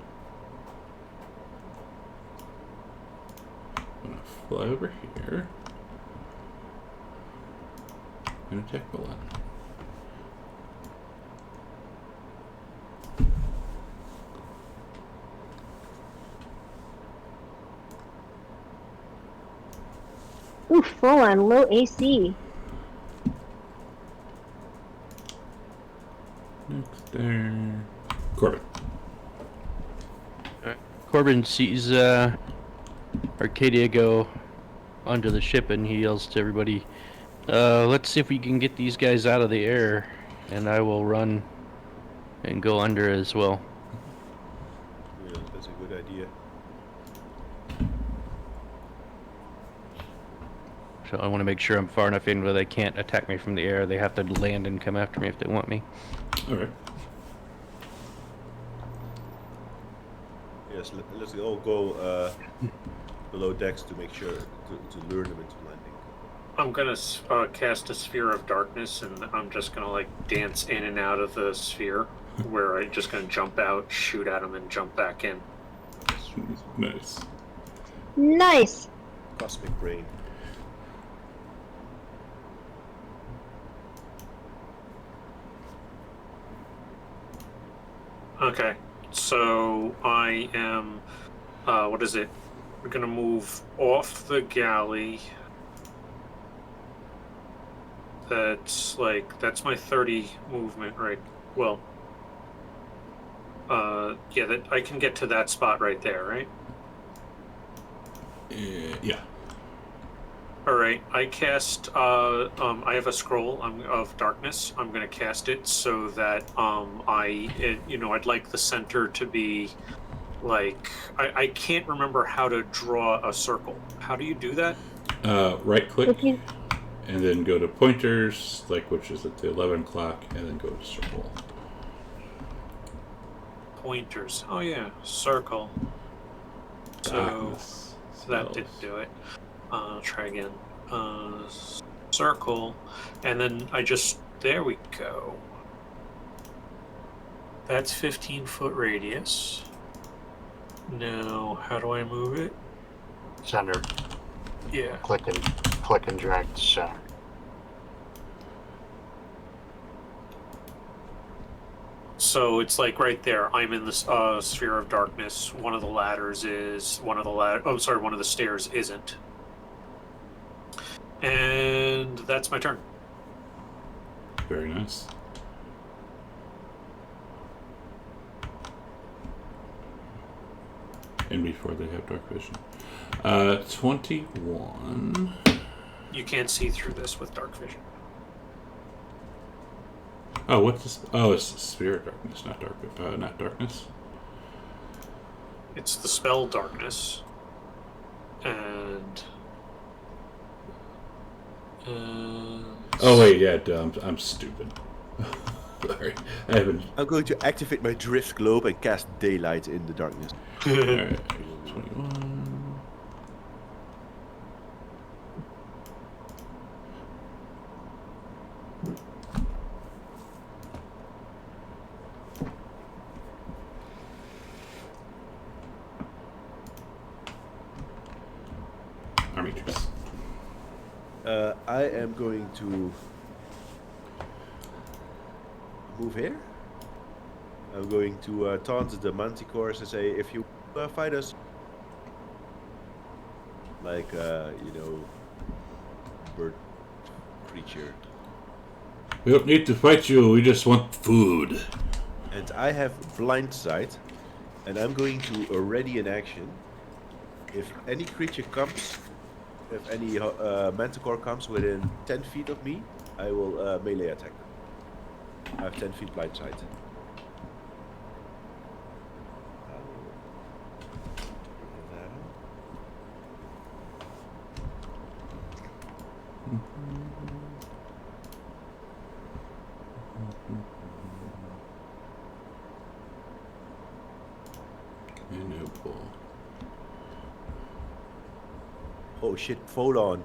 gonna fly over here and attack Milan. Ooh, full on low AC. Next there. Corbin. Corbin sees Arcadia go onto the ship, and he yells to everybody, let's see if we can get these guys out of the air, and I will run and go under as well. Yeah, that's a good idea. So I want to make sure I'm far enough in where they can't attack me from the air. They have to land and come after me if they want me. All right. Yes, let's all go below decks to make sure to lure them into landing. I'm gonna cast a sphere of darkness, and I'm just gonna like dance in and out of the sphere, where I'm just gonna jump out, shoot at them, and jump back in. Nice. Nice. Cosmic brain. Okay, so I am, what is it? We're gonna move off the galley. That's my 30 movement, right? Well, yeah, that I can get to that spot right there, right? Yeah. All right, I cast. I have a scroll of darkness. I'm gonna cast it so that I'd like the center to be like I can't remember how to draw a circle. How do you do that? Right click, and then go to pointers, which is at the 11 o'clock, and then go to circle. pointers. Oh yeah, circle. So Darkness. that didn't do it. Try again. Circle, and then there we go. That's 15-foot radius. Now, how do I move it? Center. Yeah. Click and drag to center. So it's like right there. I'm in the sphere of darkness. One of the stairs isn't. And that's my turn. Very nice. And before they have dark vision. 21. You can't see through this with dark vision. Oh, what's this? Oh, it's spirit darkness, not darkness. It's the spell darkness. And oh wait, yeah, I'm stupid. Sorry, I haven't. I'm going to activate my drift globe and cast daylight in the darkness. Alright, 21. Army troops. I am going to move here. I'm going to taunt the manticores and say, if you fight us, like, bird creature. We don't need to fight you, we just want food. And I have blind sight, and I'm going to ready an action. If any creature comes, if any manticore comes within 10 feet of me, I will melee attack them. I have 10 feet blind sight. Oh shit, Folon,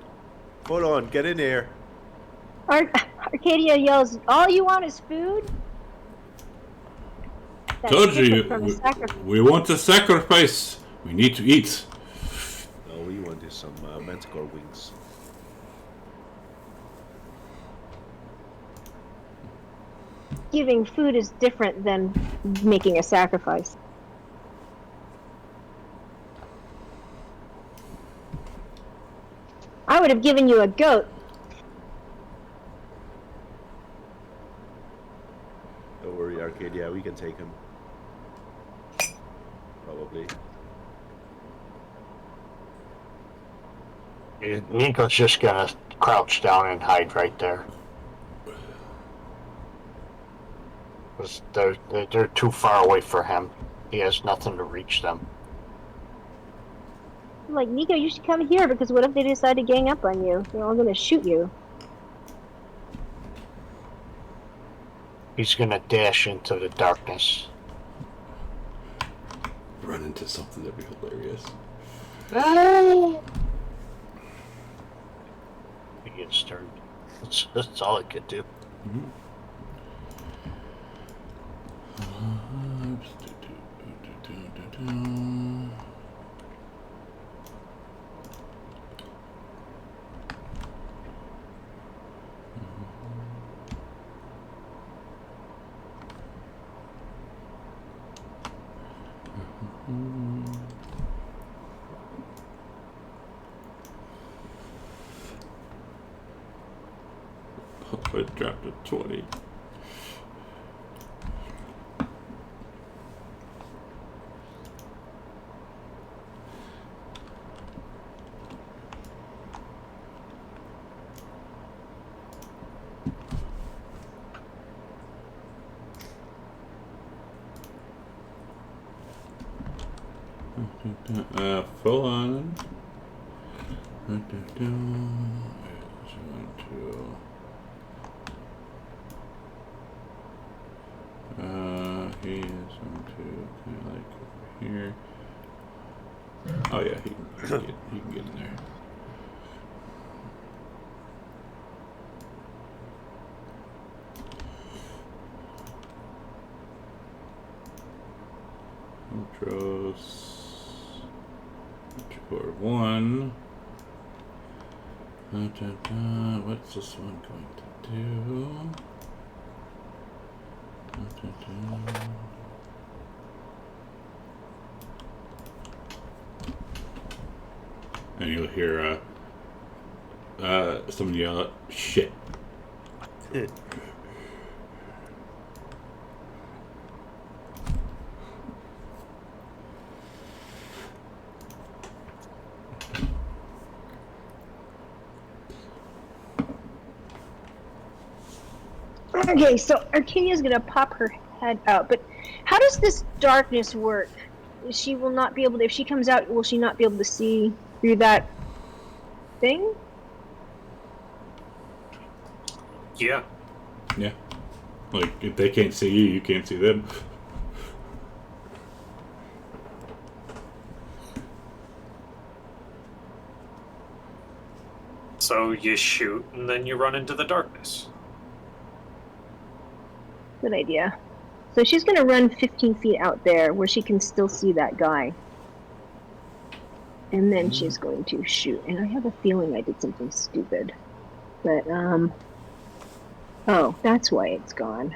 get in here. Arcadia yells, "All you want is food?" That's Told you, different from a sacrifice. we want a sacrifice. We need to eat. All we want is some manticore wings. Giving food is different than making a sacrifice. I would have given you a goat. Don't worry, Arcadia, we can take him. Probably. Nico's just gonna crouch down and hide right there. 'Cause they're too far away for him. He has nothing to reach them. Like, Nico, you should come here, because what if they decide to gang up on you? They're all gonna shoot you. He's gonna dash into the darkness. Run into something that'd be hilarious. He gets turned. That's all he could do. Mm-hmm. I dropped a 20. Full on. he is going to kind of like over here. Oh yeah, he can get in there. Ultros. Core 1. What's this one going to do? And you'll hear someone yell out, "Shit." Okay, so Arcadia's gonna pop her head out, but how does this darkness work? She will not be able to, if she comes out, will she not be able to see through that thing? Yeah. Yeah. Like, if they can't see you, you can't see them. So you shoot, and then you run into the darkness. Good idea. So she's gonna run 15 feet out there where she can still see that guy. And then she's going to shoot. And I have a feeling I did something stupid. But, oh, that's why it's gone.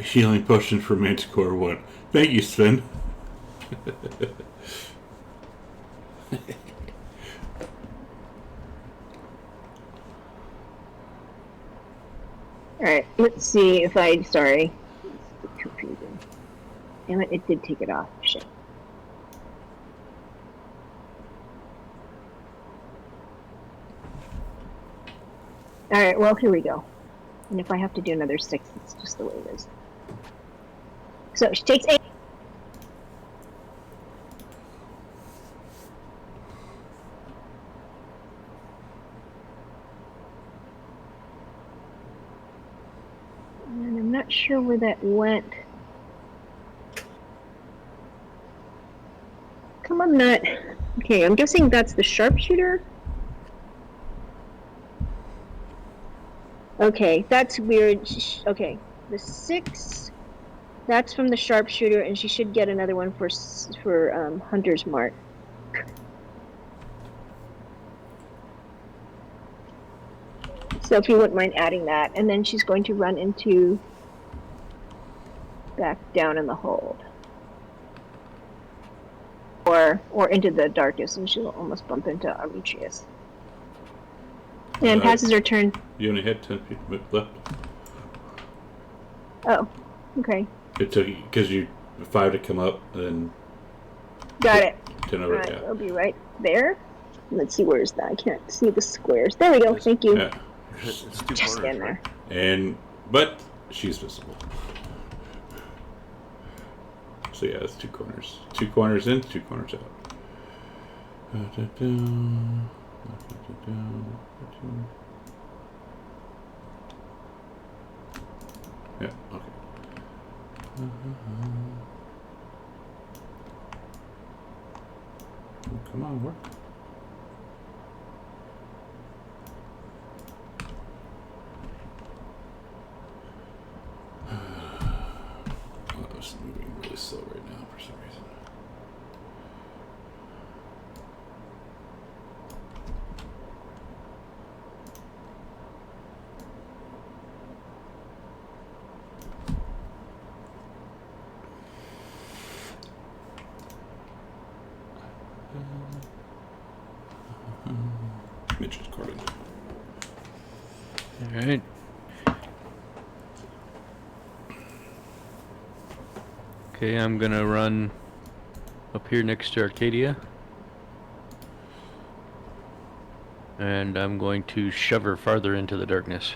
Healing potion for Manticore 1. Thank you, Sven. Alright, let's see if sorry. It's confusing. Damn it did take it off. Shit. Alright, well, here we go. And if I have to do another 6, it's just the way it is. So she takes 8. And I'm not sure where that went. Come on, Nut. Okay, I'm guessing that's the sharpshooter. Okay, that's weird. Okay, the 6, that's from the sharpshooter, and she should get another one for Hunter's Mark. So if you wouldn't mind adding that, and then she's going to run back down in the hold. Or into the darkness, and she'll almost bump into Arutrius. And passes her turn. You only had 10 feet left. Oh, okay. It took because you 5 to come up, and then Got it. 10 over. Right, Yeah. I'll be right there. Let's see, where's that? I can't see the squares. There we go. Thank you. Yeah. It's 2 Just corners, in right? there. But she's visible. So yeah, it's 2 corners. 2 corners in, 2 corners out. Yeah, okay. Come on, work. Oh, it's moving really slow right now for some reason. Mitch is calling. Alright. Okay, I'm gonna run up here next to Arcadia. And I'm going to shove her farther into the darkness.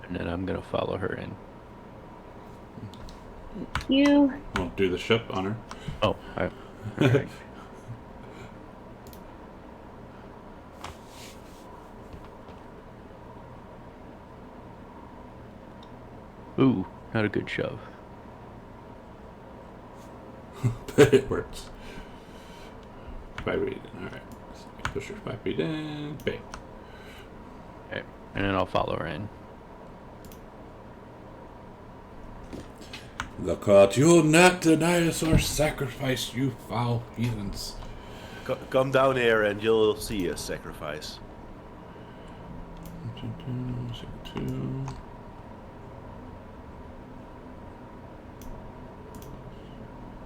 And then I'm gonna follow her in. You. I'll do the ship on her. Oh, alright. Ooh, not a good shove. But it works. 5 feet in. Alright. So push her 5 feet in. Bang. Okay, and then I'll follow her in. The God, you'll not deny us our sacrifice, you foul heathens. Come down here and you'll see a sacrifice. 2.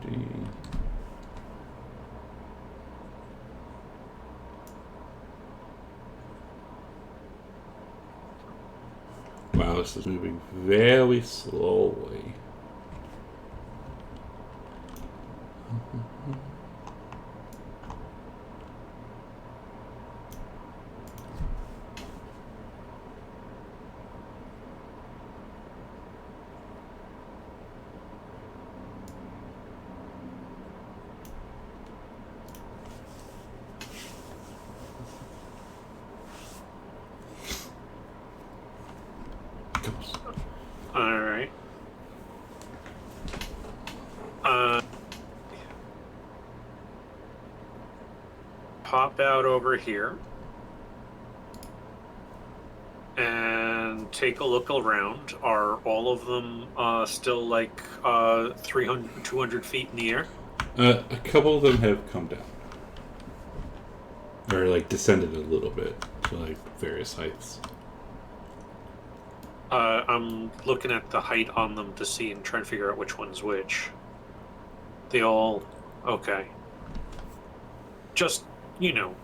D. Wow, this is moving very slowly. All right. Pop out over here and take a look around. Are all of them still like 300, 200 feet in the air? A couple of them have come down. Or like descended a little bit to like various heights. I'm looking at the height on them to see and trying to figure out which one's which. They all... Okay. Just,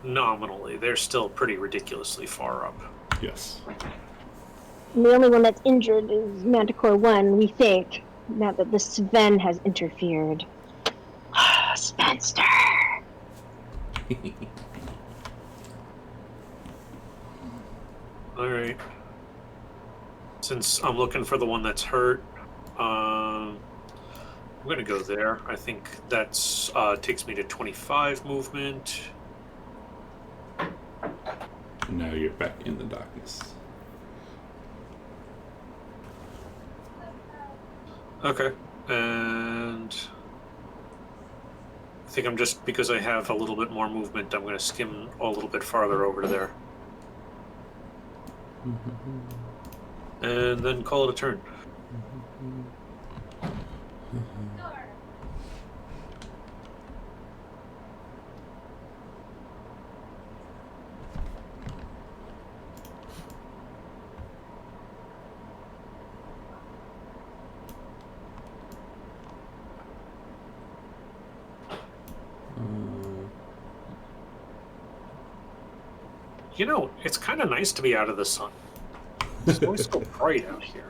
nominally, they're still pretty ridiculously far up. Yes. The only one that's injured is Manticore 1, we think, now that the Sven has interfered. Spencer! Alright. Since I'm looking for the one that's hurt, I'm going to go there. I think that's takes me to 25 movement. Now you're back in the darkness. Okay. And I think I'm just, because I have a little bit more movement, I'm going to skim a little bit farther over to there. And then call it a turn. It's kind of nice to be out of the sun. It's always so bright out here.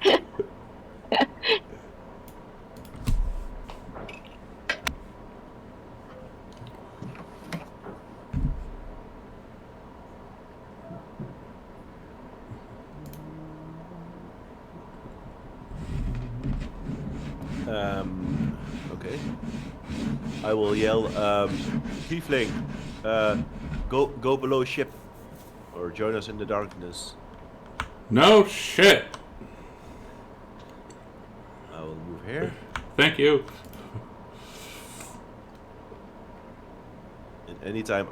Okay. I will yell, Tiefling, go below ship, or join us in the darkness. No shit! I will move here. Thank you. And anytime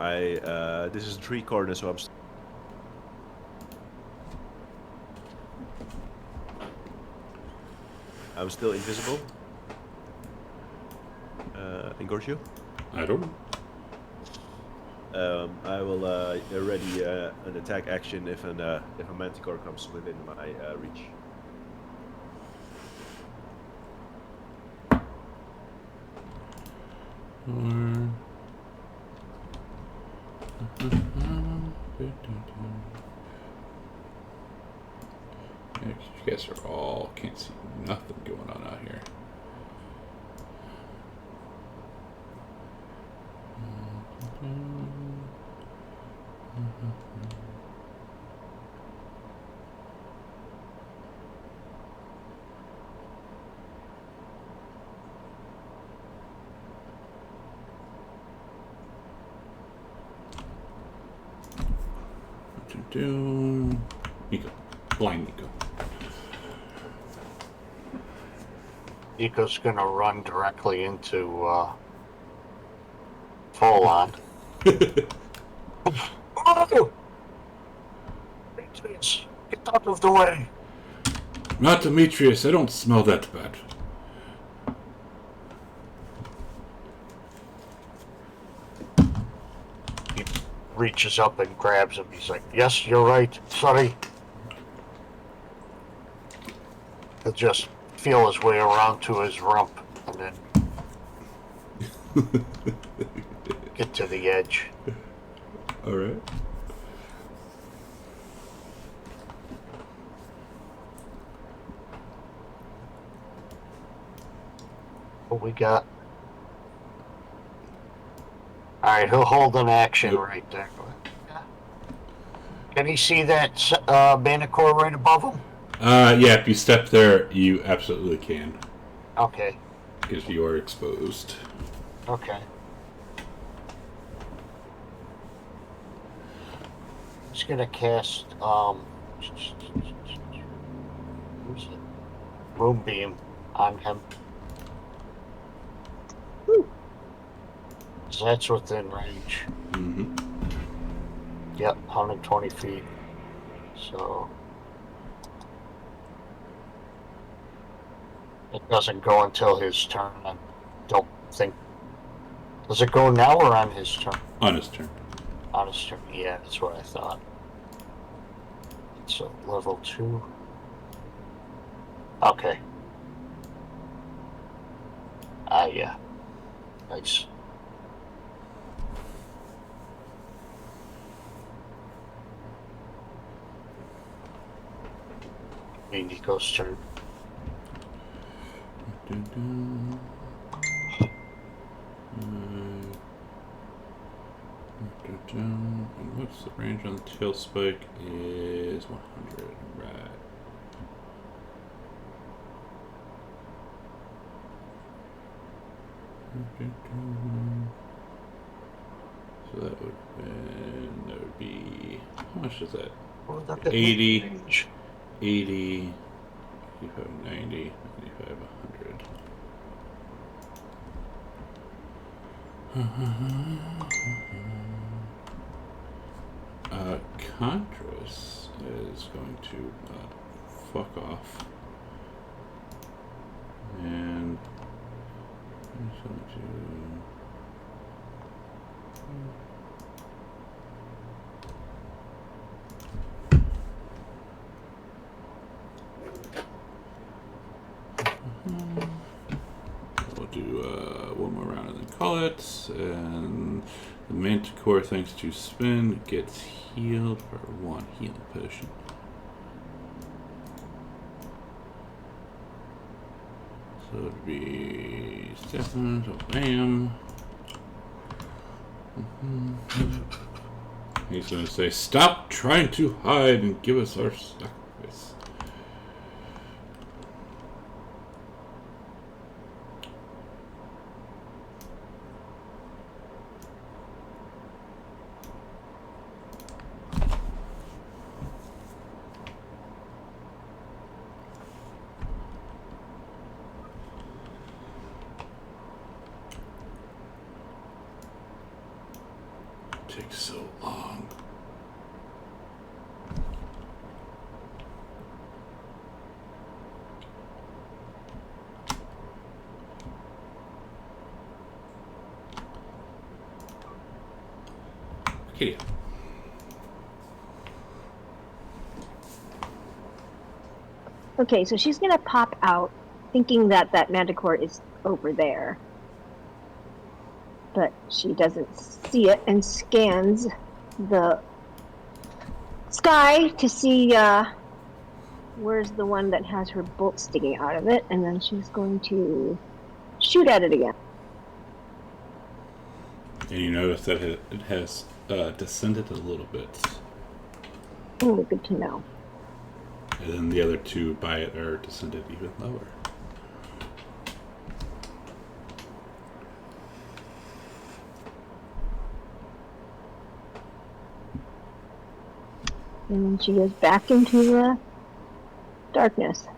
this is 3 corners, so I'm still invisible. Engorge I don't know. I will ready an attack action if a manticore comes within my reach. You guys are all can't see nothing going on out here. Nico. Blind Nico. Nico's gonna run directly into full on. Oh! Demetrius, get out of the way! Not Demetrius, I don't smell that bad. He reaches up and grabs him. He's like, yes, you're right. Sorry. He'll just feel his way around to his rump and then get to the edge. Alright. What we got? Alright, he'll hold an action Yep. right there. Can he see that Manticore right above him? Yeah, if you step there, you absolutely can. Okay, Because you are exposed. okay. He's gonna cast, who's it? Moonbeam on him. So that's within range. Mm-hmm. Yep, 120 feet. So it doesn't go until his turn. I don't think. Does it go now or on his turn? On his turn. On his turn. Yeah, that's what I thought. So level 2. Okay. Yeah. Nice. Nico's turn. And what's the range on the tail spike? Is 100. Right. So that would be, how much is that? Oh, look at 80. the range. 80, 85, 90, 95, 100. Contras is going to fuck off. And I'm just going to we'll do one more round and then call it. And the Manticore, thanks to spin, gets healed for 1 healing potion. So it would be Stefan, so bam. He's going to say, stop trying to hide and give us our sacrifice. Takes so long. Arcadia. Okay, so she's gonna pop out, thinking that that Manticore is over there, but she doesn't see it and scans the sky to see where's the one that has her bolt sticking out of it, and then she's going to shoot at it again. And you notice that it has descended a little bit. Oh, good to know. And then the other two by it are descended even lower. And she goes back into the darkness.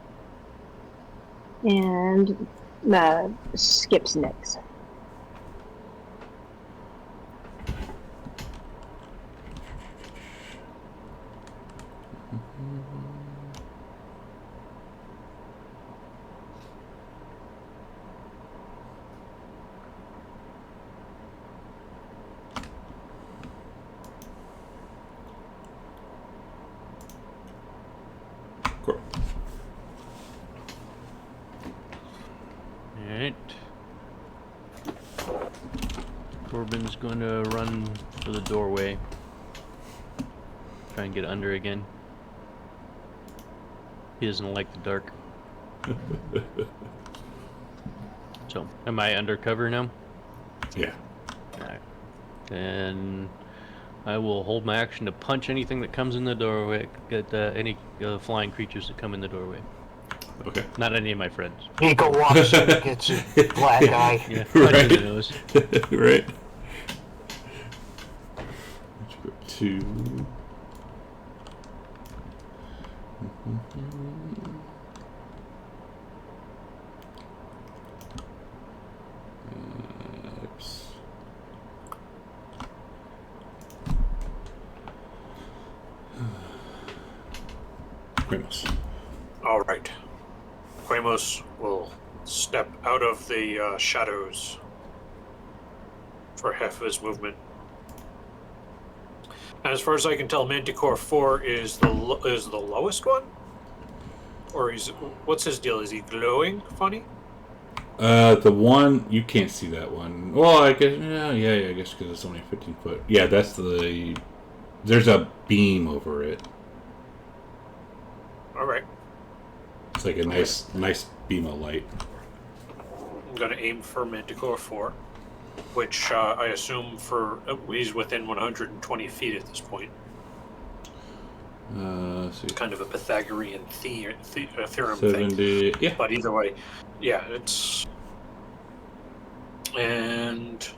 And skips Nyx. Cool. Alright. Corbin's going to run for the doorway. Try and get under again. He doesn't like the dark. So, am I undercover now? Yeah. Alright. Then I will hold my action to punch anything that comes in the doorway. Get any flying creatures that come in the doorway. Okay. Not any of my friends. Nico walks in and gets a black eye. Yeah, punch Right. in the nose. Right. Let's go to. Oops. Quemos. All right. Quemos will step out of the shadows for half of his movement. And as far as I can tell, Manticore 4 is the lowest one? Or what's his deal? Is he glowing funny? The one you can't see that one. Well, I guess I guess because it's only 15 foot. Yeah, that's the. There's a beam over it. All right. It's like a nice beam of light. I'm going to aim for Manticore 4, which I assume he's within 120 feet at this point. See. Kind of a Pythagorean theorem 70. thing. Yeah. But either way, yeah, it's... And...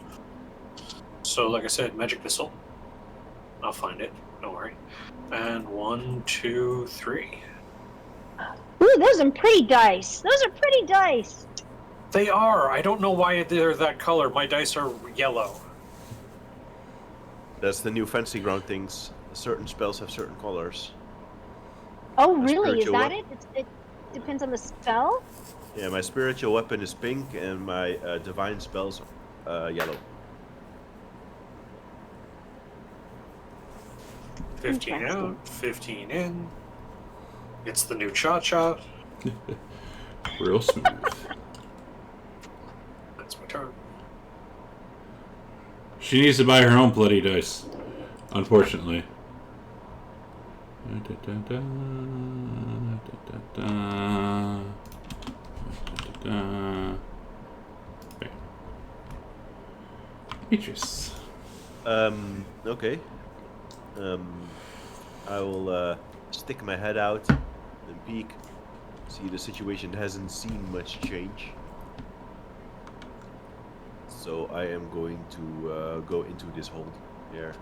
So, like I said, Magic Missile. I'll find it. Don't worry. And 1, 2, 3. Ooh, those are pretty dice. Those are pretty dice. They are. I don't know why they're that color. My dice are yellow. That's the new fancy ground things. Certain spells have certain colors. Oh, really? Is spiritual that it? It depends on the spell? Yeah, my spiritual weapon is pink and my divine spells are yellow. 15 Interesting. out, 15 in. It's the new cha-cha. Real smooth. That's my turn. She needs to buy her own bloody dice. Unfortunately. Okay. Beatrice. Okay. I will stick my head out and peek. See, the situation hasn't seen much change. So I am going to go into this hold here.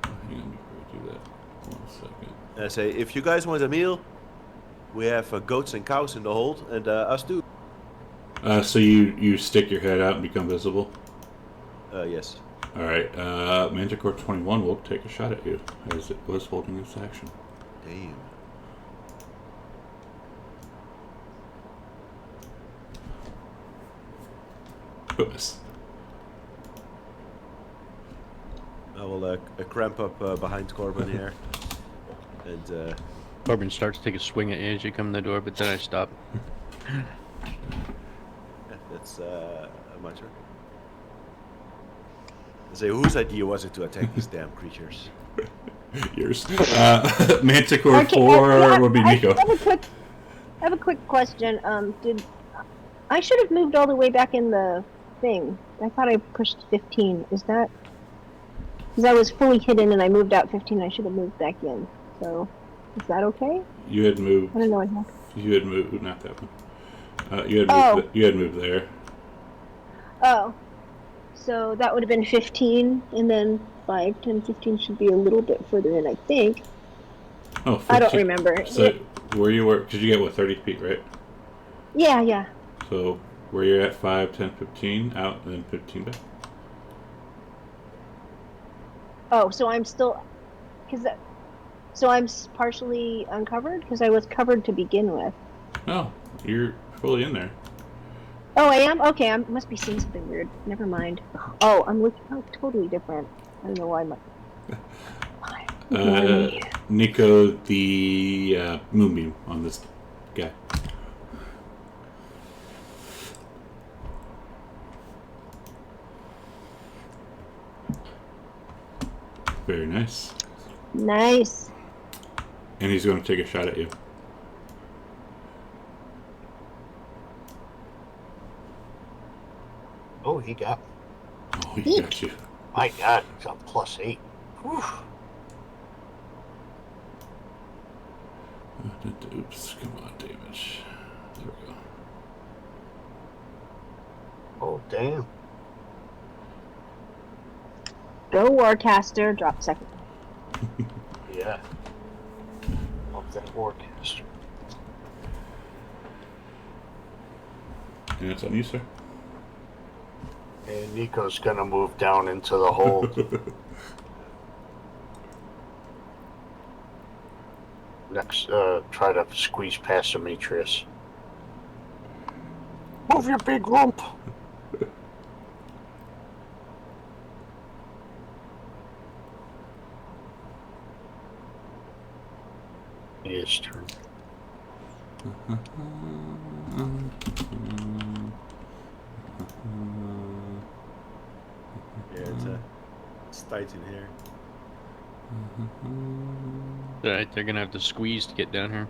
Hang on before I do that. 1 second. And I say, if you guys want a meal, we have goats and cows in the hold, and us too. So you stick your head out and become visible? Yes. Alright, Manticore 21 will take a shot at you, as it was holding its action. Damn. Goodness. I will cramp up behind Corbin here. And Corbin starts to take a swing at you as you come in the door, but then I stop. yeah, that's my turn. I say, whose idea was it to attack these damn creatures? Yours. Manticore Okay, 4 would be Nico. I have a quick question. I should have moved all the way back in the thing. I thought I pushed 15. Is that... Because I was fully hidden and I moved out 15, I should have moved back in. So, is that okay? You had moved. I don't know what happened. You had moved, not that one. You had moved. You had moved there. Oh. So that would have been 15, and then 5, 10, 15 should be a little bit further in, I think. Oh, 15. I don't remember. So where you were, because you get, what, 30 feet, right? Yeah. So where you're at 5, 10, 15, out, and then 15 back? Oh, so I'm still... So I'm partially uncovered? Because I was covered to begin with. Oh, you're fully in there. Oh, I am? Okay, I must be seeing something weird. Never mind. Oh, I'm looking totally different. I don't know why Nico, the moonbeam on this guy. Very nice. Nice. And he's going to take a shot at you. Oh, he got. Oh, he got you. My God, he's on +8. Whew. Oops, come on, damage. There we go. Oh, damn. Go Warcaster, drop second. Yeah. Love that Warcaster. And it's on you, sir. And Nico's gonna move down into the hold. Next, try to squeeze past Demetrius. Move your big lump! His turn. Yeah, it's tight in here. Alright, they're gonna have to squeeze to get down here.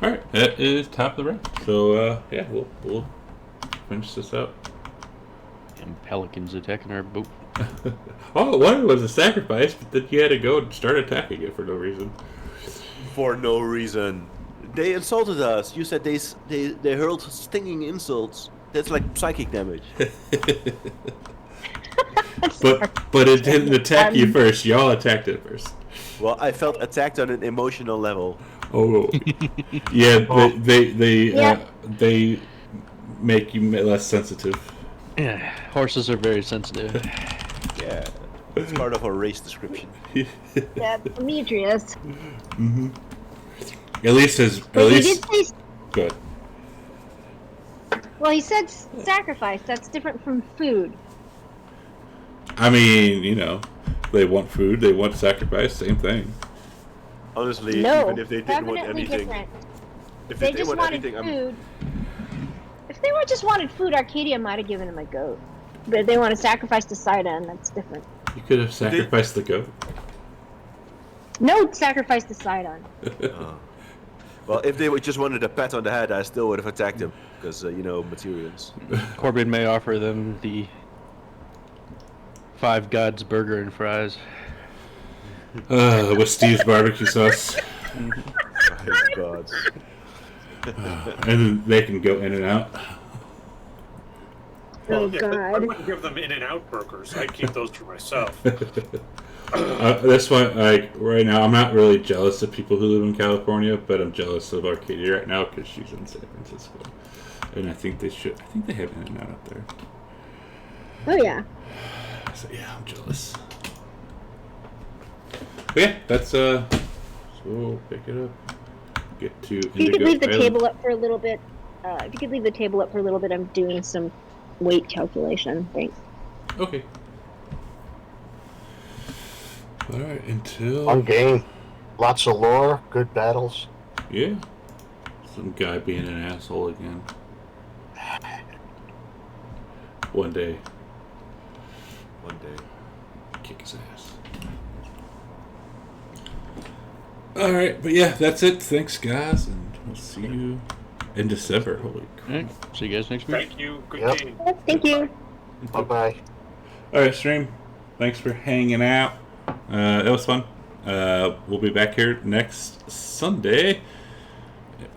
Alright, that is top of the round. So, yeah, we'll finish this up. And pelicans attacking our boat. Oh, one was a sacrifice, but then you had to go and start attacking it for no reason. For no reason. They insulted us. You said they hurled stinging insults. That's like psychic damage. But it didn't attack you first. Y'all attacked it first. Well, I felt attacked on an emotional level. Oh, yeah. They make you less sensitive. Yeah, horses are very sensitive. Yeah, it's part of our race description. Yeah, Demetrius. Mm-hmm. At least He did say, good. well, he said sacrifice. That's different from food. I mean, you know, they want food, they want sacrifice, same thing. Honestly, No, even if they didn't want definitely anything, different. if They they just didn't want wanted anything, food. If they just wanted food, Arcadia might have given him a goat. But if they want to sacrifice to Sidon, that's different. You could have sacrificed the goat. No sacrifice to Sidon. Well, if they just wanted a pat on the head, I still would have attacked them because you know, materials. Corbin may offer them the Five Gods burger and fries. With Steve's barbecue sauce. Five gods. And then they can go in and out. Oh, yeah, God. I wouldn't give them In-N-Out burgers. I'd keep those for myself. That's why, like, right now, I'm not really jealous of people who live in California, but I'm jealous of Arcadia right now because she's in San Francisco. And I think they have In-N-Out up there. Oh, yeah. So, yeah, I'm jealous. But yeah, that's, so we'll pick it up. Get to If you could leave the table up for a little bit, I'm doing some weight calculation. Thanks. Okay. Alright, until... Fun game. Lots of lore, good battles. Yeah. Some guy being an asshole again. One day. One day. Kick his ass. Alright, but yeah, that's it. Thanks, guys, and we'll see you in December. Holy crap. Alright, see you guys next week. Thank you. Good Yep. game. Thank you. Bye-bye. Alright, stream. Thanks for hanging out. It was fun. We'll be back here next Sunday.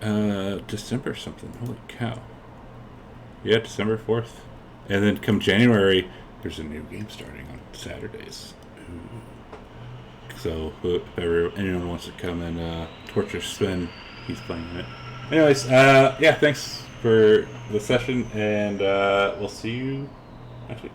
December something. Holy cow. Yeah, December 4th. And then come January, there's a new game starting on Saturdays. Ooh. So if anyone wants to come and torture Sven, he's playing it. Anyways, yeah, thanks for the session, and we'll see you next week.